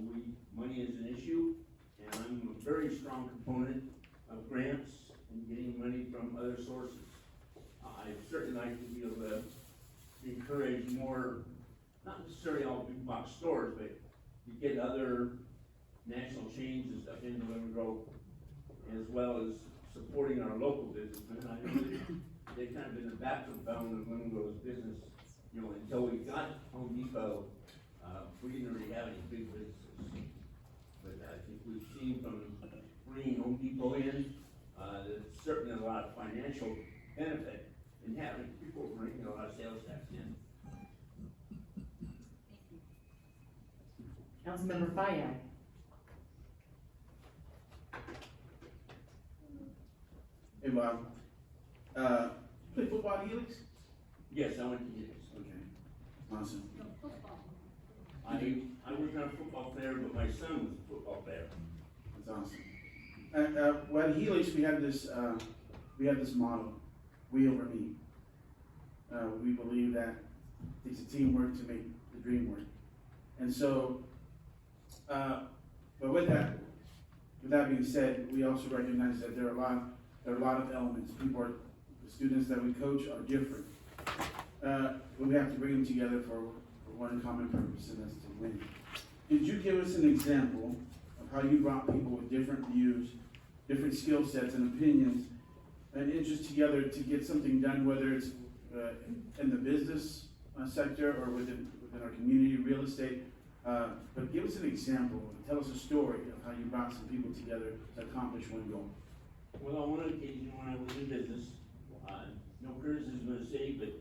Speaker 4: money is an issue, and I'm a very strong proponent of grants and getting money from other sources. I'd certainly like to be able to encourage more, not necessarily all big box stores, but to get other national chains and stuff into Lemon Grove, as well as supporting our local businessmen. I know they've kind of been the backbone of Lemon Grove's business, until we got Home Depot, we didn't really have any big businesses. But I think we've seen from bringing Home Depot in, there's certainly a lot of financial benefit in having people bringing a lot of sales tax in.
Speaker 2: Councilmember Fayad.
Speaker 14: Hey, Bob. Play football at Helix?
Speaker 4: Yes, I went to Helix.
Speaker 14: Okay. Awesome.
Speaker 4: I was not a football player, but my son was a football player.
Speaker 14: That's awesome. Well, at Helix, we have this motto, we over me. We believe that it's a teamwork to make the dream work. And so, but with that being said, we also recognize that there are a lot of elements. The students that we coach are different. But we have to bring them together for one common purpose, and that's to win. Could you give us an example of how you brought people with different views, different skill sets and opinions,
Speaker 20: an interest together to get something done, whether it's in the business sector or within our community, real estate. But give us an example, tell us a story of how you brought some people together to accomplish one goal.
Speaker 4: Well, on one occasion when I was in business, no criticism of the city, but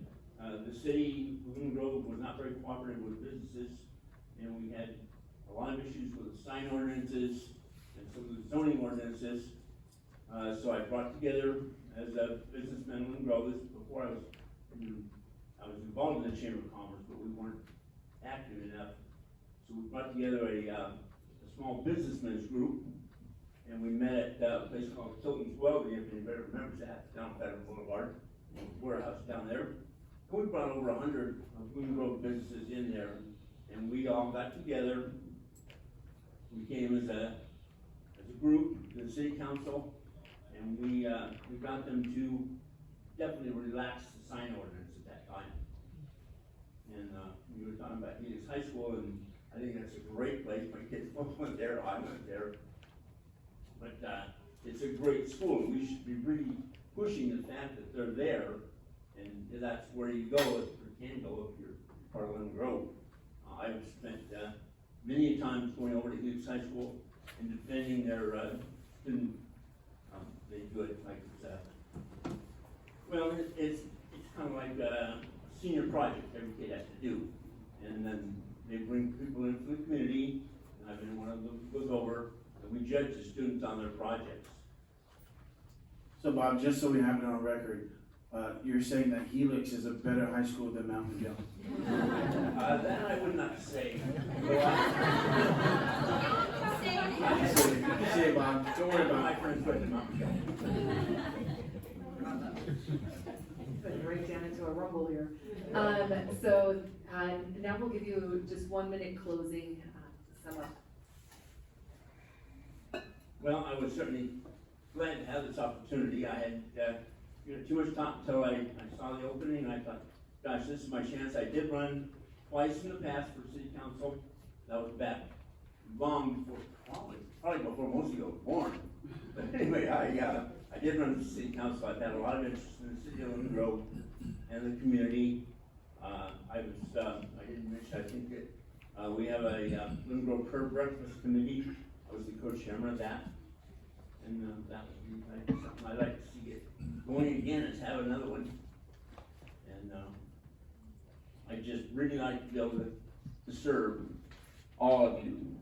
Speaker 4: the city, Laguna Grove, was not very cooperative with businesses, and we had a lot of issues with the sign ordinances and some of the zoning ordinances. So I brought together, as a businessman in Laguna Grove, this before I was involved in the Chamber of Commerce, but we weren't active enough. So we brought together a small businessmen's group, and we met at a place called Tilton's Welding, if anybody remembers that, down Federal Boulevard, warehouse down there. And we brought over 100 Laguna Grove businesses in there, and we all got together. We came as a group to the city council, and we got them to definitely relax the sign ordinance at that time. And we were talking about Helix High School, and I think that's a great place. My kids both went there, I went there. But it's a great school, and we should be really pushing the fact that they're there, and that's where you go, or can go if you're part of Laguna Grove. I've spent many times going over to Helix High School and defending their student. They do it like it's well, it's kind of like a senior project every kid has to do, and then they bring people in from the community, and I've been one of them who goes over, and we judge the students on their projects.
Speaker 20: So Bob, just so we have it on record, you're saying that Helix is a better high school than Mountain View?
Speaker 4: That I would not say.
Speaker 20: Say it, Bob. Don't worry about
Speaker 4: My friends went to Mountain View.
Speaker 2: Put it right down into a rumble here. So now we'll give you just 1 minute closing to sum up.
Speaker 4: Well, I was certainly glad to have this opportunity. I had too much time until I saw the opening, and I thought, gosh, this is my chance. I did run twice in the past for city council. That was back long before, probably before most of you were born. But anyway, I did run for city council. I've had a lot of interest in the city of Laguna Grove and the community. I didn't mention, I think that we have a Laguna Grove Curb Breakfast Committee. I was the co-chairman of that. And that would be something I'd like to see it going again, is have another one. And I just really like to be able to serve all of you.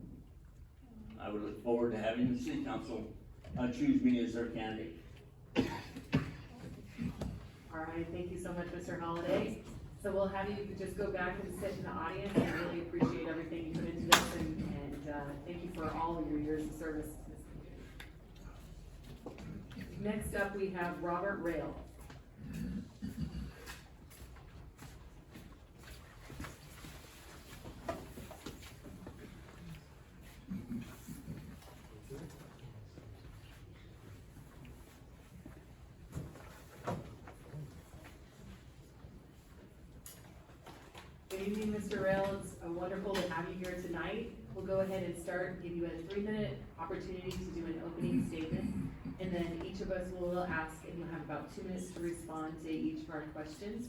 Speaker 4: I would look forward to having the city council choose me as their candidate.
Speaker 2: All right, thank you so much, Mr. Holliday. So we'll have you just go back and sit in the audience. I really appreciate everything you put into this, and thank you for all of your years of service to this community. Next up, we have Robert Rail. Good evening, Mr. Rail. It's wonderful to have you here tonight. We'll go ahead and start, give you a 3-minute opportunity to do an opening statement, and then each of us will ask, and you'll have about 2 minutes to respond to each of our questions,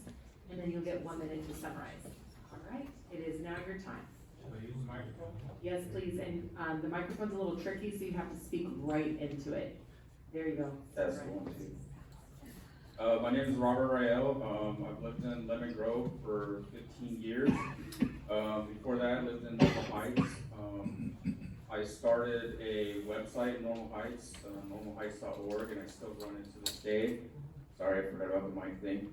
Speaker 2: and then you'll get 1 minute to summarize. All right, it is now your time.
Speaker 8: Should I use the microphone?
Speaker 2: Yes, please, and the microphone's a little tricky, so you have to speak right into it. There you go.
Speaker 8: That's
Speaker 2: Right.
Speaker 8: one, two. My name is Robert Rael. I've lived in Lemon Grove for 15 years. Before that, I lived in Normal Heights. I started a website, Normal Heights, normalheights.org, and I still run it to this day. Sorry, I forgot about the mic thing.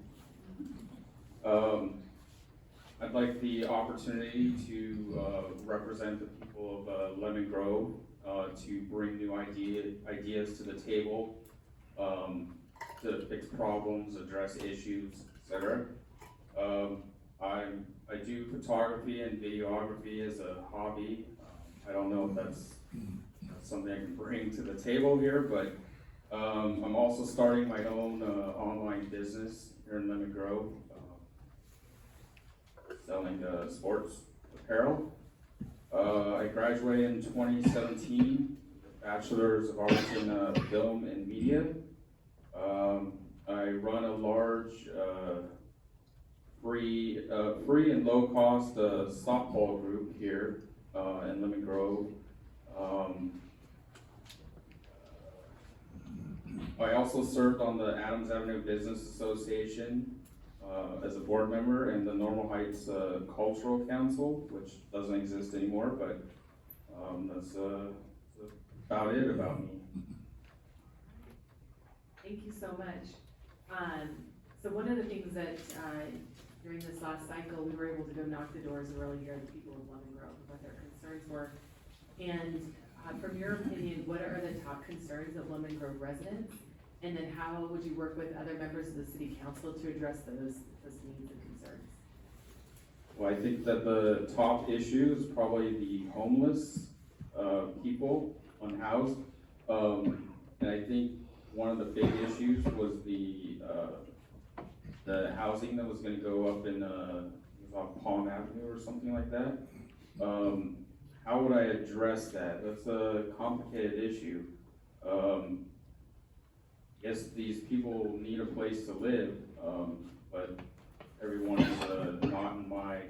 Speaker 8: I'd like the opportunity to represent the people of Lemon Grove, to bring new ideas to the table, to fix problems, address issues, etc. I do photography and videography as a hobby. I don't know if that's something I can bring to the table here, but I'm also starting my own online business here in Lemon Grove, selling sports apparel. I graduated in 2017, Bachelor's of Arts in Film and Media. I run a large, free and low-cost, softball group here, in Lemon Grove. I also served on the Adams Avenue Business Association, as a board member, and the Normal Heights, Cultural Council, which doesn't exist anymore, but, that's about it about me.
Speaker 2: Thank you so much. So one of the things that, during this last cycle, we were able to go knock the doors and really hear the people of Lemon Grove, what their concerns were. And, from your opinion, what are the top concerns of Lemon Grove residents? And then how would you work with other members of the city council to address those needs and concerns?
Speaker 8: Well, I think that the top issue is probably the homeless, people unhoused. And I think one of the big issues was the housing that was gonna go up in, it was on Palm Avenue or something like that. How would I address that? That's a complicated issue. Yes, these people need a place to live, but everyone is not in my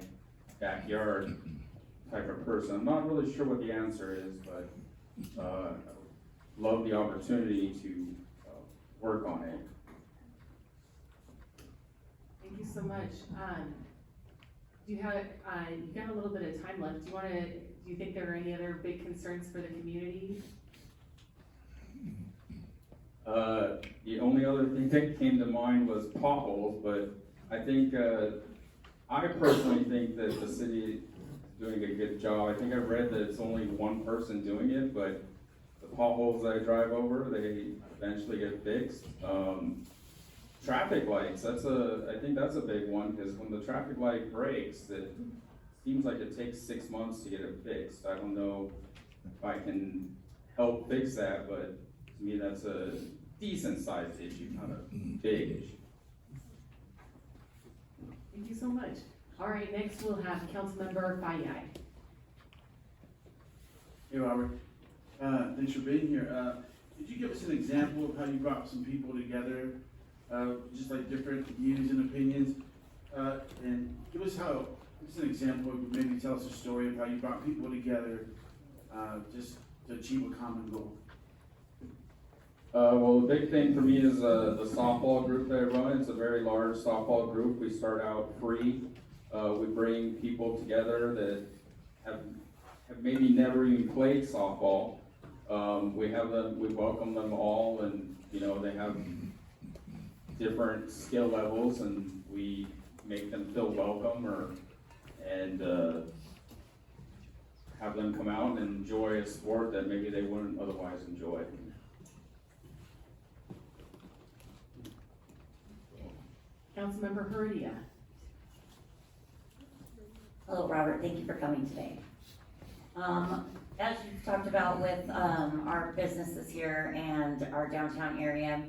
Speaker 8: backyard type of person. I'm not really sure what the answer is, but I would love the opportunity to work on it.
Speaker 2: Thank you so much. Do you have, you've got a little bit of time left. Do you think there are any other big concerns for the community?
Speaker 8: The only other thing that came to mind was potholes, but I think, I personally think that the city is doing a good job. I think I read that it's only one person doing it, but the potholes that I drive over, they eventually get fixed. Traffic lights, I think that's a big one, because when the traffic light breaks, it seems like it takes 6 months to get it fixed. I don't know if I can help fix that, but to me, that's a decent sized issue, not a big issue.
Speaker 2: Thank you so much. All right, next we'll have Councilmember Fayad.
Speaker 20: Hey, Robert. Thanks for being here. Could you give us an example of how you brought some people together, just like different views and opinions? And give us an example, maybe tell us a story of how you brought people together, just to achieve a common goal.
Speaker 8: Well, the big thing for me is the softball group that I run. It's a very large softball group. We start out free. We bring people together that have maybe never even played softball. We welcome them all, and they have different skill levels, and we make them feel welcome, and have them come out and enjoy a sport that maybe they wouldn't otherwise enjoy.
Speaker 2: Councilmember Heredia.
Speaker 15: Hello, Robert, thank you for coming today. As you've talked about with our businesses here and our downtown area,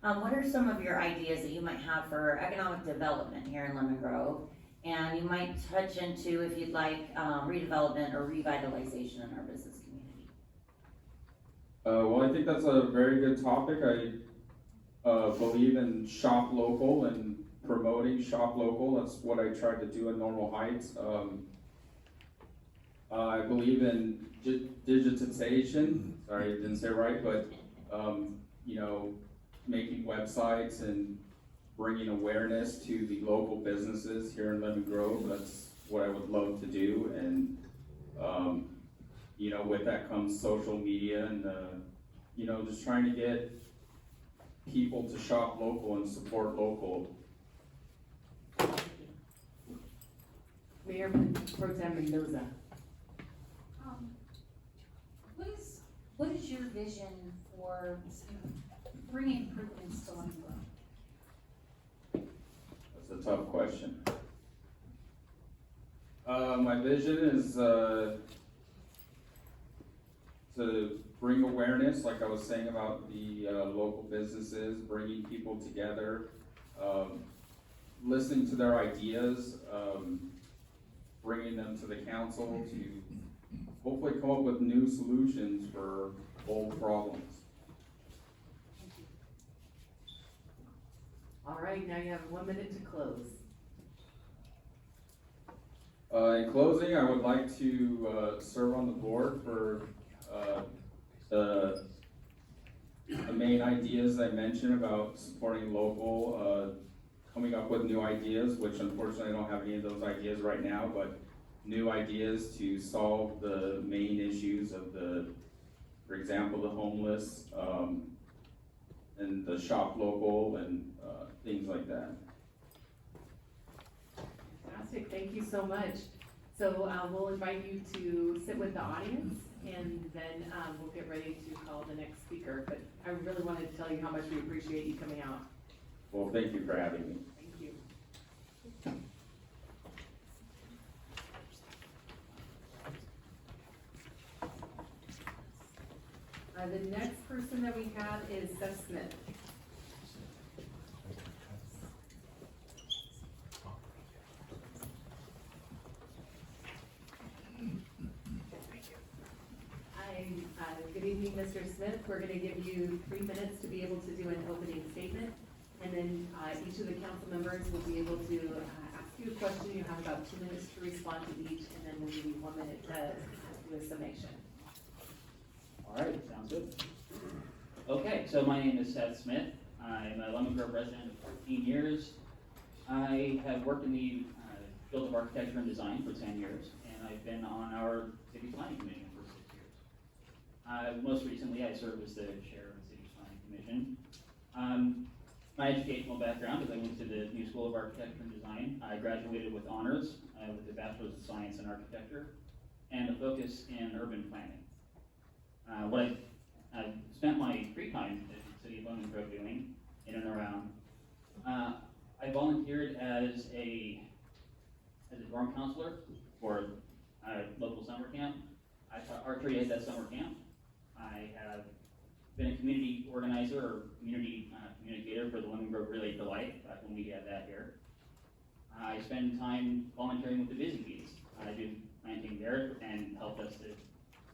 Speaker 15: what are some of your ideas that you might have for economic development here in Lemon Grove? And you might touch into, if you'd like, redevelopment or revitalization in our business community.
Speaker 8: Well, I think that's a very good topic. I believe in shop local and promoting shop local. That's what I tried to do in Normal Heights. I believe in digitization. Sorry, I didn't say it right, but making websites and bringing awareness to the local businesses here in Lemon Grove. That's what I would love to do, and with that comes social media and just trying to get people to shop local and support local.
Speaker 2: Mayor Pro Tem Mendoza.
Speaker 16: What is your vision for bringing improvements to Lemon Grove?
Speaker 8: That's a tough question. My vision is to bring awareness, like I was saying about the local businesses, bringing people together, listening to their ideas, bringing them to the council to hopefully come up with new solutions for old problems.
Speaker 2: All right, now you have 1 minute to close.
Speaker 8: In closing, I would like to serve on the board for the main ideas I mentioned about supporting local, coming up with new ideas, which unfortunately I don't have any of those ideas right now, but new ideas to solve the main issues of for example, the homeless, and the shop local and things like that.
Speaker 2: Fantastic, thank you so much. So we'll invite you to sit with the audience, and then we'll get ready to call the next speaker. But I really wanted to tell you how much we appreciate you coming out.
Speaker 8: Well, thank you for having me.
Speaker 2: Thank you. The next person that we have is Seth Smith. Good evening, Mr. Smith. We're going to give you 3 minutes to be able to do an opening statement, and then each of the council members will be able to ask you a question. You have about 2 minutes to respond to each, and then we'll give you 1 minute to do a summation.
Speaker 11: All right, sounds good. Okay, so my name is Seth Smith. I'm a Lemon Grove resident of 14 years. I have worked in the field of architecture and design for 10 years, and I've been on our city planning commission for 6 years. Most recently, I served as the chair of the city planning commission. My educational background is I went to the New School of Architecture and Design. I graduated with honors with a Bachelor's of Science in Architecture and a focus in urban planning. What I've spent my free time at the city of Lemon Grove doing, in and around, I volunteered as a dorm counselor for a local summer camp. I taught archery at that summer camp. I have been a community organizer or community communicator for the Lemon Grove Relay for Life, back when we had that here. I spend time volunteering with the Busy Bees. I do planting there and help us to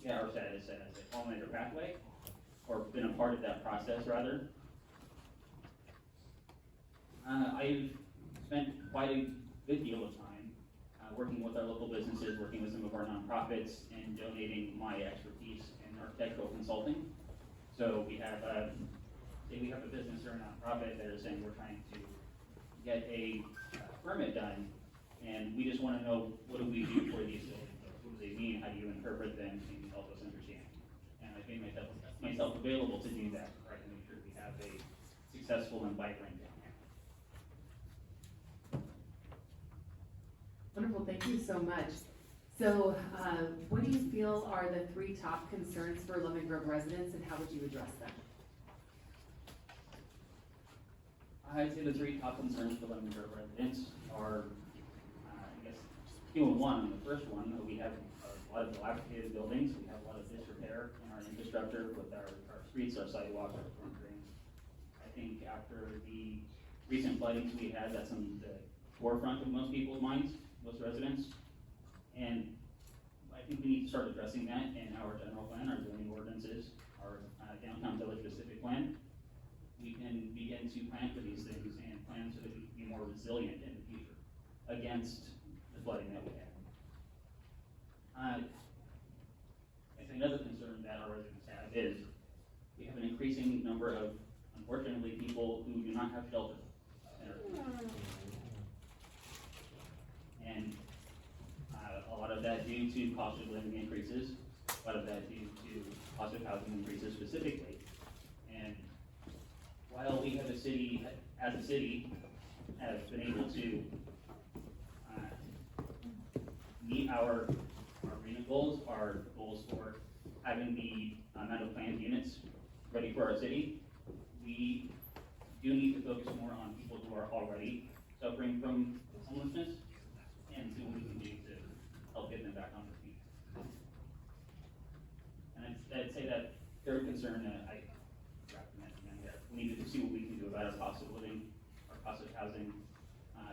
Speaker 11: get our status as a pollinator pathway, or been a part of that process rather. I've spent quite a good deal of time working with our local businesses, working with some of our nonprofits, and donating my expertise in architectural consulting. So we have say we have a business or a nonprofit that is saying we're trying to get a permit done, and we just want to know, what do we do for these buildings? What do they mean? How do you interpret them? Can you help us understand? And I made myself available to do that, right, to make sure we have a successful and vibrant down here.
Speaker 2: Wonderful, thank you so much. So what do you feel are the 3 top concerns for Lemon Grove residents, and how would you address them?
Speaker 11: I'd say the 3 top concerns for Lemon Grove residents are, I guess, 2 and 1. The first one, we have a lot of dilapidated buildings. We have a lot of disrepair in our infrastructure with our streets, our sidewalks, our storm drains. I think after the recent floodings we had, that's on the forefront of most people's minds, most residents. And I think we need to start addressing that in our general plan, our zoning ordinances, our downtown village specific plan. We can begin to plan for these things and plan so that we can be more resilient in the future against the flooding that we had. I think another concern that our residents have is we have an increasing number of, unfortunately, people who do not have shelter. And a lot of that due to cost of living increases, a lot of that due to cost of housing increases specifically. And while we have a city, as a city, have been able to meet our RHNA goals, our goals for having the amount of planned units ready for our city, we do need to focus more on people who are already suffering from homelessness and see what we can do to help get them back on their feet. And I'd say that third concern that I recommend, we need to see what we can do about our cost of living, our cost of housing,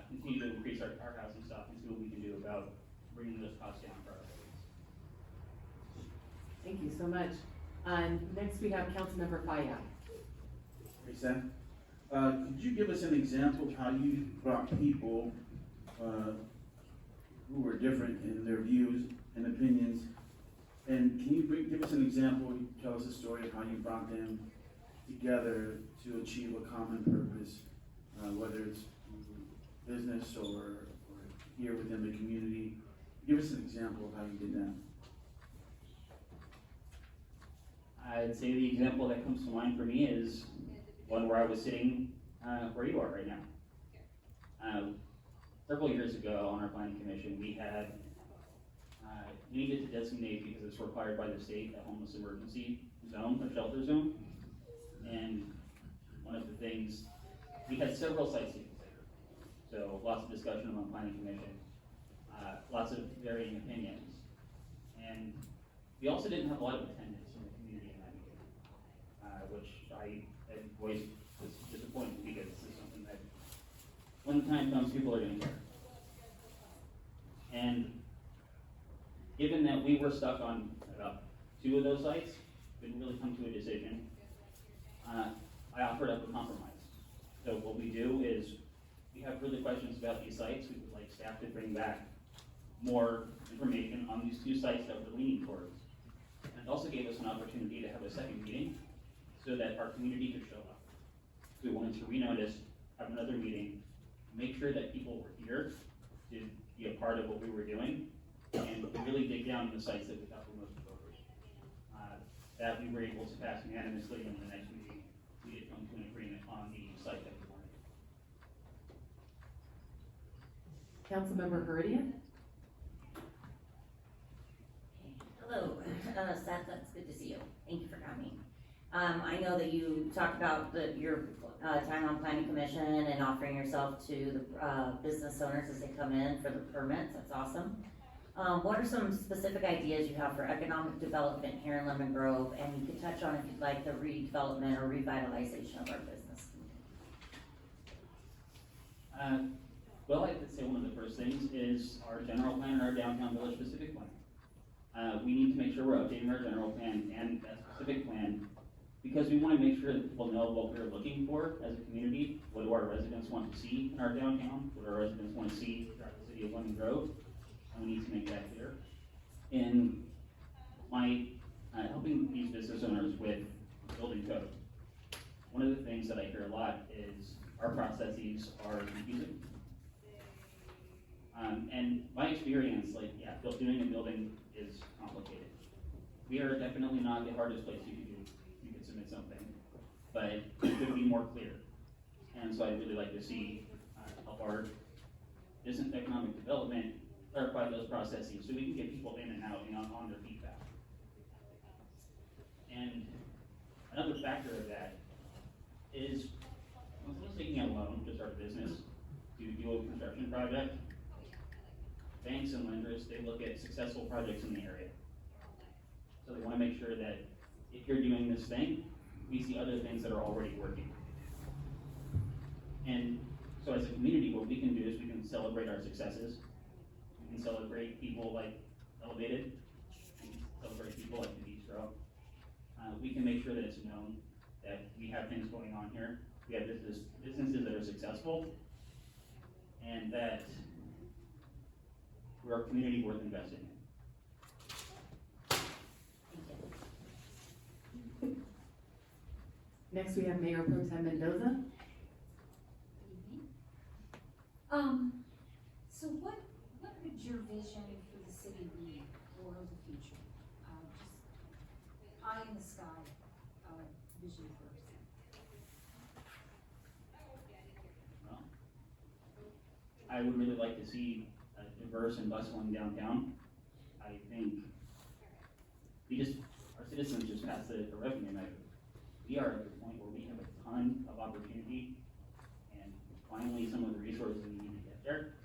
Speaker 11: continue to increase our housing stock, and see what we can do about bringing those costs down for our residents.
Speaker 2: Thank you so much. Next we have Councilmember Fayad.
Speaker 14: Hey, Sam.
Speaker 20: Could you give us an example of how you brought people, who were different in their views and opinions? And can you give us an example, tell us a story of how you brought them together to achieve a common purpose, whether it's business or here within the community? Give us an example of how you did that.
Speaker 11: I'd say the example that comes to mind for me is one where I was sitting where you are right now. Several years ago on our planning commission, we had needed to designate, because it's required by the state, a homeless emergency zone, a shelter zone. And one of the things, we had several sites to consider. So lots of discussion among planning commission, lots of varying opinions. And we also didn't have a lot of attendance from the community in that meeting, which I voiced was disappointed, because this is something that when the time comes, people are gonna care. And given that we were stuck on about 2 of those sites, didn't really come to a decision, I offered up a compromise. So what we do is, we have further questions about these sites, we would like staff to bring back more information on these 2 sites that we're leaning towards. And it also gave us an opportunity to have a second meeting, so that our community could show up. We wanted to renotice, have another meeting, make sure that people were here to be a part of what we were doing, and really dig down on the sites that we thought were most appropriate. That we were able to pass unanimously, and in the next meeting, we did come to an agreement on the site that we wanted.
Speaker 2: Councilmember Herdia?
Speaker 15: Hello, Seth, that's good to see you. Thank you for coming. I know that you talked about your time on planning commission and offering yourself to the business owners as they come in for the permits. That's awesome. What are some specific ideas you have for economic development here in Lemon Grove? And you could touch on, if you'd like, the redevelopment or revitalization of our business.
Speaker 11: Well, I would say one of the first things is our general plan and our downtown village specific plan. We need to make sure we're updating our general plan and that specific plan, because we want to make sure that people know what we're looking for as a community. What do our residents want to see in our downtown? What do our residents want to see throughout the city of Lemon Grove? And we need to make that clear. In my helping these business owners with building code, one of the things that I hear a lot is our processes are confusing. And my experience, doing a building is complicated. We are definitely not the hardest place you could submit something, but it could be more clear. And so I'd really like to see help our business and economic development clarify those processes so we can get people in and out and on their feedback. And another factor of that is when someone's taking out a loan to start a business, to do a construction project, banks and lenders, they look at successful projects in the area. So they want to make sure that if you're doing this thing, we see other things that are already working. And so as a community, what we can do is we can celebrate our successes. We can celebrate people like Elevated, we can celebrate people like the Bistro. We can make sure that it's known that we have things going on here. We have businesses that are successful, and that we're a community worth investing in.
Speaker 2: Next, we have Mayor Pro Tem Mendoza.
Speaker 16: So what would your vision for the city be for the future? Just eye in the sky, vision first.
Speaker 11: Well, I would really like to see a diverse and bustling downtown. I think our citizens just passed the revenue measure. We are at the point where we have a ton of opportunity and finally some of the resources we need to get there.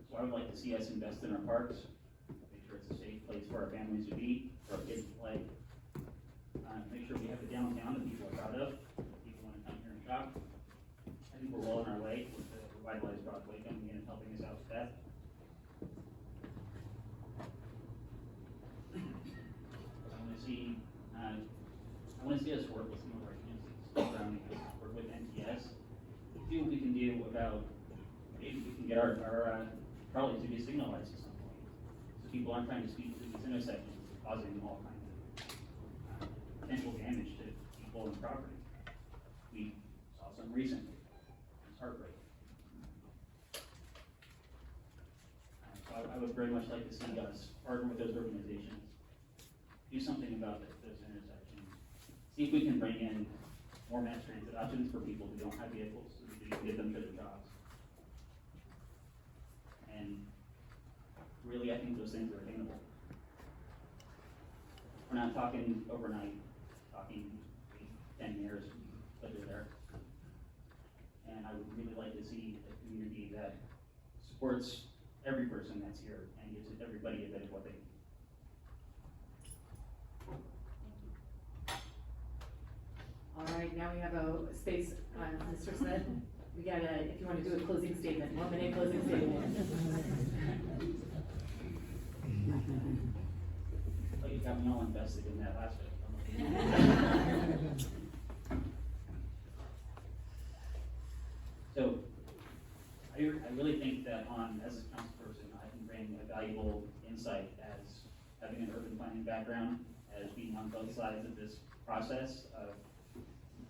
Speaker 11: So I would like to see us invest in our parks, make sure it's a safe place for our families to be, for our kids to play. Make sure we have a downtown that people are proud of, that people want to come here and shop. I think we're well on our way with the revitalized Broadway coming in and helping us out with that. I want to see us work with some of our agencies around the what we can do about, maybe we can get our trolleys to be signalized at some point. So people aren't trying to speed through these intersections, causing all kinds of potential damage to people and property. We saw some recently. It's heartbreaking. So I would very much like to see us partner with those organizations, do something about those intersections, see if we can bring in more mass transit options for people who don't have vehicles, so we can get them to their jobs. And really, I think those things are attainable. We're not talking overnight, talking 10 years, but they're there. And I would really like to see a community that supports every person that's here and gives everybody a bit of what they need.
Speaker 2: All right, now we have a space, Mr. Smith, we gotta, if you wanna do a closing statement, 1 minute closing statement.
Speaker 11: Well, you got me all invested in that last bit. So, I really think that as a councilperson, I can bring a valuable insight as having an urban planning background, as being on both sides of this process of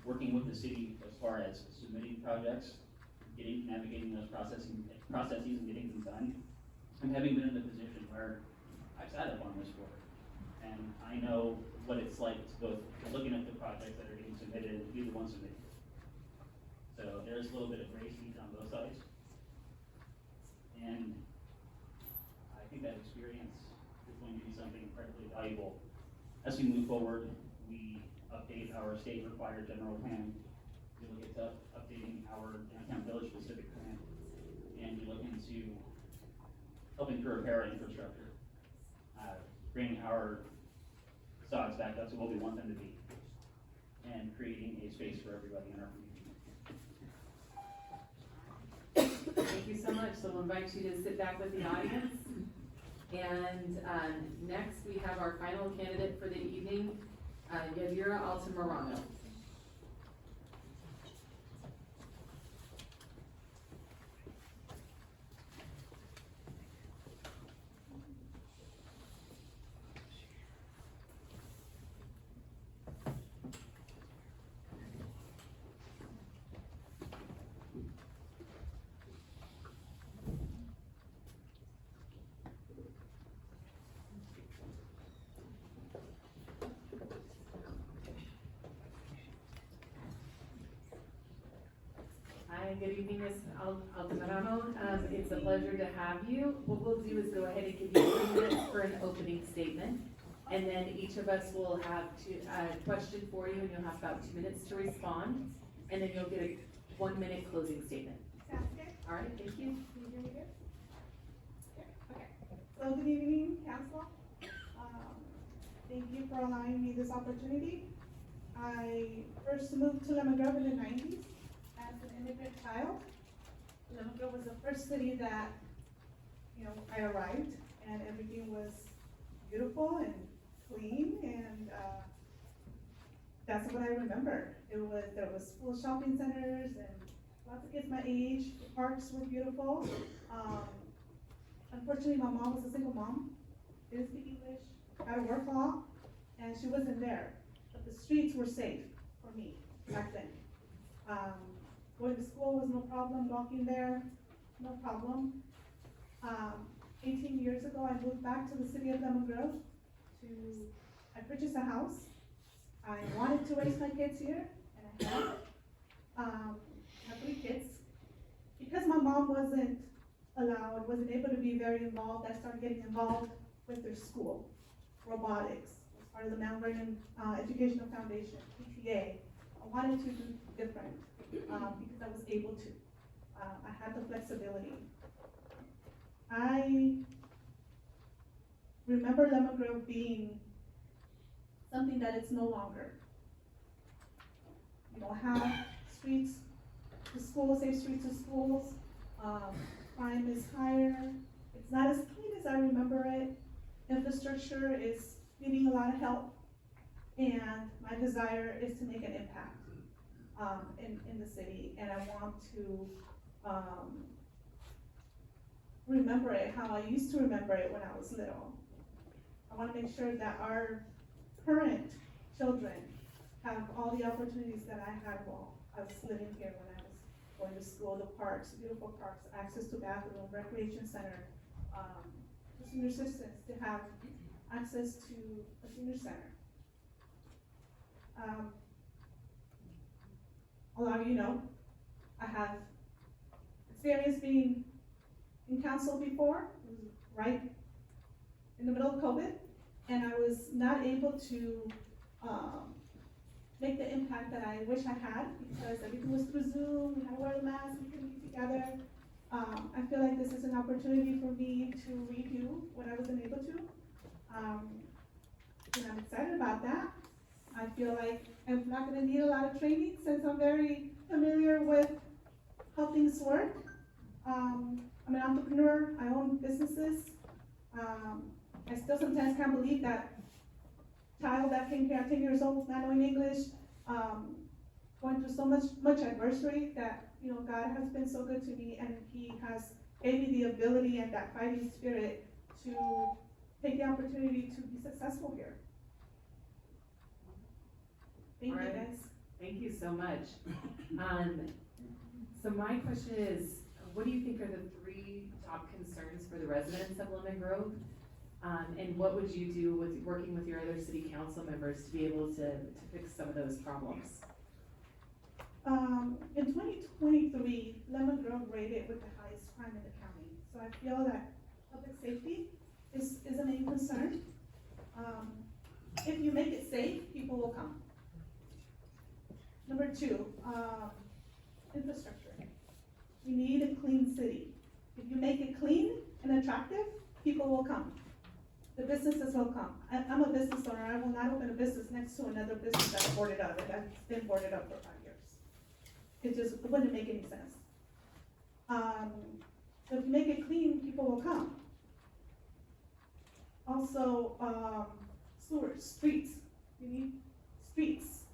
Speaker 11: working with the city as far as submitting projects, navigating those processes and getting them done, and having been in the position where I've sat up on this board, and I know what it's like to both looking at the projects that are getting submitted and be the one submitting. So there's a little bit of grace needed on both sides. And I think that experience is going to be something incredibly valuable. As we move forward, we update our state required general plan. We look into updating our downtown village specific plan. And we look into helping to repair our infrastructure. Bring our facades back up to what we want them to be. And creating a space for everybody in our community.
Speaker 2: Thank you so much. So we'll invite you to sit back with the audience. And next we have our final candidate for the evening, Yadira Altamirano. Hi, good evening, Ms. Altamirano. It's a pleasure to have you. What we'll do is go ahead and give you 3 minutes for an opening statement. And then each of us will have a question for you, and you'll have about 2 minutes to respond. And then you'll get a 1 minute closing statement.
Speaker 6: Sounds good.
Speaker 2: All right, thank you.
Speaker 6: Can you hear me good? Okay. So good evening, council. Thank you for allowing me this opportunity. I first moved to Lemon Grove in the 90s as an immigrant child. Lemon Grove was the first city that, I arrived, and everything was beautiful and clean, and that's what I remember. There was full shopping centers and lots of kids my age. The parks were beautiful. Unfortunately, my mom was a single mom, didn't speak English, had a work law, and she wasn't there. But the streets were safe for me back then. Going to school was no problem, walking there, no problem. 18 years ago, I moved back to the city of Lemon Grove. I purchased a house. I wanted to raise my kids here, and I have. I have 3 kids. Because my mom wasn't able to be very involved, I started getting involved with their school, robotics, as part of the Mount Vernon Educational Foundation, PTA. I wanted to do different because I was able to. I had the flexibility. I remember Lemon Grove being something that it's no longer. You don't have streets to schools, safe streets to schools. Crime is higher. It's not as clean as I remember it. Infrastructure is needing a lot of help, and my desire is to make an impact. in the city, and I want to, remember it how I used to remember it when I was little. I wanna make sure that our current children have all the opportunities that I had while I was living here when I was going to school, the parks, beautiful parks, access to bathroom, recreation center, for senior citizens to have access to a senior center. A lot of you know, I have experience being in council before, it was right in the middle of COVID, and I was not able to, make the impact that I wish I had, because everything was through Zoom, we had to wear a mask, we couldn't be together. I feel like this is an opportunity for me to redo what I wasn't able to. And I'm excited about that. I feel like I'm not gonna need a lot of training since I'm very familiar with how things work. I'm an entrepreneur, I own businesses. I still sometimes can't believe that child that came here at 10 years old, not knowing English, going through so much adversity that, you know, God has been so good to me, and He has gave me the ability and that fighting spirit to take the opportunity to be successful here. Thank you, guys.
Speaker 2: Thank you so much. So my question is, what do you think are the 3 top concerns for the residents of Lemon Grove? And what would you do with working with your other city council members to be able to fix some of those problems?
Speaker 6: In 2023, Lemon Grove rated with the highest crime in the county. So I feel that public safety is a main concern. If you make it safe, people will come. Number 2, infrastructure. We need a clean city. If you make it clean and attractive, people will come. The businesses will come. I'm a business owner. I will not open a business next to another business that's boarded up, and that's been boarded up for 5 years. It wouldn't make any sense. So if you make it clean, people will come. Also, sewers, streets. We need streets,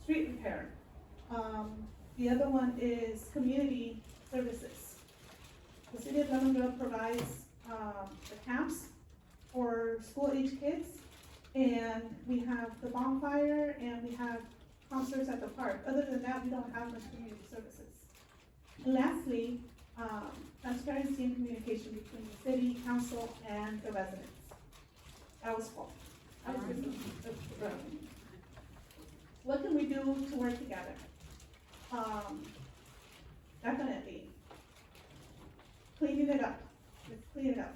Speaker 6: street repair. The other one is community services. The city of Lemon Grove provides the camps for school-age kids, and we have the bonfire, and we have concerts at the park. Other than that, we don't have much community services. And lastly, transparency and communication between the city, council, and the residents. That was full. What can we do to work together? Definitely cleaning it up. Let's clean it up.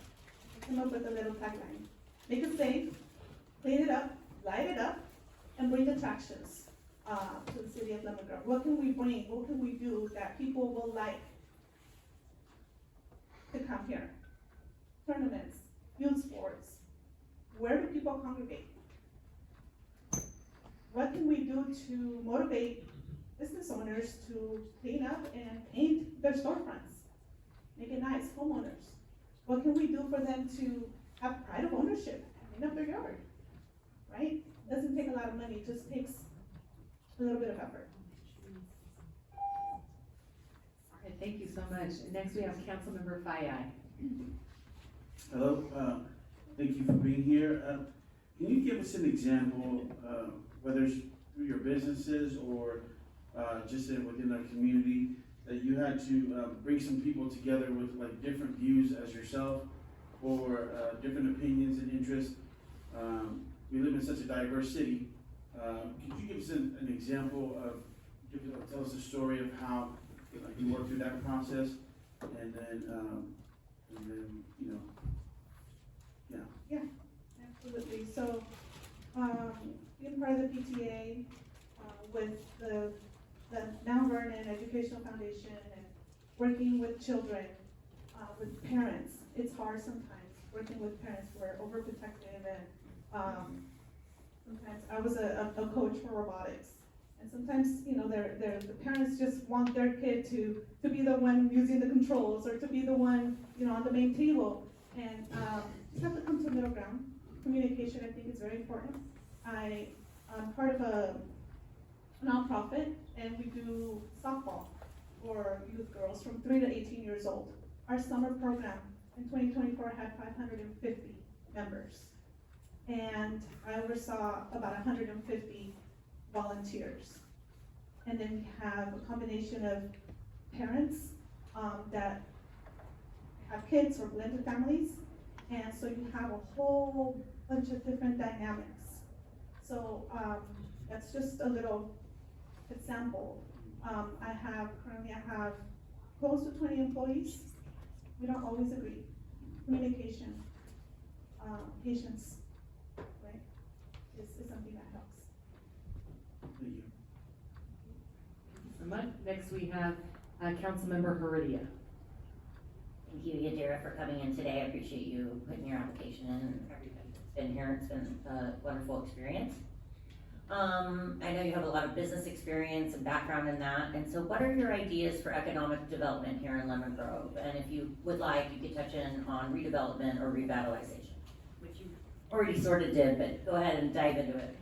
Speaker 6: Let's come up with a little tagline. Make it safe, clean it up, light it up, and bring attractions to the city of Lemon Grove. What can we bring? What can we do that people will like to come here? Tournaments, youth sports. Where do people congregate? What can we do to motivate business owners to clean up and paint their storefronts? Make it nice, homeowners. What can we do for them to have pride of ownership, clean up their yard, right? Doesn't take a lot of money, it just takes a little bit of effort.
Speaker 2: All right, thank you so much. Next we have Councilmember Fayai.
Speaker 20: Hello, thank you for being here. Can you give us an example, whether it's through your businesses or just within our community, that you had to bring some people together with like different views as yourself, or different opinions and interests? We live in such a diverse city. Could you give us an example of, tell us a story of how you worked through that process, and then you know, yeah.
Speaker 6: Yeah, absolutely. So, being part of the PTA, with the Mount Vernon Educational Foundation, and working with children, with parents, it's hard sometimes. Working with parents, we're overprotective, and sometimes I was a coach for robotics, and sometimes, you know, the parents just want their kid to be the one using the controls, or to be the one, you know, on the main table, and you have to come to a middle ground. Communication, I think, is very important. I'm part of a
Speaker 9: a nonprofit, and we do softball for youth girls from 3 to 18 years old. Our summer program in 2024 had 550 members, and I oversaw about 150 volunteers. And then we have a combination of parents that have kids or blended families, and so you have a whole bunch of different dynamics. So that's just a little example. Currently I have close to 20 employees. We don't always agree. Communication, patience, right, is something that helps.
Speaker 20: Thank you.
Speaker 2: So much. Next we have Councilmember Heredia.
Speaker 15: Thank you, Yadira, for coming in today. I appreciate you putting your application in, and everybody that's been here. It's been a wonderful experience. I know you have a lot of business experience and background in that, and so what are your ideas for economic development here in Lemon Grove? And if you would like, you could touch in on redevelopment or revitalization, which you already sort of did, but go ahead and dive into it.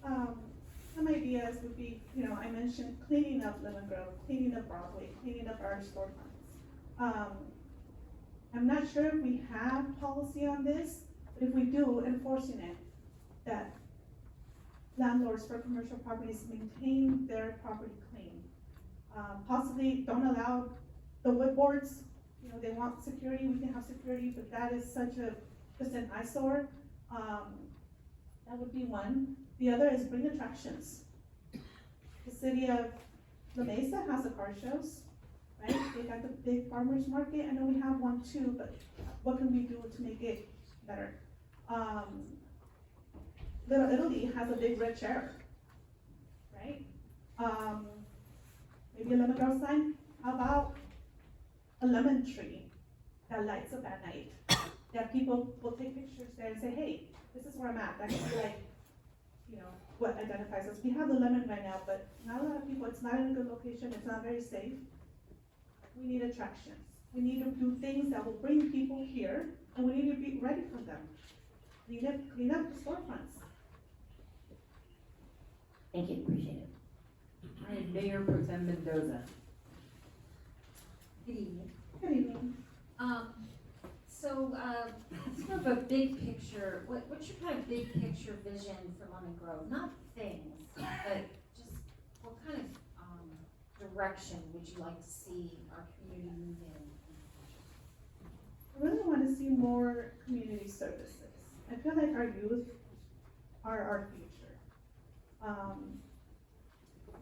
Speaker 9: Some ideas would be, I mentioned cleaning up Lemon Grove, cleaning up Broadway, cleaning up our storefronts. I'm not sure if we have policy on this, but if we do, enforcing it, that landlords for commercial properties maintain their property clean. Possibly don't allow the wood boards, they want security, we can have security, but that is such just an eyesore. That would be one. The other is bring attractions. The city of La Mesa has the car shows, right? They got the big farmers market. I know we have one too, but what can we do to make it better? Little Italy has a big red chair, right? Maybe a lemon grove sign. How about a lemon tree that lights up at night? That people will take pictures there and say, hey, this is where I'm at. That can be like, what identifies us. We have the lemon right now, but not a lot of people, it's not in a good location, it's not very safe. We need attractions. We need to do things that will bring people here, and we need to be ready for them. Clean up the storefronts.
Speaker 15: Thank you, appreciate it.
Speaker 2: All right, Mayor Pro Tem Mendoza.
Speaker 16: Good evening.
Speaker 9: Good evening.
Speaker 16: So, sort of a big picture, what's your kind of big picture vision for Lemon Grove? Not things, but just what kind of direction would you like to see our community move in?
Speaker 9: I really want to see more community services. I feel like our youth are our future.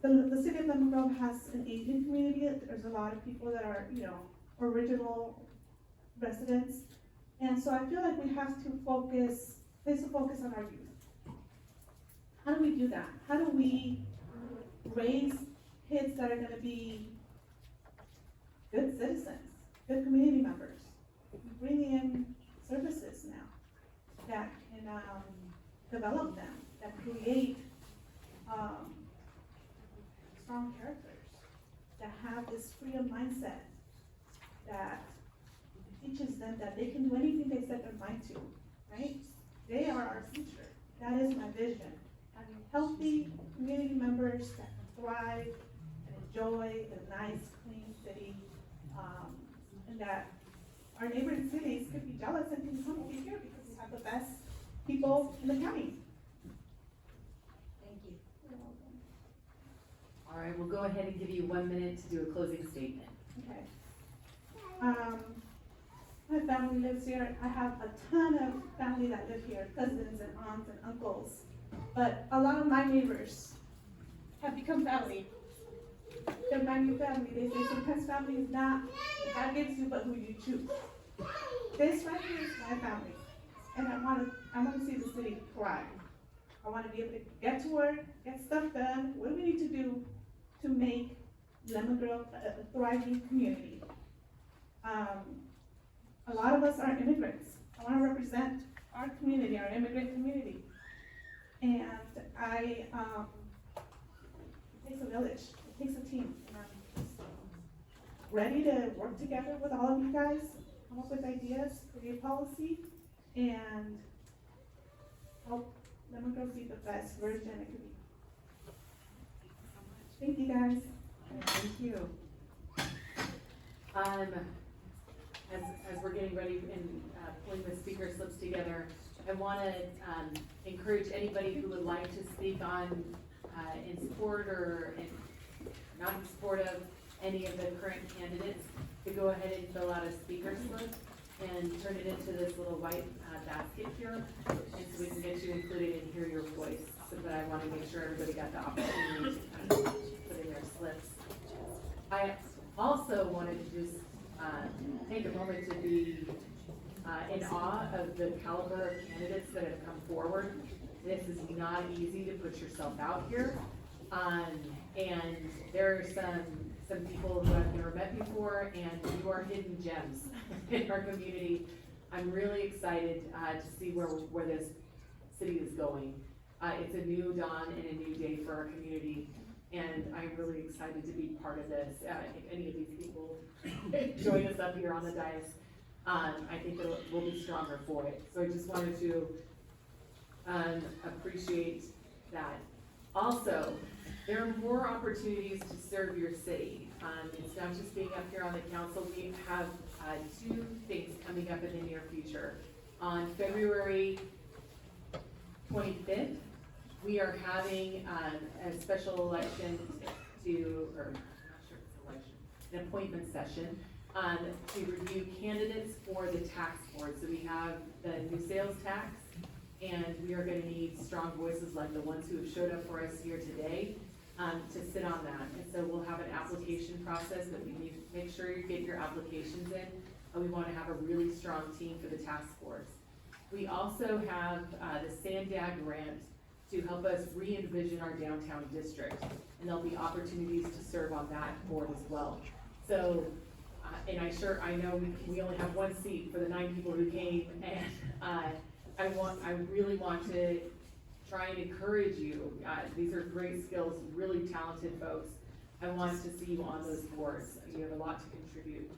Speaker 9: The city of Lemon Grove has an aging community. There's a lot of people that are, original residents. And so I feel like we have to place a focus on our youth. How do we do that? How do we raise kids that are gonna be good citizens, good community members? We bring in services now that can develop them, that create strong characters, that have this freedom mindset, that teaches them that they can do anything they set their mind to, right? They are our future. That is my vision. Having healthy community members that can thrive and enjoy a nice, clean city, and that our neighboring cities could be jealous and can come over here because we have the best people in the county.
Speaker 16: Thank you.
Speaker 9: You're welcome.
Speaker 2: All right, we'll go ahead and give you 1 minute to do a closing statement.
Speaker 9: Okay. My family lives here. I have a ton of family that live here, cousins and aunts and uncles. But a lot of my neighbors have become family. They're my new family. They say sometimes family is not what God gives you, but who you choose. This right here is my family. And I want to see the city thrive. I want to be able to get to work, get stuff done. What do we need to do to make Lemon Grove a thriving community? A lot of us are immigrants. I want to represent our community, our immigrant community. And it takes a village, it takes a team. And I'm just ready to work together with all of you guys, come up with ideas, create policy, and help Lemon Grove be the best version it could be.
Speaker 2: Thank you, guys. Thank you. As we're getting ready and pulling the speaker slips together, I want to encourage anybody who would like to speak on, in support or not in support of any of the current candidates, to go ahead and fill out a speaker slip and turn it into this little white basket here, and so we can get you included and hear your voice. But I want to make sure everybody got the opportunity to kind of put in their slips. I also wanted to just take a moment to be in awe of the caliber of candidates that have come forward. This is not easy to put yourself out here. And there are some people who I've never met before, and you are hidden gems in our community. I'm really excited to see where this city is going. It's a new dawn and a new day for our community, and I'm really excited to be part of this. If any of these people join us up here on the dais, I think we'll be stronger for it. So I just wanted to appreciate that. Also, there are more opportunities to serve your city. It's not just being up here on the council. We have two things coming up in the near future. On February 25th, we are having a special election or I'm not sure if it's an election, an appointment session to review candidates for the tax board. So we have the new sales tax, and we are going to need strong voices like the ones who have showed up for us here today to sit on that. And so we'll have an application process that we need to make sure you get your applications in. And we want to have a really strong team for the task force. We also have the SANDAG grant to help us re-envision our downtown district. And there'll be opportunities to serve on that board as well. So, and I know we only have one seat for the 9 people who came, and I really want to try and encourage you. These are great skills, really talented folks. I want to see you on those boards. You have a lot to contribute.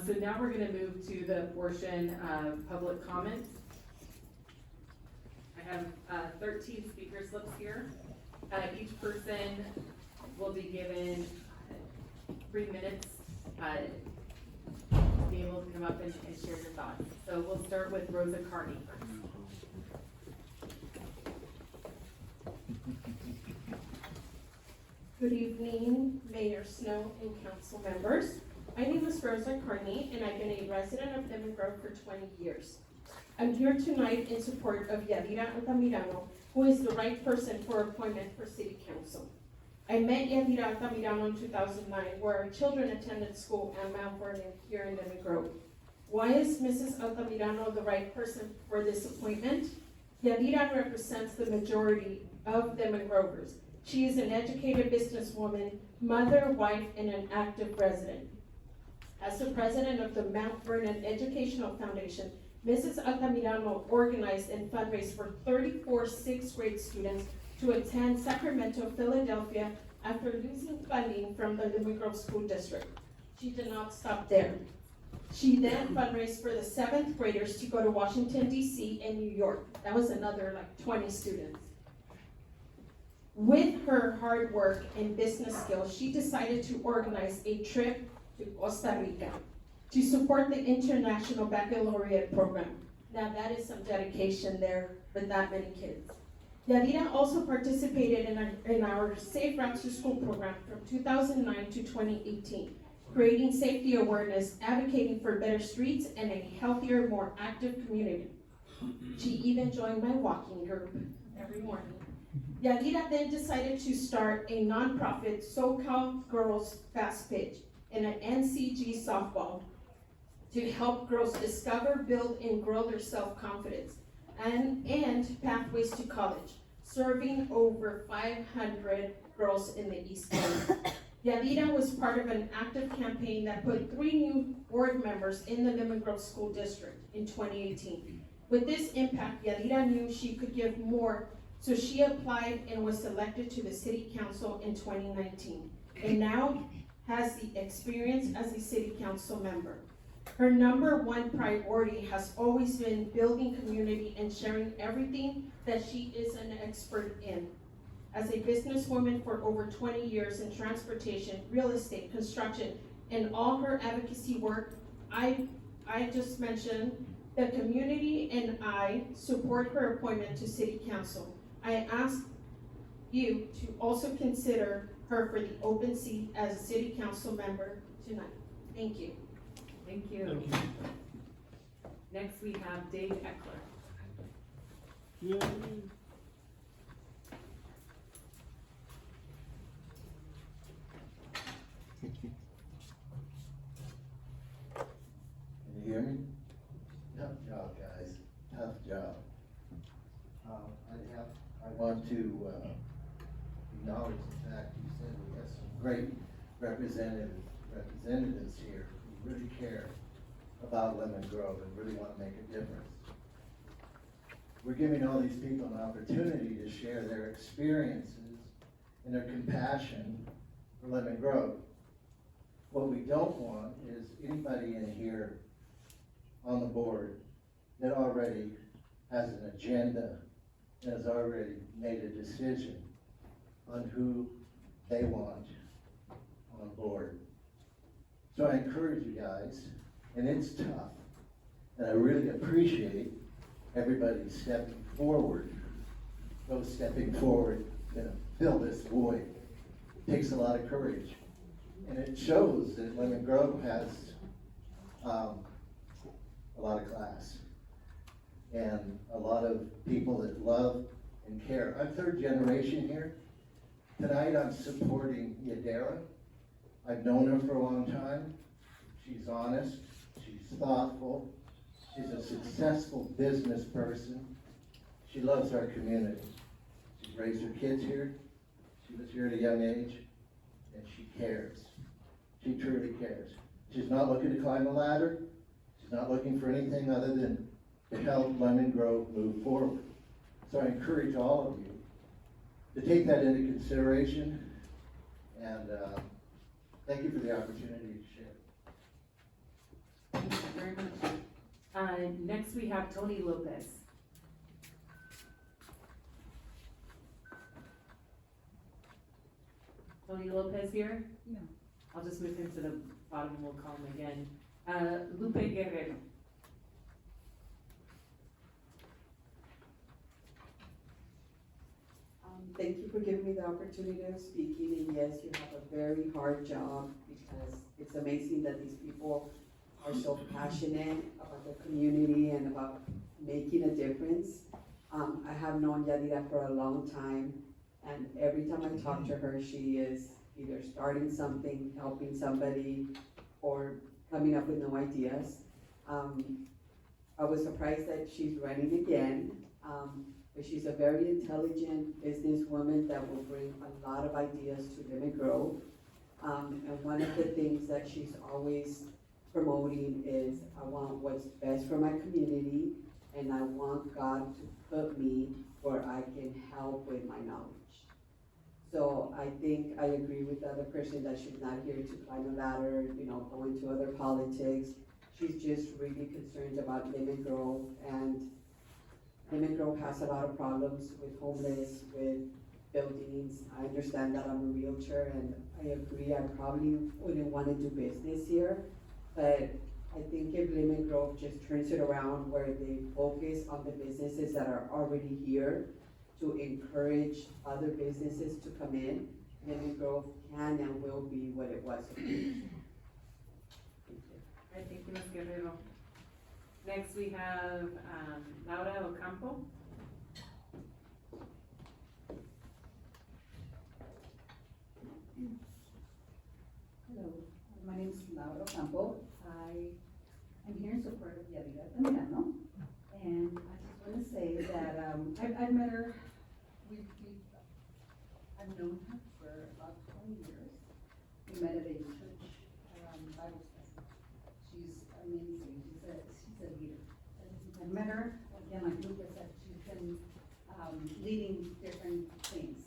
Speaker 2: So now we're going to move to the portion of public comments. I have 13 speaker slips here. Each person will be given 3 minutes to be able to come up and share your thoughts. So we'll start with Rosa Carney first.
Speaker 10: Good evening, Mayor Snow and council members. My name is Rosa Carney, and I've been a resident of Lemon Grove for 20 years. I'm here tonight in support of Yadira Altamirano, who is the right person for appointment for City Council. I met Yadira Altamirano in 2009, where our children attended school at Mount Vernon here in Lemon Grove. Why is Mrs. Altamirano the right person for this appointment? Yadira represents the majority of Lemon Grovers. She is an educated businesswoman, mother, wife, and an active resident. As the president of the Mount Vernon Educational Foundation, Mrs. Altamirano organized and fundraised for 34 6th grade students to attend Sacramento, Philadelphia after losing funding from the Lemon Grove School District. She did not stop there. She then fundraised for the 7th graders to go to Washington, D.C. and New York. That was another 20 students. With her hard work and business skills, she decided to organize a trip to Costa Rica to support the International Baccalaureate program. Now that is some dedication there with that many kids. Yadira also participated in our Safe Routes to School program from 2009 to 2018, creating safety awareness, advocating for better streets and a healthier, more active community. She even joined my walking group every morning. Yadira then decided to start a nonprofit SoCal Girls Fast Pitch and an NCG softball to help girls discover, build, and grow their self-confidence, and pathways to college, serving over 500 girls in the East End. Yadira was part of an active campaign that put 3 new board members in the Lemon Grove School District in 2018. With this impact, Yadira knew she could give more, so she applied and was selected to the City Council in 2019, and now has the experience as a City Council member. Her #1 priority has always been building community and sharing everything that she is an expert in. As a businesswoman for over 20 years in transportation, real estate, construction, and all her advocacy work, I just mentioned, the community and I support her appointment to City Council. I ask you to also consider her for the open seat as a City Council member tonight. Thank you.
Speaker 2: Thank you. Next, we have Dave Eckler.
Speaker 1: Can you hear me? Tough job, guys, tough job. I want to acknowledge the fact you said we have some great representatives here who really care about Lemon Grove and really want to make a difference. We're giving all these people an opportunity to share their experiences and their compassion for Lemon Grove. What we don't want is anybody in here on the board that already has an agenda, and has already made a decision on who they want on board. So I encourage you guys, and it's tough, and I really appreciate everybody stepping forward. Those stepping forward to fill this void. It takes a lot of courage. And it shows that Lemon Grove has a lot of class and a lot of people that love and care. I'm third generation here. Tonight I'm supporting Yadira. I've known her for a long time. She's honest, she's thoughtful, she's a successful business person. She loves our community. She's raised her kids here. She was here at a young age, and she cares. She truly cares. She's not looking to climb a ladder. She's not looking for anything other than to help Lemon Grove move forward. So I encourage all of you to take that into consideration, and thank you for the opportunity to share.
Speaker 2: Thank you very much. Next, we have Tony Lopez. Tony Lopez here? No. I'll just move him to the bottom and we'll call him again. Lupe Guerrero.
Speaker 5: Thank you for giving me the opportunity of speaking, and yes, you have a very hard job because it's amazing that these people are so passionate about the community and about making a difference. I have known Yadira for a long time, and every time I talk to her, she is either starting something, helping somebody, or coming up with new ideas. I was surprised that she's running again, but she's a very intelligent businesswoman that will bring a lot of ideas to Lemon Grove. And one of the things that she's always promoting is, I want what's best for my community, and I want God to put me where I can help with my knowledge. So I think I agree with the other person that she's not here to climb a ladder, go into other politics. She's just really concerned about Lemon Grove, and Lemon Grove has a lot of problems with homeless, with buildings. I understand that I'm a realtor, and I agree I probably wouldn't want to do business here, but I think if Lemon Grove just turns it around where they focus on the businesses that are already here to encourage other businesses to come in, Lemon Grove can and will be what it was.
Speaker 2: All right, thank you, Ms. Guerrero. Next, we have Laura Ocampo.
Speaker 22: Hello, my name is Laura Ocampo. I am here in support of Yadira Tamirano, and I just want to say that I've met her. I've known her for about 20 years. We met at a church Bible study. She's amazing. She's a leader. I've met her again, like Lucas said. She's been leading different things.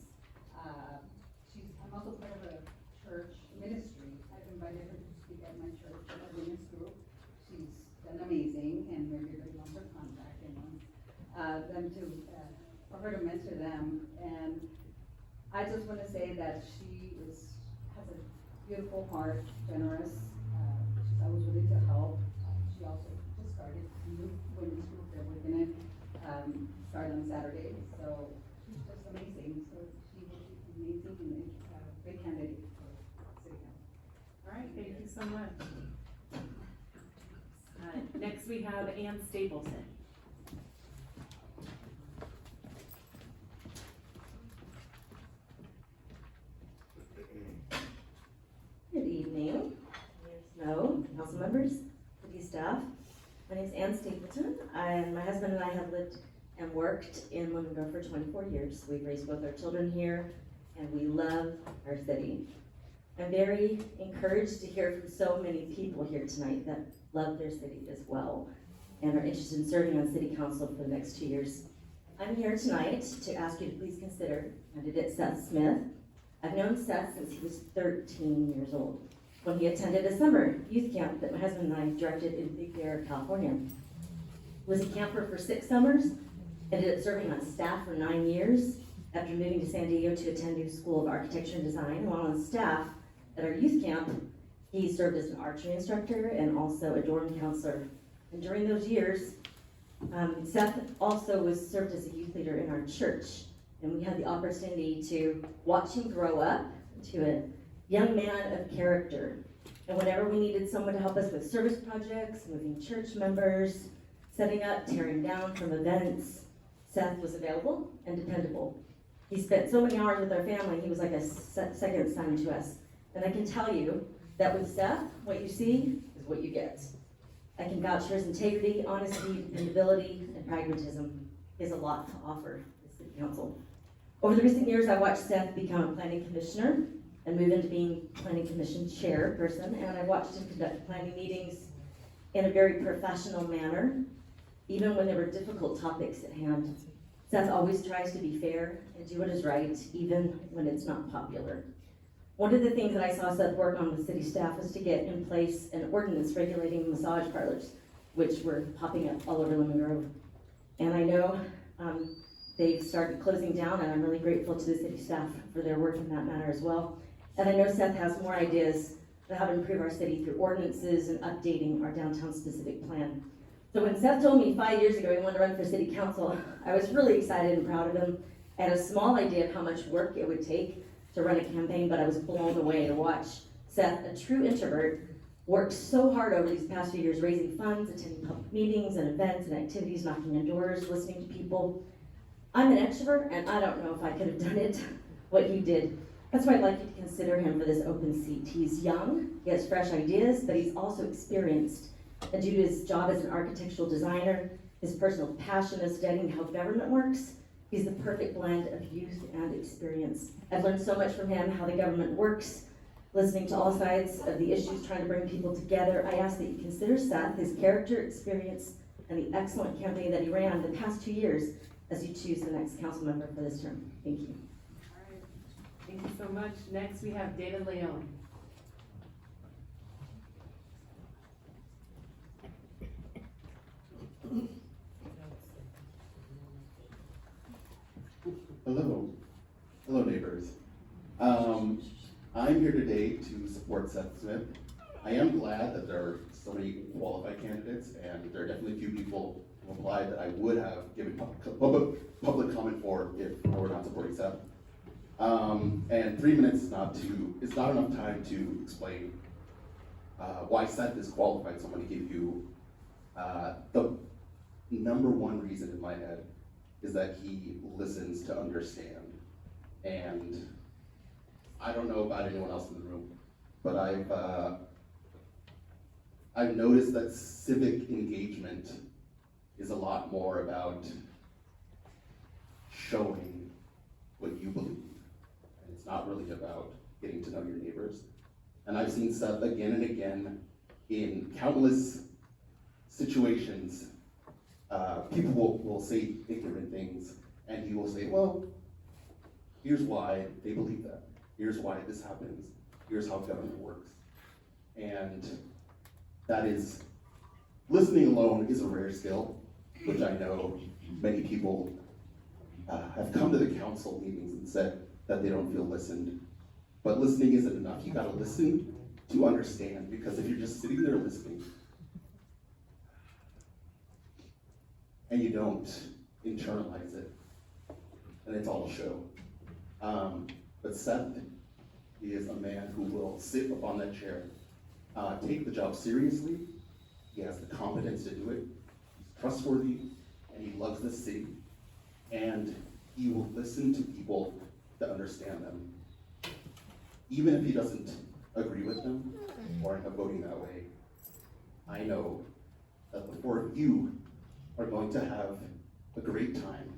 Speaker 22: I'm also part of a church ministry. I've invited her to speak at my church, a women's group. She's done amazing, and everybody wants her contact and wants for her to mentor them. And I just want to say that she has a beautiful heart, generous. She's always willing to help. She also just started a new women's group that we're gonna start on Saturday. So she's just amazing. So she will be amazing and a great candidate for city council.
Speaker 2: All right, thank you so much. Next we have Ann Stapleton.
Speaker 17: Good evening, Mayor Snow, council members, city staff. My name is Ann Stapleton, and my husband and I have lived and worked in Lemon Grove for 24 years. We've raised both our children here, and we love our city. I'm very encouraged to hear from so many people here tonight that love their city as well, and are interested in serving on city council for the next 2 years. I'm here tonight to ask you to please consider candidate Seth Smith. I've known Seth since he was 13 years old, when he attended a summer youth camp that my husband and I directed in Big Bear, California. He was a camper for 6 summers, ended up serving on staff for 9 years, after moving to San Diego to attend New School of Architecture and Design. While on staff at our youth camp, he served as an archery instructor and also a dorm counselor. And during those years, Seth also served as a youth leader in our church. And we had the opportunity to watch him grow up to a young man of character. And whenever we needed someone to help us with service projects, moving church members, setting up, tearing down from events, Seth was available and dependable. He spent so many hours with our family, he was like a second son to us. And I can tell you that with Seth, what you see is what you get. I can vouch for his integrity, honesty, dependability, and pragmatism. He has a lot to offer the city council. Over the recent years, I watched Seth become a planning commissioner and move into being planning commission chairperson, and I watched him conduct planning meetings in a very professional manner, even when there were difficult topics at hand. Seth always tries to be fair and do what is right, even when it's not popular. One of the things that I saw Seth work on with city staff was to get in place an ordinance regulating massage parlors, which were popping up all over Lemon Grove. And I know they've started closing down, and I'm really grateful to the city staff for their work in that matter as well. And I know Seth has more ideas on how to improve our city through ordinances and updating our downtown specific plan. So when Seth told me 5 years ago he wanted to run for city council, I was really excited and proud of him. I had a small idea of how much work it would take to run a campaign, but I was blown away to watch Seth, a true introvert, work so hard over these past few years, raising funds, attending public meetings and events and activities, knocking on doors, listening to people. I'm an extrovert, and I don't know if I could have done it, what he did. That's why I'd like you to consider him for this open seat. He's young, he has fresh ideas, but he's also experienced. And due to his job as an architectural designer, his personal passion of studying how government works, he's the perfect blend of youth and experience. I've learned so much from him, how the government works, listening to all sides of the issues, trying to bring people together. I ask that you consider Seth, his character, experience, and the excellent campaign that he ran the past 2 years as you choose the next council member for this term. Thank you.
Speaker 2: All right, thank you so much. Next we have David Leon.
Speaker 18: Hello neighbors. I'm here today to support Seth Smith. I am glad that there are so many qualified candidates, and there are definitely few people who applied that I would have given public comment for if I were not supporting Seth. And 3 minutes is not enough time to explain why Seth is qualified, so I'm going to give you the number one reason in my head is that he listens to understand. And I don't know about anyone else in the room, but I've noticed that civic engagement is a lot more about showing what you believe. And it's not really about getting to know your neighbors. And I've seen Seth again and again in countless situations. People will say ignorant things, and he will say, well, here's why they believe that. Here's why this happens. Here's how government works. And that is, listening alone is a rare skill, which I know many people have come to the council meetings and said, that they don't feel listened. But listening isn't enough. You gotta listen to understand, because if you're just sitting there listening and you don't internalize it, then it's all a show. But Seth is a man who will sit up on that chair, take the job seriously. He has the competence to do it. He's trustworthy, and he loves this city. And he will listen to people that understand them. Even if he doesn't agree with them or end up voting that way, I know that the four of you are going to have a great time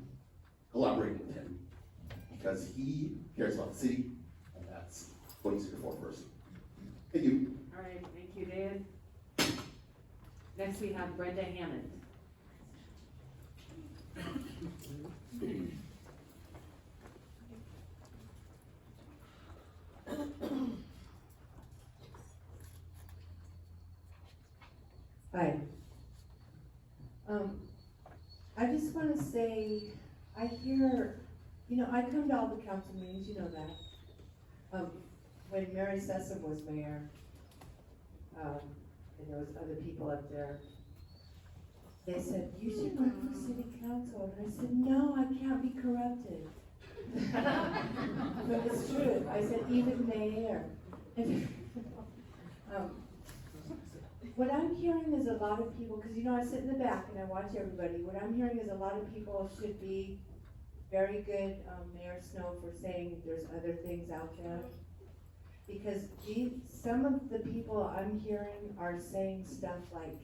Speaker 18: collaborating with him, because he cares about the city, and that's what he's here for first. Thank you.
Speaker 2: All right, thank you, David. Next, we have Brenda Hammond.
Speaker 12: Hi. I just want to say, I hear, I come to all the council meetings, you know that. When Mary Sessa was mayor, and there was other people up there, they said, you should run for city council. And I said, no, I can't be corrupted. But it's true. I said, even mayor. And, what I'm hearing is a lot of people, because I sit in the back and I watch everybody, what I'm hearing is a lot of people should be very good, Mayor Snow, for saying there's other things out there. Because some of the people I'm hearing are saying stuff like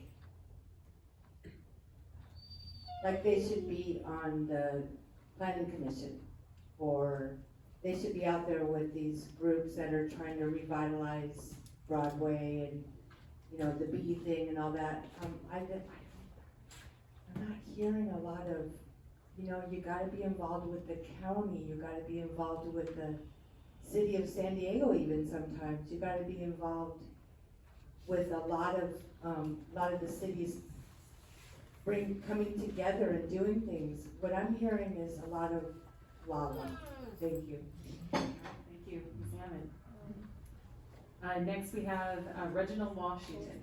Speaker 12: they should be on the planning commission, or they should be out there with these groups that are trying to revitalize Broadway and the bee thing and all that. I'm not hearing a lot of, you gotta be involved with the county, you gotta be involved with the city of San Diego even sometimes. You gotta be involved with a lot of the cities coming together and doing things. What I'm hearing is a lot of la-la. Thank you.
Speaker 2: Thank you, Ms. Hammond. Next, we have Reginald Washington.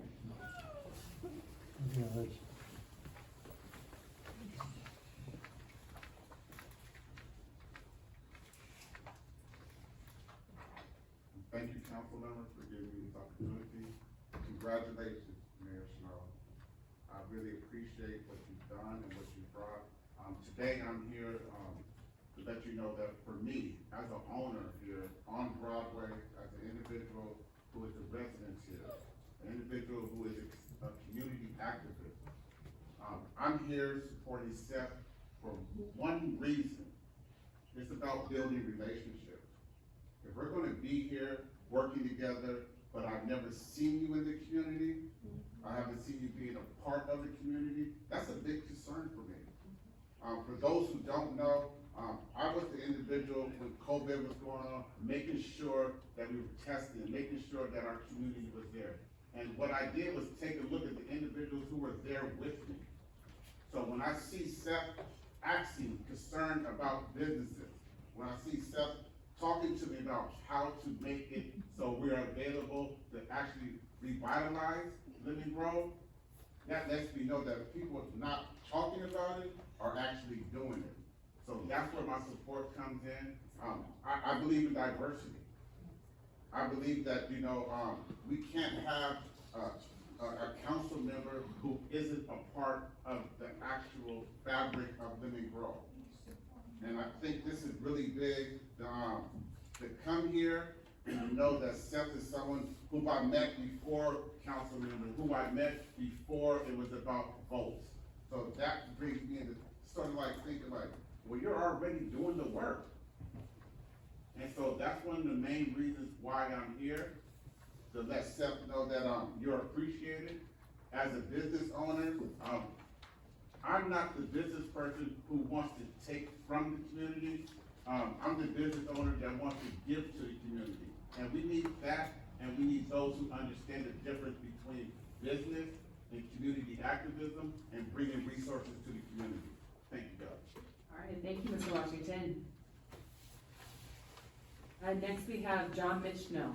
Speaker 13: Thank you, council members, for giving me this opportunity. Congratulations, Mayor Snow. I really appreciate what you've done and what you've brought. Today I'm here to let you know that for me, as an owner here on Broadway, as an individual who is a resident here, an individual who is a community activist, I'm here supporting Seth for one reason. It's about building relationships. If we're gonna be here working together, but I've never seen you in the community, I haven't seen you being a part of the community, that's a big concern for me. For those who don't know, I was the individual when COVID was going on, making sure that we were testing, making sure that our community was there. And what I did was take a look at the individuals who were there with me. So when I see Seth actually concerned about businesses, when I see Seth talking to me about how to make it so we're available to actually revitalize Lemon Grove, that lets me know that people are not talking about it are actually doing it. So that's where my support comes in. I believe in diversity. I believe that, we can't have a council member who isn't a part of the actual fabric of Lemon Grove. And I think this is really big, to come here and to know that Seth is someone who I met before council member, who I met before it was about votes. So that brings me into sort of like thinking like, well, you're already doing the work. And so that's one of the main reasons why I'm here, to let Seth know that you're appreciated. As a business owner, I'm not the business person who wants to take from the community. I'm the business owner that wants to give to the community. And we need that, and we need those who understand the difference between business and community activism and bringing resources to the community. Thank you, Doug.
Speaker 2: All right, thank you, Mr. Washington. Next we have John Mitch No.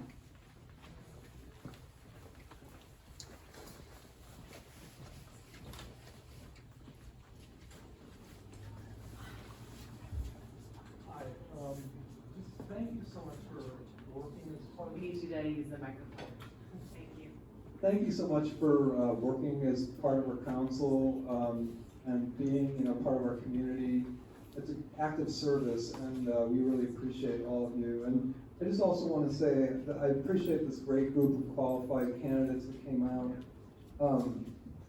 Speaker 3: Hi, just thank you so much for working as part of.
Speaker 2: We need you to use the microphone. Thank you.
Speaker 3: Thank you so much for working as part of our council and being, part of our community. It's an active service, and we really appreciate all of you. And I just also want to say that I appreciate this great group of qualified candidates that came out.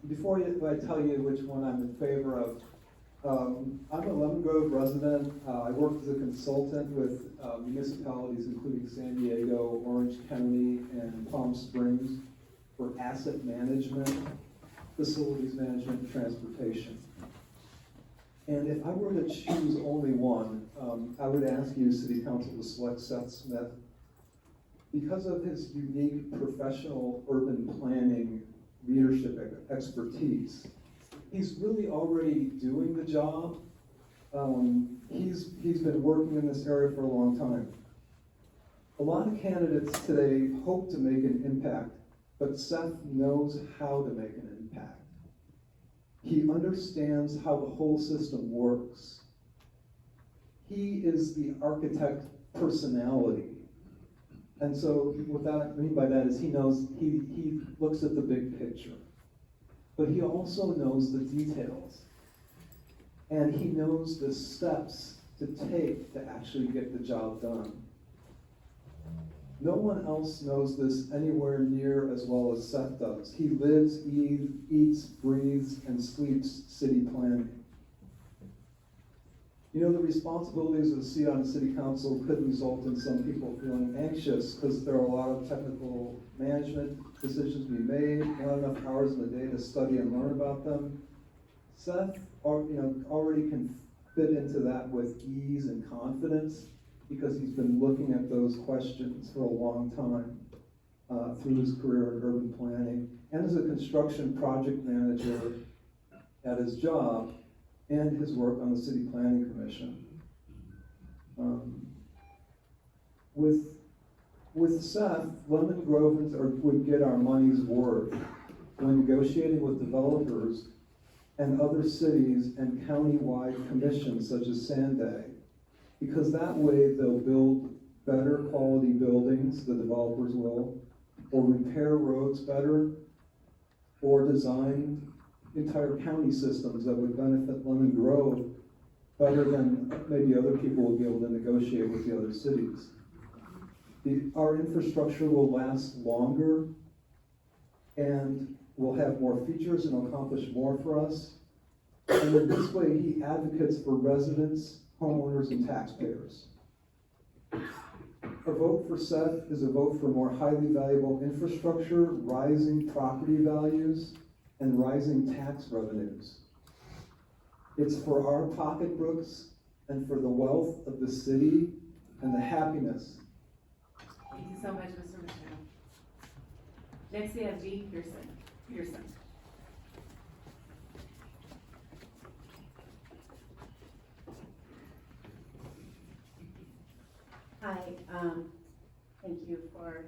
Speaker 3: Before I tell you which one I'm in favor of, I'm a Lemon Grove resident. I work as a consultant with municipalities including San Diego, Orange County, and Palm Springs for asset management, facilities management, and transportation. And if I were to choose only one, I would ask you, City Council, to select Seth Smith. Because of his unique professional urban planning leadership expertise, he's really already doing the job. He's been working in this area for a long time. A lot of candidates today hope to make an impact, but Seth knows how to make an impact. He understands how the whole system works. He is the architect personality. And so what I mean by that is he looks at the big picture. But he also knows the details. And he knows the steps to take to actually get the job done. No one else knows this anywhere near as well as Seth does. He lives, eats, breathes, and sleeps city planning. The responsibilities of a seat on the city council could result in some people feeling anxious because there are a lot of technical management decisions to be made, not enough hours in the day to study and learn about them. Seth, already can fit into that with ease and confidence because he's been looking at those questions for a long time through his career in urban planning and as a construction project manager at his job and his work on the City Planning Commission. With Seth, Lemon Grovans would get our money's worth when negotiating with developers and other cities and county-wide commissions such as Sanday, because that way they'll build better quality buildings, the developers will, or repair roads better, or design entire county systems that would benefit Lemon Grove better than maybe other people will be able to negotiate with the other cities. Our infrastructure will last longer and will have more features and accomplish more for us. And in this way, he advocates for residents, homeowners, and taxpayers. A vote for Seth is a vote for more highly valuable infrastructure, rising property values, and rising tax revenues. It's for our pocketbooks and for the wealth of the city and the happiness.
Speaker 2: Thank you so much, Mr. Michelle. Next we have Dee Pearson.
Speaker 7: Hi, thank you for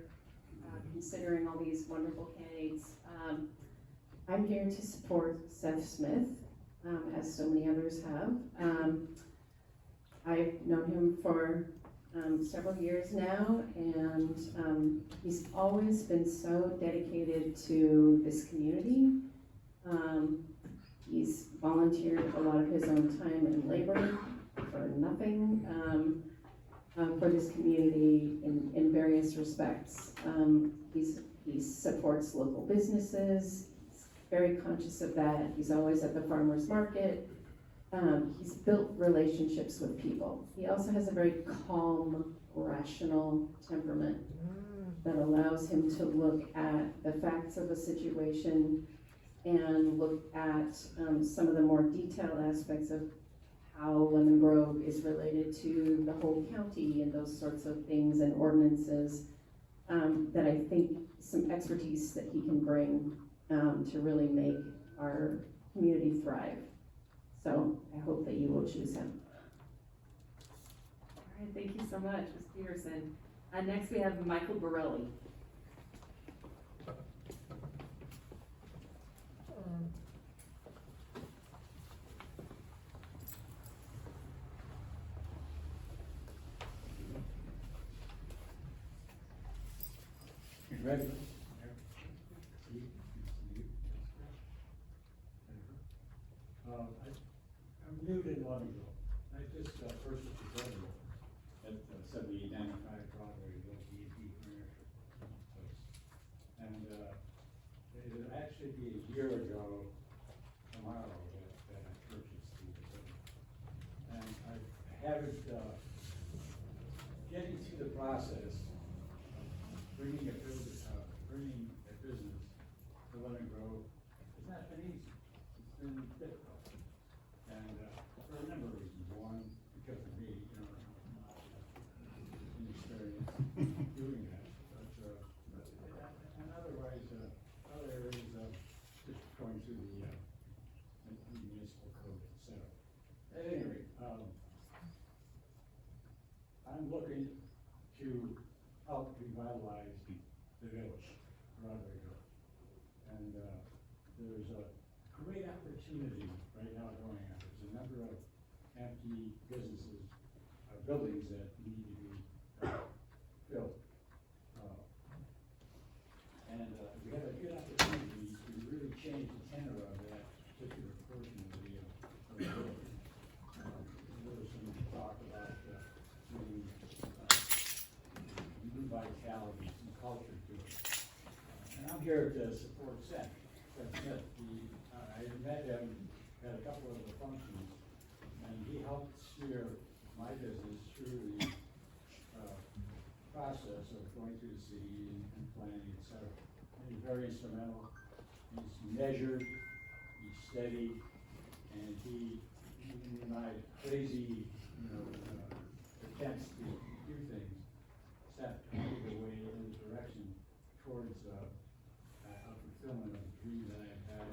Speaker 7: considering all these wonderful candidates. I'm here to support Seth Smith, as so many others have. I've known him for several years now, and he's always been so dedicated to this community. He's volunteered a lot of his own time and labor for nothing for this community in various respects. He supports local businesses. He's very conscious of that. He's always at the farmer's market. He's built relationships with people. He also has a very calm, rational temperament that allows him to look at the facts of a situation and look at some of the more detailed aspects of how Lemon Grove is related to the whole county and those sorts of things and ordinances that I think some expertise that he can bring to really make our community thrive. So I hope that you will choose him.
Speaker 2: All
Speaker 7: right, thank you so much, Ms. Peterson. Next we have Michael Borelli.
Speaker 19: You ready? I'm new to Waterville. I just first at the Federal at 7895 Broadway, the B&B furniture place. And it'll actually be a year ago tomorrow that I purchased the building. And I haven't, getting through the process of bringing a business to Lemon Grove has not been easy. It's been difficult. And for a number of reasons. One, because of me, inexperience doing that. And otherwise, other areas of just going through the municipal code, etc. At any rate, I'm looking to help revitalize the village, Broadway Village. And there's a great opportunity right now going on. There's a number of empty businesses, buildings that need to be filled. And we have a good opportunity to really change the tenor of that particular portion of the village. There was some talk about bringing new vitality, some culture to it. And I'm here to support Seth Smith. I met him at a couple of the functions, and he helped steer my business through the process of going through the city and planning, etc. And he's very instrumental. He's measured, he's steady, and he, in my crazy, attempts to do things, set the way in the direction towards a fulfillment of the dream that I have had,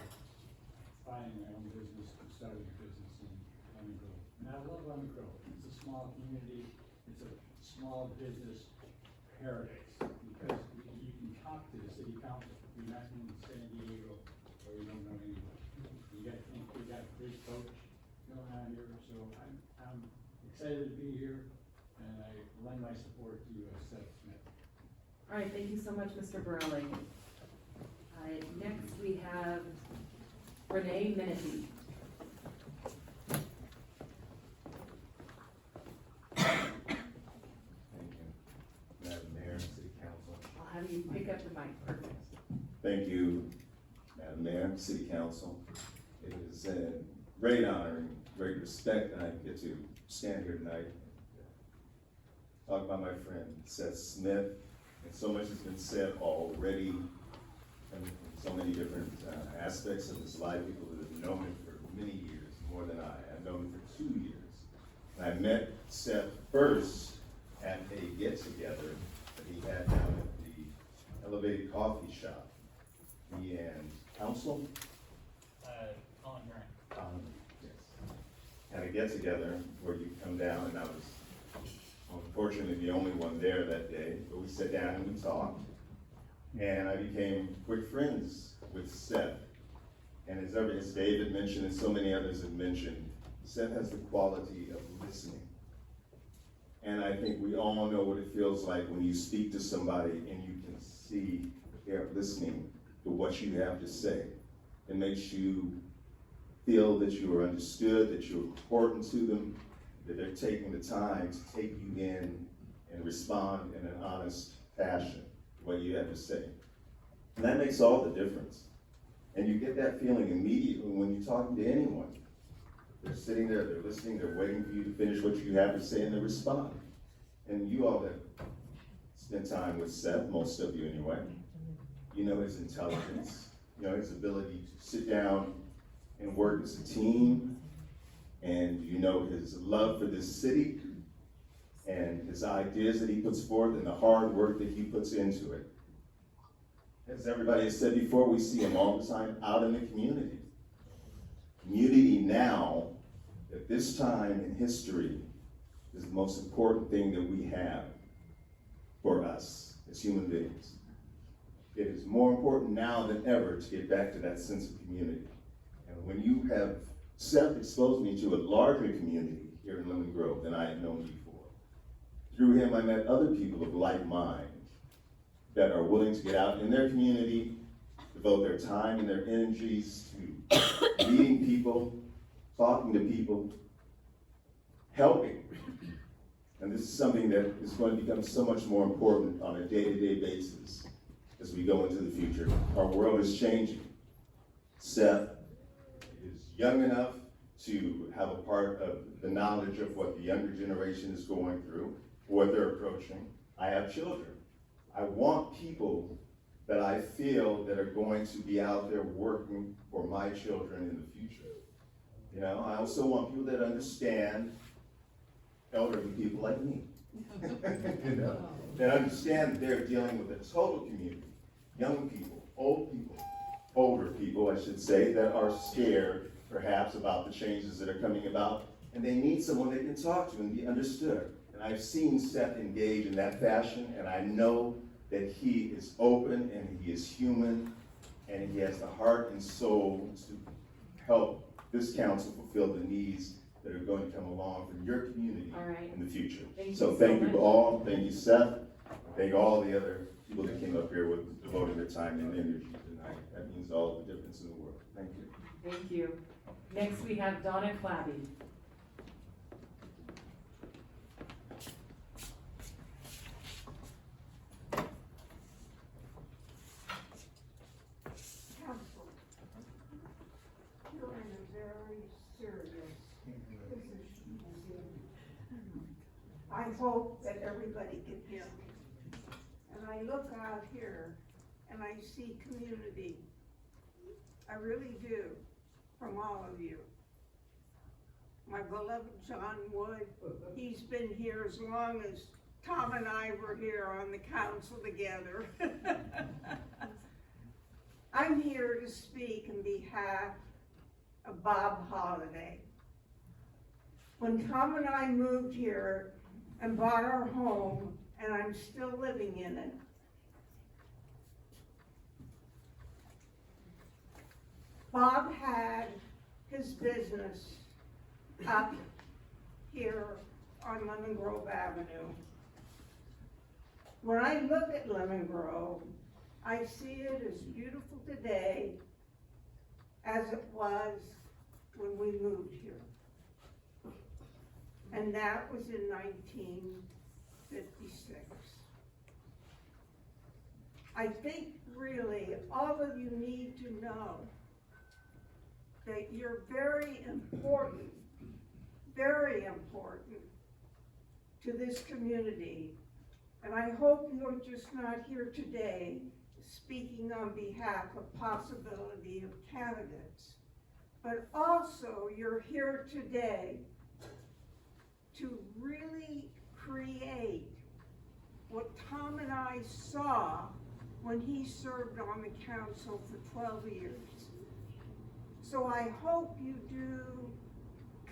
Speaker 19: finding my own business and starting a business in Lemon Grove. And I love Lemon Grove. It's a small community. It's a small business paradise because you can talk to the city council. You're not in San Diego or you don't know anyone. We got a great coach going on here, so I'm excited to be here, and I lend my support to Seth Smith.
Speaker 7: All right, thank you so much, Mr. Borelli. Next we have Renee Menifee.
Speaker 21: Thank you, Madam Mayor and City Council.
Speaker 7: I'll have you pick up the mic first.
Speaker 21: Thank you, Madam Mayor, City Council. It is a great honor and great respect that I get to stand here tonight and talk about my friend Seth Smith. And so much has been said already in so many different aspects of his life. People that have known him for many years, more than I. I've known him for 2 years. And I met Seth first at a get-together that he had down at the Elevated Coffee Shop. He and Council?
Speaker 11: Colin Grant.
Speaker 21: Yes. Had a get-together where you come down, and I was unfortunately the only one there that day, but we sat down and we talked. And I became quick friends with Seth. And as David mentioned and so many others have mentioned, Seth has the quality of listening. And I think we all know what it feels like when you speak to somebody and you can see they're listening to what you have to say. It makes you feel that you are understood, that you're important to them, that they're taking the time to take you in and respond in an honest fashion to what you have to say. And that makes all the difference. And you get that feeling immediately when you're talking to anyone. They're sitting there, they're listening, they're waiting for you to finish what you have to say, and they respond. And you all have spent time with Seth, most of you anyway. You know his intelligence, you know his ability to sit down and work as a team, and you know his love for this city, and his ideas that he puts forth, and the hard work that he puts into it. As everybody has said before, we see him all the time out in the community. Community now, at this time in history, is the most important thing that we have for us as human beings. It is more important now than ever to get back to that sense of community. And when you have exposed me to a larger community here in Lemon Grove than I had known before, through him I met other people of like mind that are willing to get out in their community, devote their time and their energies to meeting people, talking to people, helping. And this is something that is going to become so much more important on a day-to-day basis as we go into the future. Our world is changing. Seth is young enough to have a part of the knowledge of what the younger generation is going through, what they're approaching. I have children. I want people that I feel that are going to be out there working for my children in the future. You know, I also want people that understand elderly people like me. You know, that understand that they're dealing with a total community, young people, old people, older people, I should say, that are scared perhaps about the changes that are coming about, and they need someone they can talk to and be understood. And I've seen Seth engage in that fashion, and I know that he is open and he is human, and he has the heart and soul to help this council fulfill the needs that are going to come along from your community in the future. So thank you all, thank you Seth, thank all the other people that came up here with devoting their time and energy tonight. That means all the difference in the world. Thank you.
Speaker 4: Thank you. Next we have Donna Clabby.
Speaker 6: Council, you're in a very serious position. I hope that everybody can hear me. And I look out here and I see community. I really do, from all of you. My beloved John Wood, he's been here as long as Tom and I were here on the council together. I'm here to speak on behalf of Bob Holliday. When Tom and I moved here and bought our home, and I'm still living in it, Bob had his business up here on Lemon Grove Avenue. When I look at Lemon Grove, I see it as beautiful today as it was when we moved here. And that was in 1956. I think really all of you need to know that you're very important to this community. And I hope you're just not here today speaking on behalf of possibility of candidates, but also you're here today to really create what Tom and I saw when he served on the council for 12 years. So I hope you do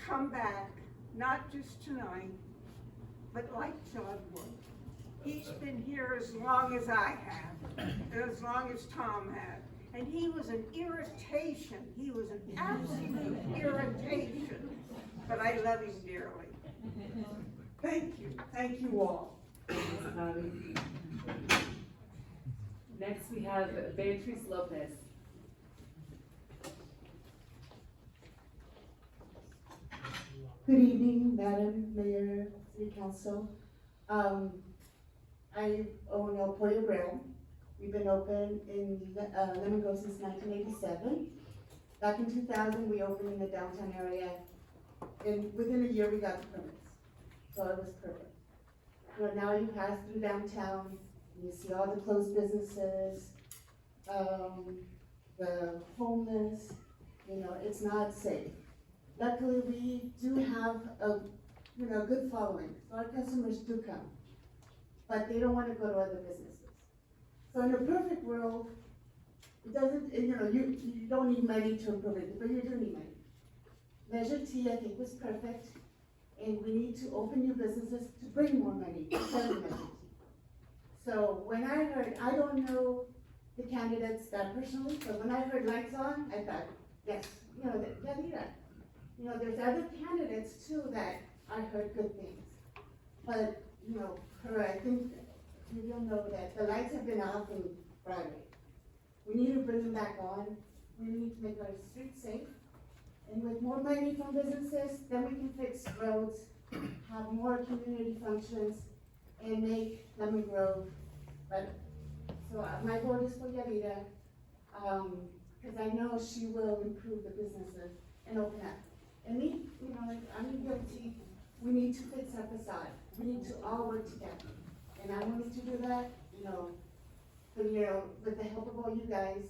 Speaker 6: come back, not just tonight, but like John Wood. He's been here as long as I have, and as long as Tom had. And he was an irritation. He was an absolute irritation. But I love him dearly. Thank you. Thank you all.
Speaker 4: Next we have Beatriz Lopez.
Speaker 8: Good evening, Madam Mayor, City Council. I own El Pollo Grill. We've been open in Lemon Grove since 1987. Back in 2000, we opened in the downtown area, and within a year we got the permits, so it was perfect. But now you pass through downtown, you see all the closed businesses, the homeless, you know, it's not safe. Luckily, we do have a good following, so our customers do come, but they don't want to go to other businesses. So in a perfect world, it doesn't, you don't need money to improve it, but you do need money. Measure T, I think, was perfect. and we need to open new businesses to bring more money to Lemon. So when I heard, I don't know the candidates that personally, but when I heard lights on, I thought, yes, you know, Yadira. You know, there's other candidates too that I heard good things. But, you know, I think you'll know that the lights have been off in Broadway. We need to bring them back on. We need to make our streets safe. And with more money from businesses, then we can fix roads, have more community functions, and make Lemon Grove better. So my vote is for Yadira, because I know she will improve the businesses and open up. And me, you know, like, I'm guilty. We need to fix our facade. We need to all work together. And I wanted to do that, you know, but, you know, with the help of all you guys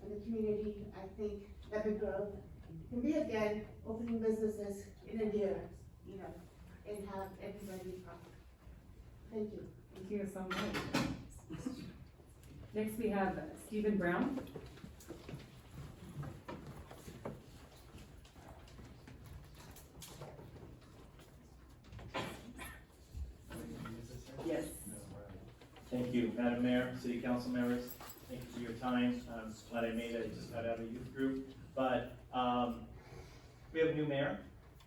Speaker 8: and the community, I think Lemon Grove can be again opening businesses in a year, you know, and have everybody profit. Thank you.
Speaker 4: Thank you so much. Next, we have Stephen Brown. Yes.
Speaker 14: Thank you, Madam Mayor, City Council members. Thank you for your time. I'm glad I made it. I just got out of a youth group. But we have a new mayor.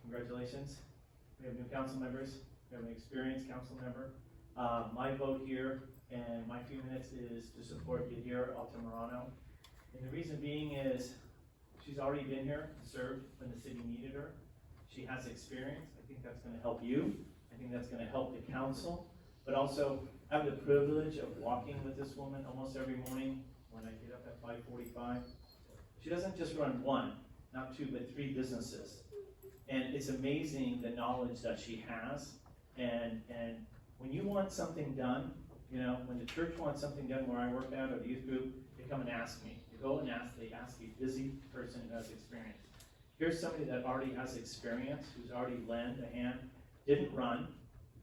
Speaker 14: Congratulations. We have new council members. We have an experienced council member. My vote here and my few minutes is to support Yadira Altamirano. And the reason being is she's already been here and served when the city needed her. She has experience. I think that's going to help you. I think that's going to help the council. But also, I have the privilege of walking with this woman almost every morning when I get up at 5:45. She doesn't just run one, not two, but 3 businesses. And it's amazing the knowledge that she has. And when you want something done, you know, when the church wants something done where I work at or the youth group, they come and ask me. They go and ask, they ask a busy person who has experience. Here's somebody that already has experience, who's already lent a hand, didn't run,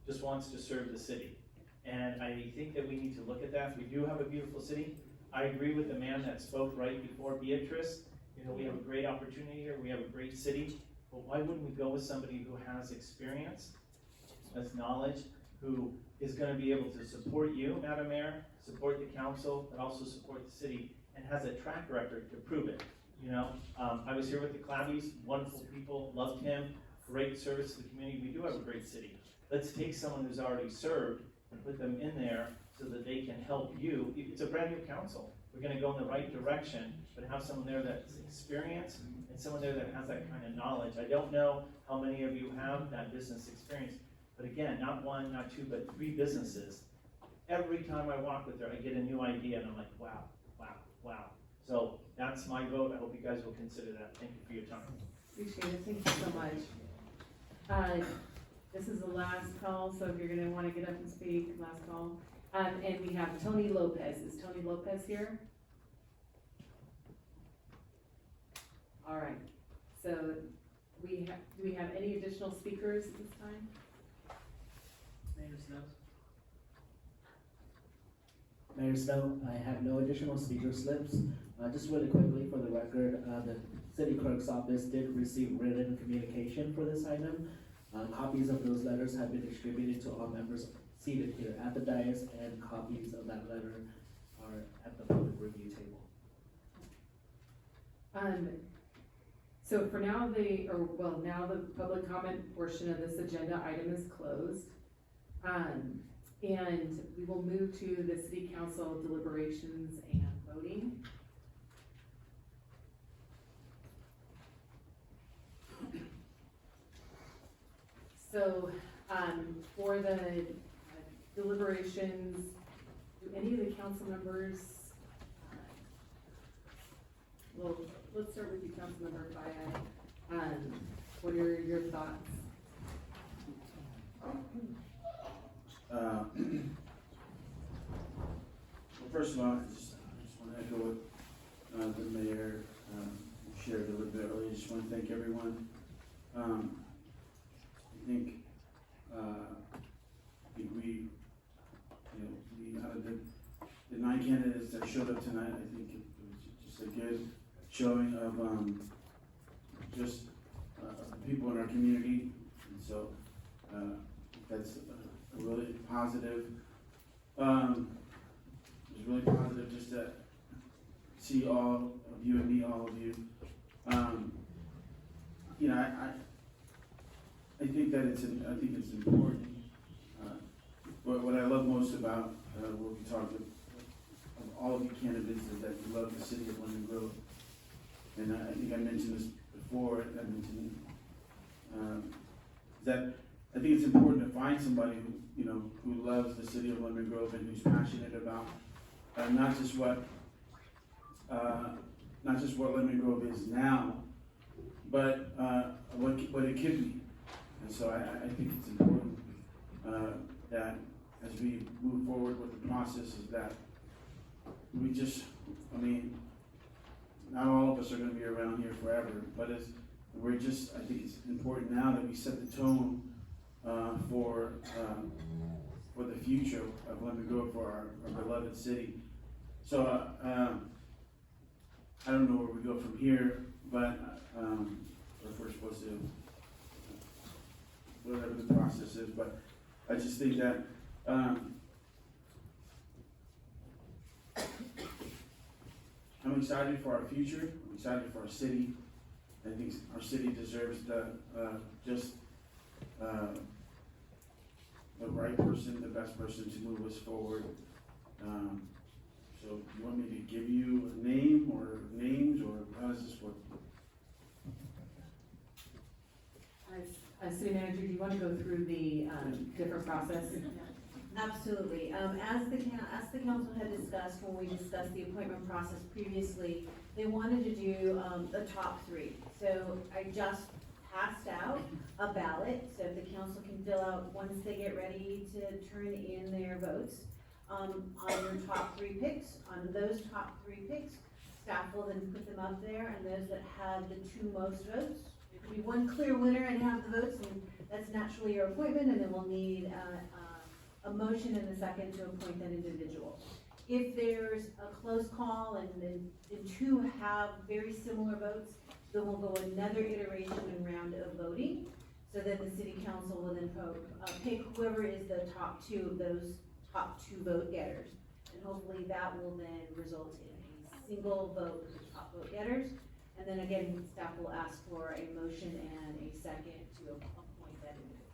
Speaker 14: just wants to serve the city. And I think that we need to look at that. We do have a beautiful city. I agree with the man that spoke right before Beatrice. You know, we have a great opportunity here. We have a great city. But why wouldn't we go with somebody who has experience, has knowledge, who is going to be able to support you, Madam Mayor, support the council, but also support the city, and has a track record to prove it. You know, I was here with the Clabbies, wonderful people, loved him, great service to the community. We do have a great city. Let's take someone who's already served and put them in there so that they can help you. It's a brand new council. We're going to go in the right direction, but have someone there that's experienced and someone there that has that kind of knowledge. I don't know how many of you have that business experience, but again, not 1, not 2, but 3 businesses. Every time I walk with her, I get a new idea, and I'm like, wow, wow, wow. So that's my vote. I hope you guys will consider that. Thank you for your time.
Speaker 4: Appreciate it. Thank you so much. This is the last call, so if you're gonna wanna get up and speak, last call. And we have Tony Lopez. Is Tony Lopez here? All right. So do we have any additional speakers at this time?
Speaker 20: Mayor Snow, I have no additional speaker slips. Just really quickly for the record, the city clerk's office did receive written communication for this item. Copies of those letters have been distributed to all members seated here at the dais, and copies of that letter are at the public review table.
Speaker 4: So for now, now the public comment portion of this agenda item is closed. And we will move to the city council deliberations and voting. So, for the deliberations, do any of the council members, well, let's start with you, Councilmember Fayad. What are your thoughts?
Speaker 23: Well, first of all, I just want to echo what the mayor shared a little bit earlier. I just want to thank everyone. I think we, out of the 9 candidates that showed up tonight, I think it was just a good showing of just people in our community. And so That's a really positive. It's really positive just to see all of you and meet all of you. You know, I think that it's important. But what I love most about what we talked of all of you candidates is that you love the city of Lemon Grove. And I think I mentioned this before. I mentioned that I think it's important to find somebody who loves the city of Lemon Grove and who's passionate about not just what Lemon Grove is now, but what it could be. And so I think it's important that as we move forward with the process, is that we just, not all of us are going to be around here forever, but I think it's important now that we set the tone for the future of Lemon Grove, for our beloved city. So I don't know where we go from here, but if we're supposed to, whatever the process is, but I just think that I'm excited for our future. I'm excited for our city. I think our city deserves the right person, the best person to move us forward. So you want me to give you a name or names, or how does this work?
Speaker 4: As city manager, do you want to go through the different process?
Speaker 17: Absolutely. As the council had discussed when we discussed the appointment process previously, they wanted to do the top 3. So I just passed out a ballot, so the council can fill out once they get ready to turn in their votes on your top 3 picks. On those top 3 picks, staff will then put them up there, and those that have the 2 most votes, there could be one clear winner and have the votes, and that's naturally your appointment, and then we'll need a motion and a second to appoint that individual. If there's a close call and then the 2 have very similar votes, then we'll go another iteration and round of voting. So then the city council will then pick whoever is the top 2 of those top 2 vote getters. And hopefully that will then result in a single vote with the top vote getters. And then again, staff will ask for a motion and a second to appoint that individual.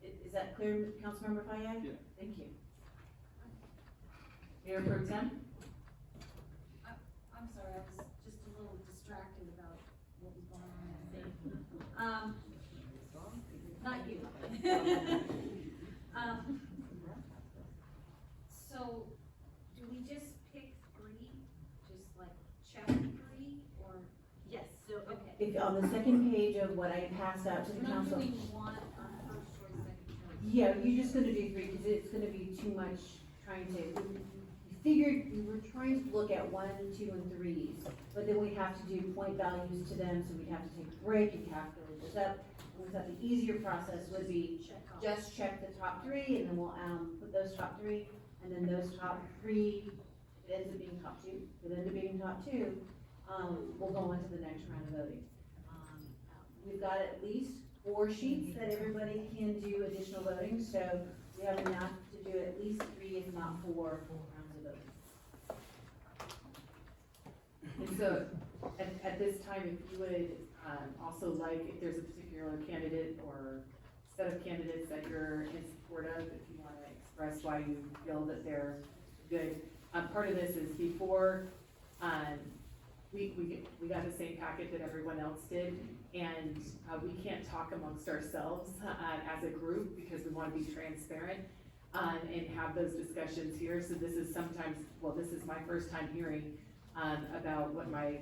Speaker 17: Is that clear, Councilmember Fayad?
Speaker 14: Yeah.
Speaker 17: Thank you.
Speaker 4: Mayor Pro Tem?
Speaker 9: I'm sorry, I was just a little distracted about what was going on in the not you. So, do we just pick 3, just like check 3, or?
Speaker 17: Yes.
Speaker 9: So, okay.
Speaker 17: If on the second page of what I passed out to the
Speaker 9: We're not
Speaker 17: council.
Speaker 9: doing 1 on first choice, second choice.
Speaker 17: Yeah, you're just gonna do 3, because it's gonna be too much trying to, we were trying to look at 1, 2, and 3s, but then we have to do point values to them, so we'd have to take a break and calculate this up. We thought the easier process would be just check the top 3, and then we'll put those top 3, and then those top 3, if it ends up being top 2, if it ends up being top 2, we'll go on to the next round of voting. We've got at least 4 sheets that everybody can do additional voting, so we have enough to do at least 3, if not 4 rounds of voting.
Speaker 4: And so, at this time, if you would also like, if there's a particular candidate or set of candidates that you're in support of, if you want to express why you feel that they're good. Part of this is before, we got the same packet that everyone else did, and we can't talk amongst ourselves as a group because we want to be transparent and have those discussions here. So this is this is my first time hearing about what my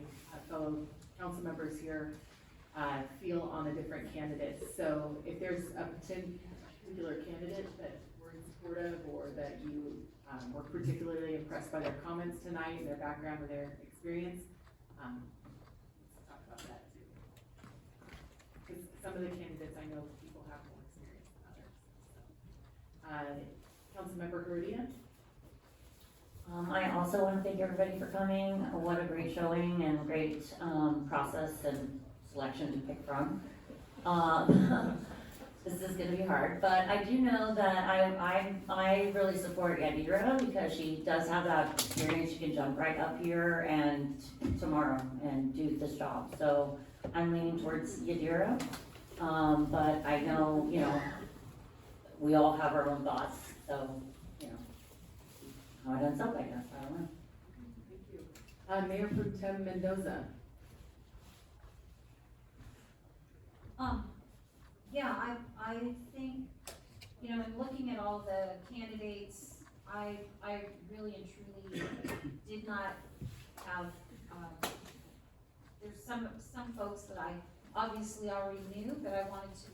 Speaker 4: fellow council members here feel on the different candidates. So if there's a particular candidate that we're in support of, or that you were particularly impressed by their comments tonight, and their background and their experience, let's talk about that too. Because some of the candidates, I know people have more experience than others. Councilmember Heredia?
Speaker 15: I also want to thank everybody for coming. What a great showing and great process and selection to pick from. This is gonna be hard, but I do know that I really support Yadira because she does have that experience. She can jump right up here and tomorrow and do this job. So I'm leaning towards Yadira. But I know, we all have our own thoughts, so, how it ends up, I guess, I don't know.
Speaker 4: Thank you. Mayor Pro Tem Mendoza.
Speaker 9: Yeah, I think, in looking at all the candidates, I really and truly did not have, there's some folks that I obviously already knew, but I wanted to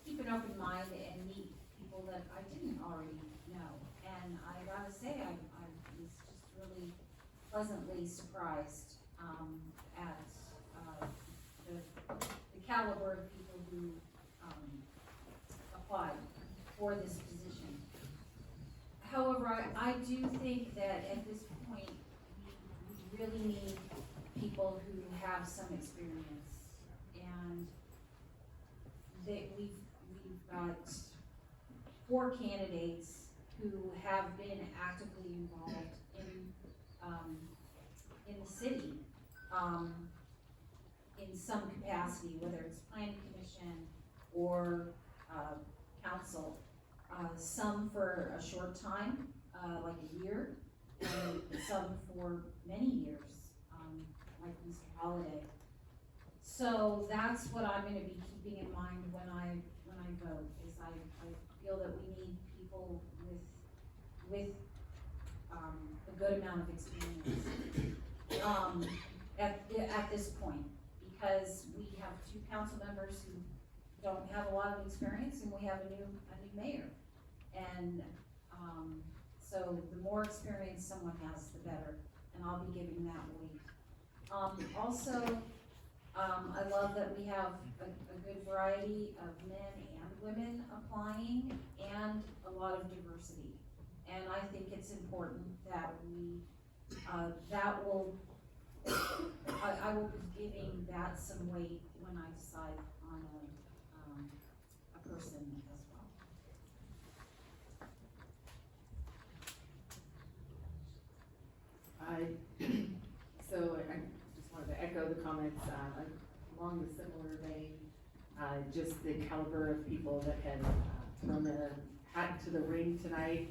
Speaker 9: keep an open mind and meet people that I didn't already know. And I gotta say, I was just really pleasantly surprised, at, the caliber of people who, applied for this position. However, I do think that at this point, we really need people who have some experience. And that we've got 4 candidates who have been actively involved in the city, in some capacity, whether it's planning commission or council. Some for a short time, like a year, and some for many years, like Mr. Holliday. So that's what I'm gonna be keeping in mind when I vote, is I feel that we need people with a good amount of experience, at this point, because we have 2 council members who don't have a lot of experience, and we have a new mayor. And, so the more experience someone has, the better, and I'll be giving that weight. Also, I love that we have a good variety of men and women applying, and a lot of diversity. And I think it's important that we, I will be giving that some weight when I decide on a person as well.
Speaker 4: So I just wanted to echo the comments, along the similar vein, just the caliber of people that had thrown their hat into the ring tonight,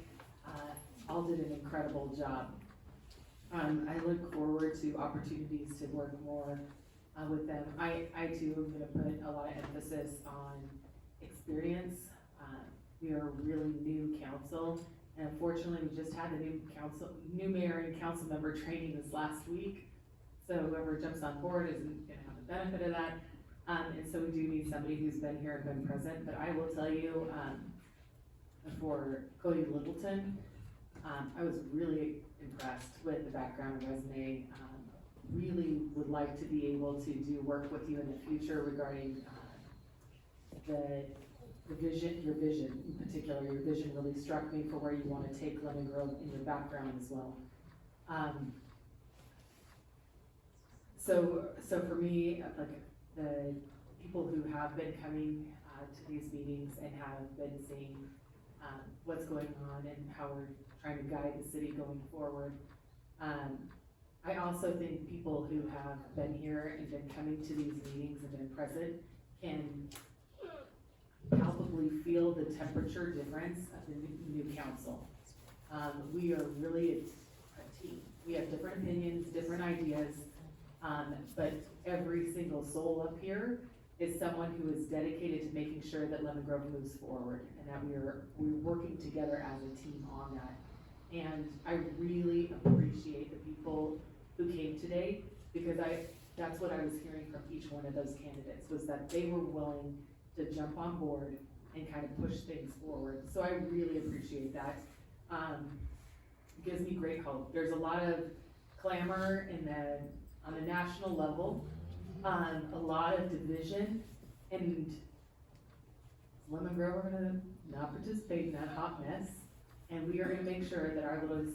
Speaker 4: all did an incredible job. I look forward to opportunities to work more with them. I too am gonna put a lot of emphasis on experience. We are a really new council, and unfortunately, we just had a new mayor and council member training this last week. So whoever jumps on board isn't gonna have the benefit of that. And so we do need somebody who's been here and been present, but I will tell you, for Cody Littleton, I was really impressed with the background and resume. Really would like to be able to do work with you in the future regarding your vision in particular. Your vision really struck me for where you want to take Lemon Grove in your background as well. So for me, like the people who have been coming to these meetings and have been seeing what's going on and how we're trying to guide the city going forward. I also think people who have been here and been coming to these meetings and been present can palpably feel the temperature difference of the new council. We are really a team. We have different opinions, different ideas, but every single soul up here is someone who is dedicated to making sure that Lemon Grove moves forward, and that we're working together as a team on that. And I really appreciate the people who came today, because that's what I was hearing from each one of those candidates, was that they were willing to jump on board and kind of push things forward. So I really appreciate that. It gives me great hope. There's a lot of clamor on the national level, a lot of division, and Lemon Grove are gonna not participate in that hot mess. And we are gonna make sure that our little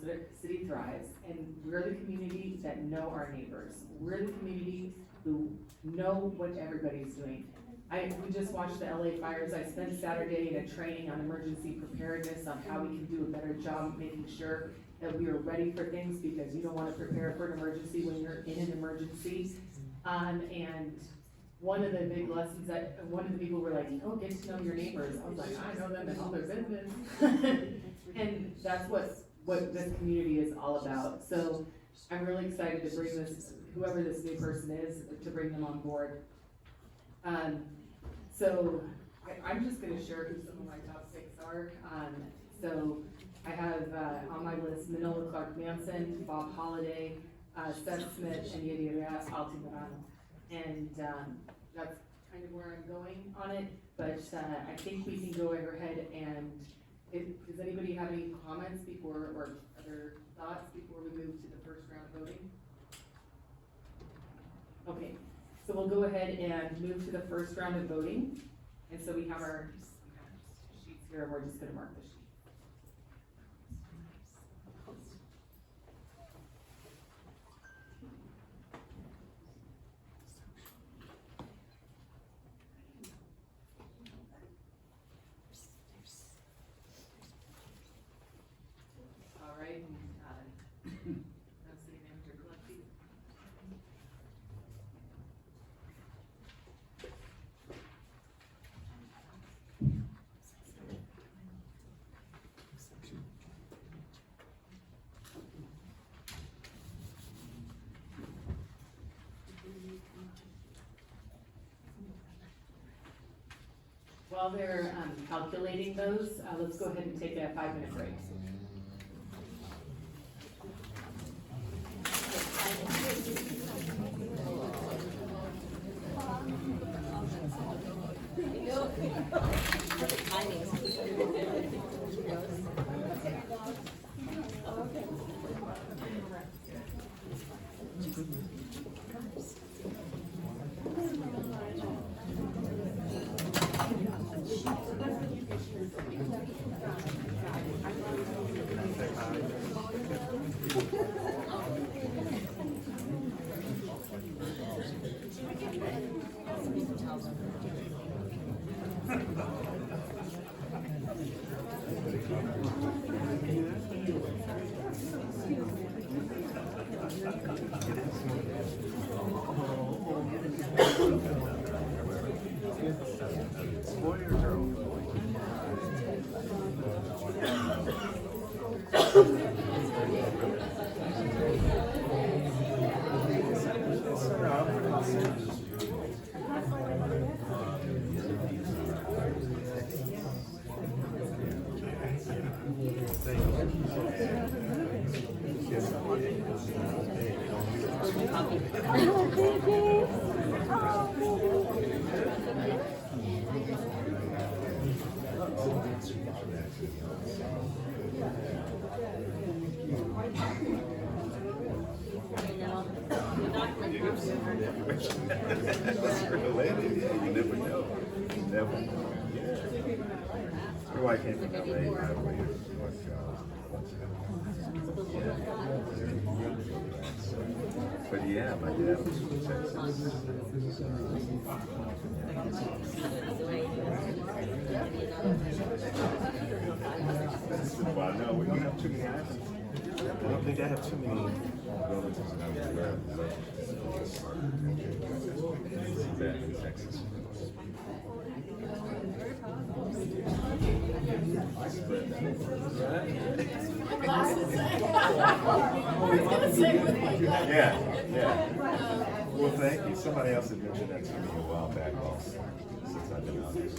Speaker 4: city thrives, and we're the community that know our neighbors. We're the community who know what everybody's doing. we just watched the LA fires. I spent Saturday in a training on emergency preparedness on how we can do a better job of making sure that we are ready for things, because you don't wanna prepare for an emergency when you're in an emergency. And one of the big lessons that, one of the people were like, oh, get to know your neighbors. I was like, I know them and all their business. And that's what this community is all about. So I'm really excited to bring this, whoever this new person is, to bring them on board. So I'm just gonna share who some of my top 6 are. So I have on my list Manola Clark Manson, Bob Holliday, Seth Smith, and Yadira Altamirano. And that's kind of where I'm going on it, but I think we can go ahead and, does anybody have any comments before, or other thoughts before we move to the first round of voting? Okay, so we'll go ahead and move to the first round of voting. And so we have our sheets here, and we're just gonna mark the sheet. All right, city manager Gillespie. While they're calculating those, let's go ahead and take a 5-minute break.
Speaker 21: That's related, yeah, you never know. You never know. Yeah. Oh, I can't think of it. But yeah, my dad was from Texas. Well, I know, we don't have too many islands. I don't think I have too many relatives in that in Texas. Yeah, yeah. Well, thank you. Somebody else had mentioned that to me a while back also, since I've been out here.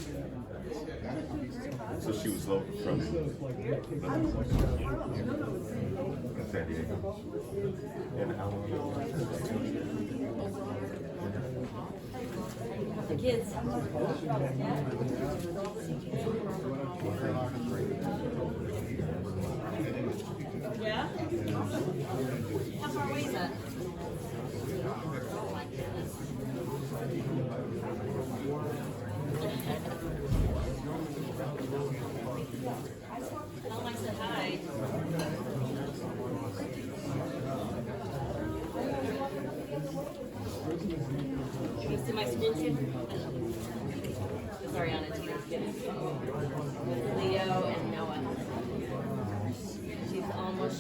Speaker 21: So she was local from San Diego. And how long?
Speaker 17: The kids. Yeah? How far away is that? Oh my goodness. Tell them I said hi. Can you see my screen too? Ariana Tina's getting with Leo and Noah.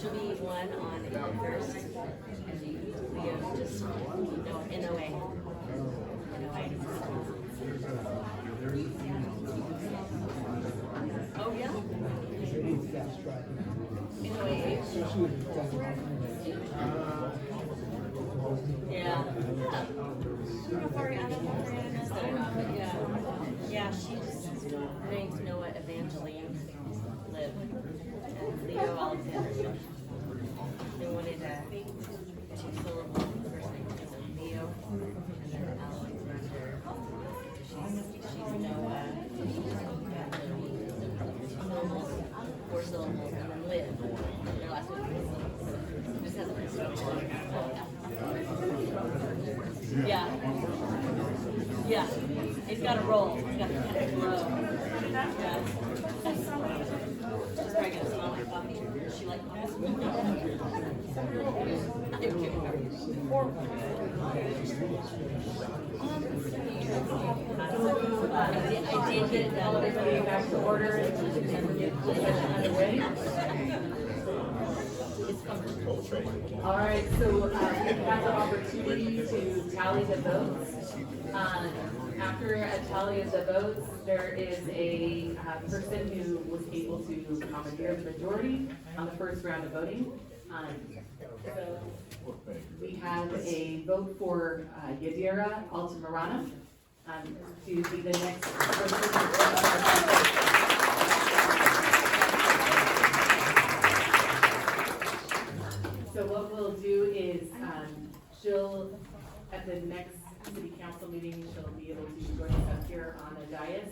Speaker 17: She'll be one on April 1st. And Leo's just NOA. Oh, yeah? Yeah. Yeah, she's, her name's Noah Evangeline Liv, and Leo Alexander. They wanted a two-syllable first name, so Leo, and then Alexander. She's Noah, two-syllables, four syllables, and then Liv. Their last name is just has a yeah. Yeah. It's got to roll. It's got to kind of flow. Yeah. She's pregnant, so I like coffee. She like coffee. I'm giving her. I did get it down. Everybody back to order.
Speaker 4: All right, so we have the opportunity to tally the votes. After a tally of the votes, there is a person who was able to commandeer the majority on the first round of voting. So we have a vote for Yadira Altamirano to be the next person. So what we'll do is, she'll, at the next city council meeting, she'll be able to join us up here on the dais.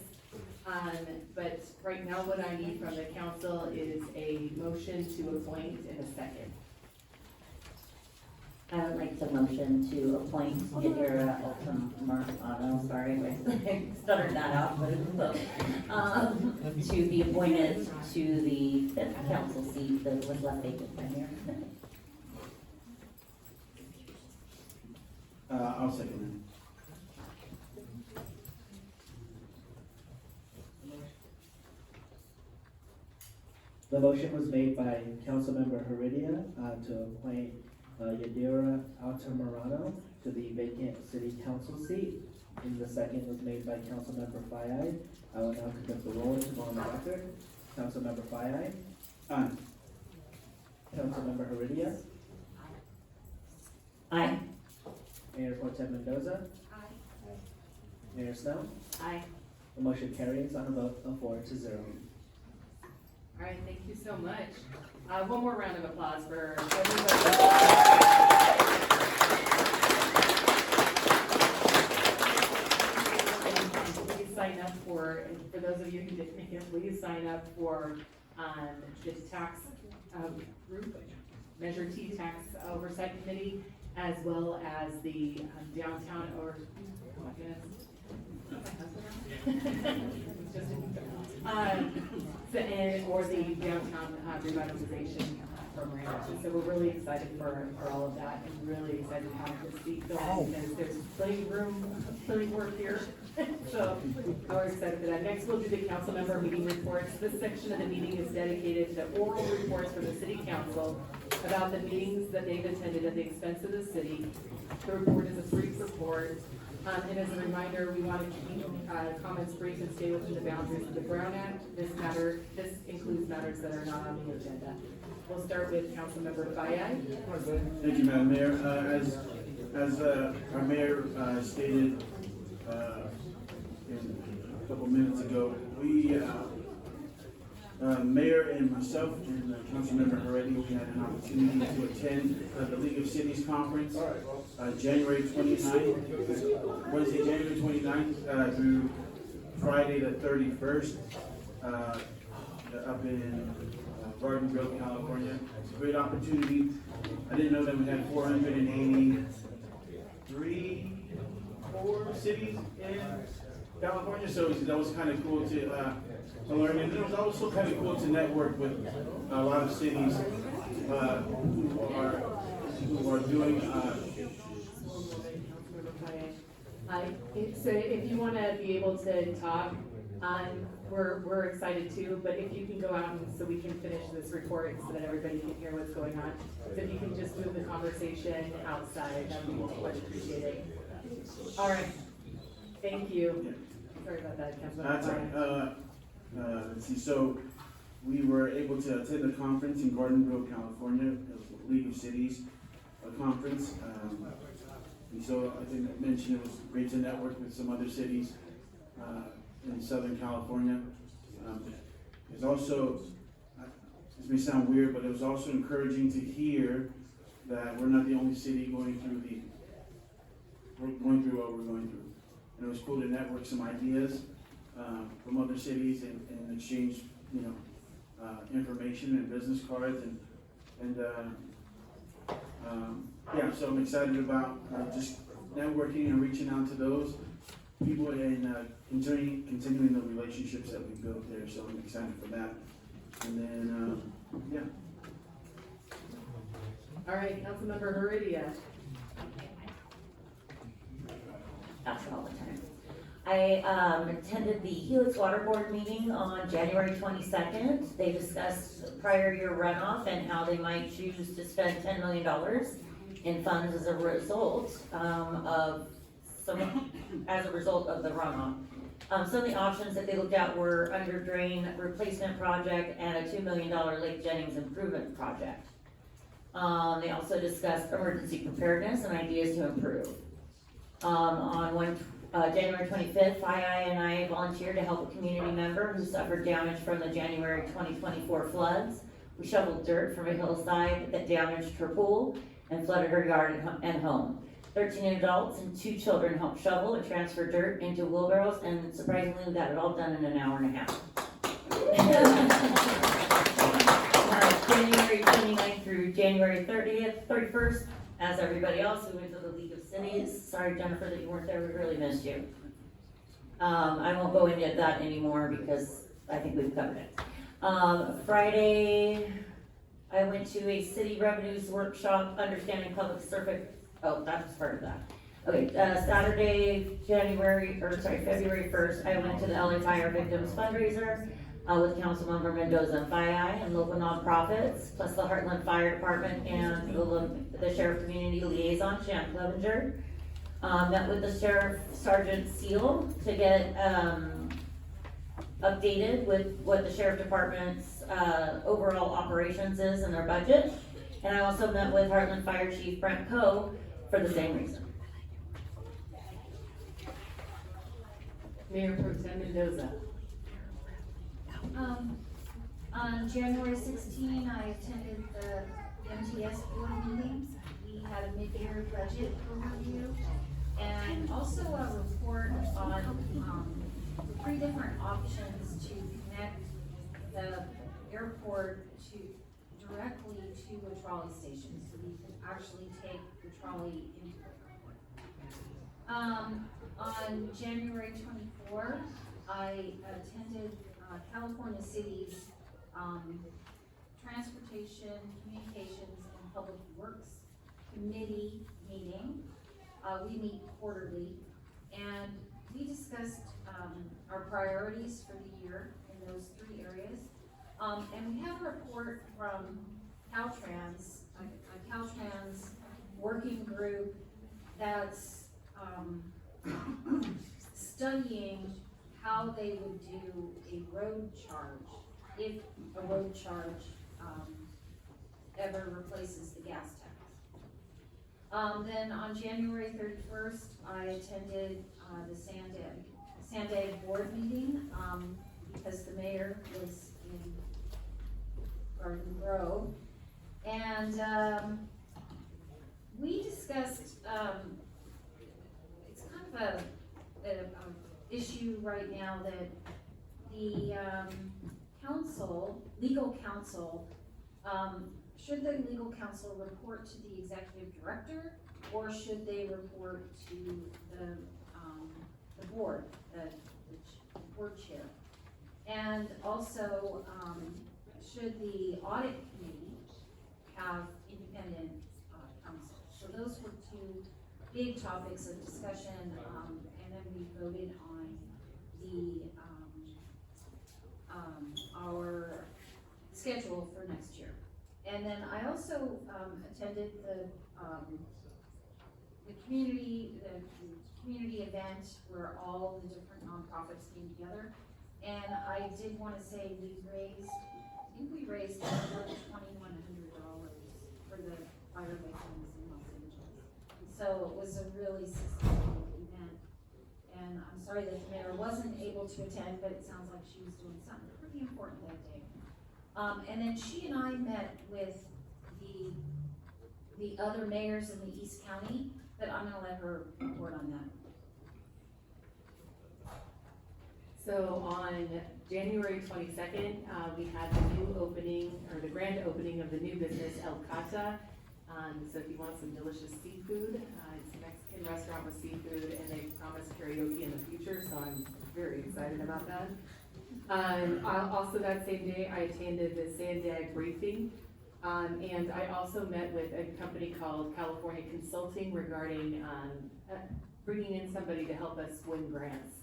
Speaker 4: But right now, what I need from the council is a motion to appoint in a second.
Speaker 15: I would like to motion to appoint Yadira Altamirano, sorry, I stuttered that out, but it's close. To be appointed to the fifth council seat that was left vacant by Mayor Smith.
Speaker 23: I'll second
Speaker 20: The motion was made by Councilmember Heredia to appoint Yadira Altamirano to the vacant city council seat. And the second was made by Councilmember Fayai. I will now conduct the roll to go on the record. Councilmember Fayai.
Speaker 23: Aye.
Speaker 20: Councilmember Heredia.
Speaker 15: Aye.
Speaker 20: Mayor Portem Mendoza.
Speaker 5: Aye.
Speaker 20: Mayor Snow.
Speaker 4: Aye.
Speaker 20: The motion carries on a vote of 4-0.
Speaker 4: All right, thank you so much. One more round of applause for everybody. Please sign up for those of you who didn't make it, please sign up for the tax group, Measure T Tax Oversight Committee, as well as the downtown or, oh my goodness. Or the downtown revitalization program. So we're really excited for all of that, and really excited to have this seat filled, because there's plenty of room, plenty of work here. So we're excited for that. Next, we'll do the council member meeting reports. This section of the meeting is dedicated to oral reports from the city council about the meetings that they've attended at the expense of the city. The report is a brief report. And as a reminder, we want to keep comments brief and stay within the boundaries of the Brown Act. This includes matters that are not on the agenda. We'll start with Councilmember Fayai.
Speaker 23: Thank you, Madam Mayor. As our mayor stated a couple minutes ago, we, Mayor and myself and Councilmember Heredia, we had an opportunity to attend the League of Cities Conference, January 29th, Wednesday, January 29th, through Friday the 31st, up in Garden Grove, California. It's a great opportunity. I didn't know that we had 4 cities in California, so that was kind of cool to learn. And it was also kind of cool to network with a lot of cities who are doing.
Speaker 4: So if you want to be able to talk, We're excited too, but if you can go out and so we can finish this report so that everybody can hear what's going on. So if you can just move the conversation outside, that would be much appreciated. All right, thank you. Sorry about that, Councilmember.
Speaker 23: That's all right. Let's see, so we were able to attend a conference in Garden Grove, California, the League of Cities conference. And so I think I mentioned it was great to network with some other cities in Southern California. It's also, this may sound weird, but it was also encouraging to hear that we're not the only city going through what we're going through. And it was cool to network some ideas from other cities and exchange, information and business cards yeah, so I'm excited about just networking and reaching out to those people and continuing the relationships that we've built there. So I'm excited for that. And then, yeah.
Speaker 4: All right, Councilmember Heredia.
Speaker 15: That's all the time. I attended the Helix Water Board meeting on January 22nd. They discussed prior year runoff and how they might choose to spend $10 million in funds as a result of the runoff. Some of the options that they looked at were under drain replacement project and a $2 million Lake Jennings improvement project. They also discussed emergency preparedness and ideas to improve. On January 25th, and I volunteered to help a community member who suffered damage from the January 2024 floods. We shoveled dirt from a hillside that damaged her pool and flooded her yard and home. 13 adults and 2 children helped shovel and transfer dirt into wheelbarrows, and surprisingly, we got it all done in an hour and a half. January 29th through January 31st, as everybody else, we went to the League of Cities. Sorry, Jennifer, that you weren't there, we really missed you. I won't go into that anymore because I think we've covered it. Friday, I went to a city revenues workshop, understanding public service. Oh, that's part of that. Okay, Saturday, February 1st, I went to the LA Fire Victims fundraiser with Councilmember Mendoza and FiI and local nonprofits, plus the Heartland Fire Department and the Sheriff Community Liaison, Shan Clevenger. Met with the Sheriff Sergeant Seal to get updated with what the Sheriff Department's overall operations is and their budget. And I also met with Heartland Fire Chief Brent Coe for the same reason.
Speaker 4: Mayor Pro Tem Mendoza.
Speaker 9: On January 16, I attended the MTS board meeting. We had a mid-year budget overview and also a report on 3 different options to connect the airport directly to a trolley station, so we could actually take the trolley into the airport. On January 24, I attended California City's Transportation, Communications, and Public Works Committee meeting. We meet quarterly, and we discussed our priorities for the year in those 3 areas. And we have a report from Caltrans, a Caltrans working group that's studying how they would do a road charge, if a road charge ever replaces the gas tax. Then on January 31st, I attended the Sandag board meeting because the mayor was in Garden Grove. And we discussed, it's kind of a issue right now that the legal counsel, should the legal counsel report to the executive director, or should they report to the board, the board chair? And also, should the audit committee have independent counsel? So those were 2 big topics of discussion, and then we voted on the our schedule for next year. And then I also, attended the community event where all the different nonprofits came together. And I did wanna say we raised over $2,100 for the fire victims in Los Angeles. And so it was a really successful event. And I'm sorry that the mayor wasn't able to attend, but it sounds like she was doing something pretty important that day. And then she and I met with the other mayors in the East County, but I'm gonna let her report on that.
Speaker 4: So on January 22nd, we had the new opening, or the grand opening of the new business El Cata. So if you want some delicious seafood, it's a Mexican restaurant with seafood, and they promise karaoke in the future, so I'm very excited about that. Also that same day, I attended the Sandag briefing, and I also met with a company called California Consulting regarding bringing in somebody to help us win grants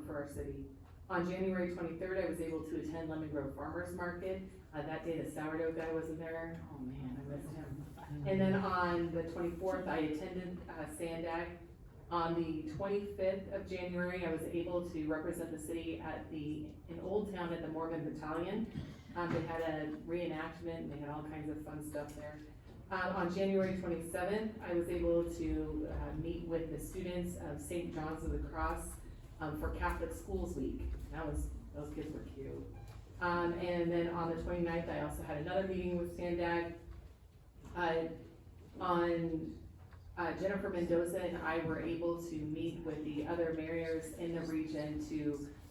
Speaker 4: for our city. On January 23rd, I was able to attend Lemon Grove Farmers Market. That day, the sourdough guy wasn't there. Oh man, I missed him. And then on the 24th, I attended Sandag. On the 25th of January, I was able to represent the city in Old Town at the Mormon Battalion. They had a reenactment, and they had all kinds of fun stuff there. On January 27th, I was able to meet with the students of St. John's of the Cross for Catholic Schools Week. Those kids were cute. And then on the 29th, I also had another meeting with Sandag. Jennifer Mendoza and I were able to meet with the other mayors in the region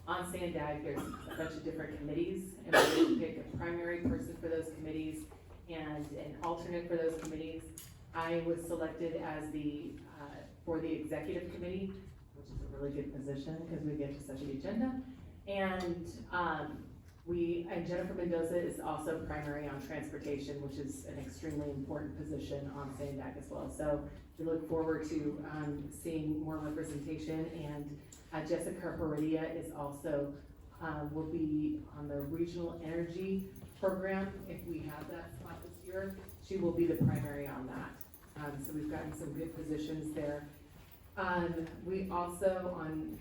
Speaker 4: on Sandag, there's a bunch of different committees, and we're going to pick a primary person for those committees and an alternate for those committees. I was selected as for the executive committee, which is a really good position because we get to such an agenda. And Jennifer Mendoza is also primary on transportation, which is an extremely important position on Sandag as well. So we look forward to seeing more representation, and Jessica Heredia is also, will be on the regional energy program. If we have that slot this year, she will be the primary on that. So we've gotten some good positions there. We also, on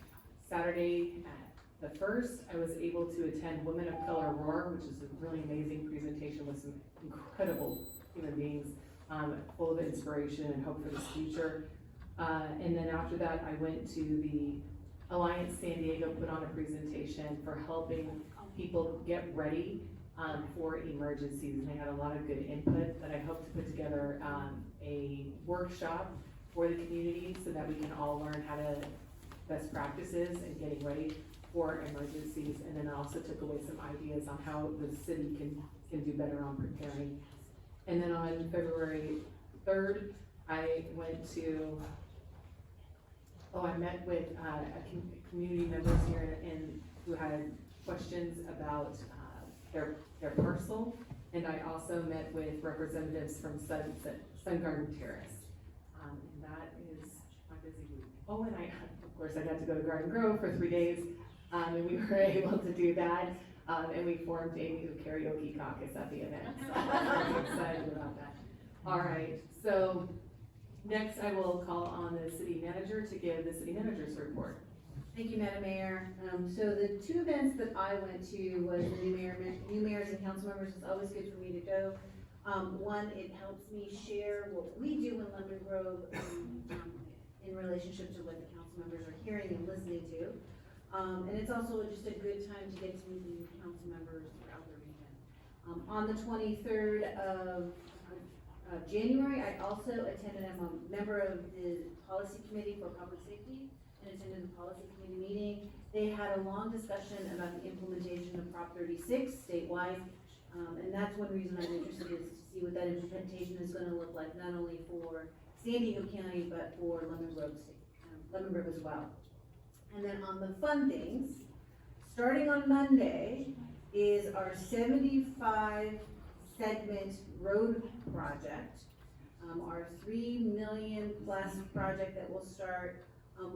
Speaker 4: Saturday, the 1st, I was able to attend Women of Color Roar, which is a really amazing presentation with some incredible human beings, full of inspiration and hope for the future. And then after that, I went to the Alliance San Diego, put on a presentation for helping people get ready for emergencies. And they had a lot of good input, but I hope to put together a workshop for the community so that we can all learn how to best practices and getting ready for emergencies. And then I also took away some ideas on how the city can do better on preparing. And then on February 3rd, I went to, I met with community members here who had questions about their parcel. And I also met with representatives from Sun Garden Terrace. And that is my busy week. Oh, and of course, I got to go to Garden Grove for 3 days. And we were able to do that, and we formed a new karaoke caucus at the event. So I'm excited about that. All right, so next I will call on the city manager to give the city manager's report.
Speaker 1: Thank you, Madam Mayor. So the 2 events that I went to was the new mayors and council members. It's always good for me to go. One, it helps me share what we do in Lemon Grove in relationship to what the council members are hearing and listening to. And it's also just a good time to get to meet new council members throughout the region. On the 23rd of January, I also attended, I'm a member of the Policy Committee for Public Safety, and attended the Policy Committee meeting. They had a long discussion about the implementation of Prop 36 statewide, and that's one reason I'm interested is to see what that implementation is gonna look like, not only for San Diego County, but for Lemon Grove as well. And then on the fun things, starting on Monday is our 75 segment road project, our $3 million plus project that will start.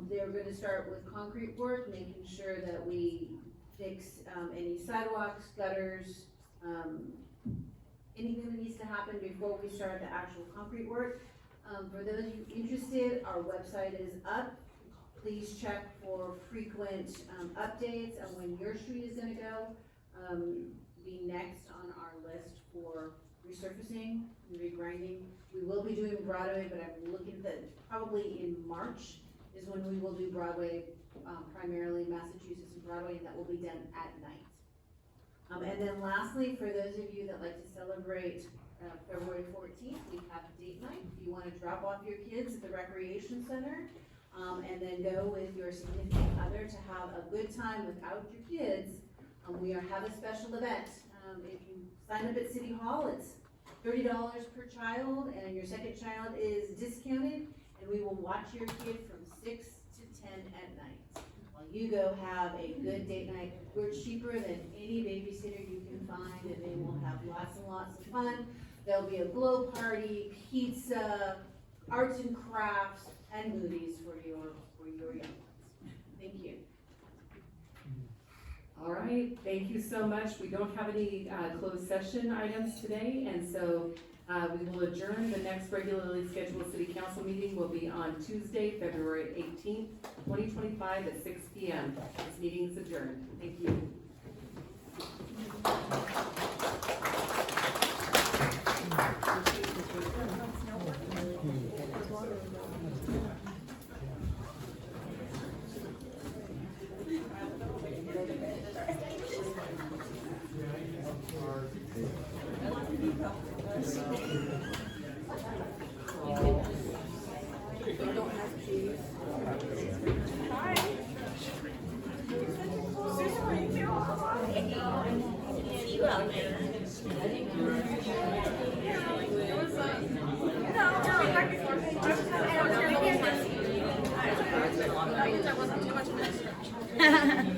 Speaker 1: They're going to start with concrete work, making sure that we fix, any sidewalks, gutters, anything that needs to happen before we start the actual concrete work. For those of you interested, our website is up. Please check for frequent, updates and when your street is gonna go, be next on our list for resurfacing and regrinding. We will be doing Broadway, but I'm looking at probably in March is when we will do Broadway, primarily Massachusetts and Broadway, and that will be done at night. And then lastly, for those of you that like to celebrate February 14th, we have date night. If you want to drop off your kids at the recreation center, and then go with your significant other to have a good time without your kids, we have a special event. If you sign up at City Hall, it's $30 per child, and your second child is discounted, and we will watch your kid from 6 to 10 at night. While you go have a good date night, we're cheaper than any babysitter you can find, and they will have lots and lots of fun. There'll be a glow party, pizza, arts and crafts, and movies for your young ones. Thank you.
Speaker 4: All right, thank you so much. We don't have any closed session items today, and so we will adjourn. The next regularly scheduled city council meeting will be on Tuesday, February 18th, 2025 at 6 p.m. This meeting is adjourned. Thank you.
Speaker 10: That wasn't too much of an extra.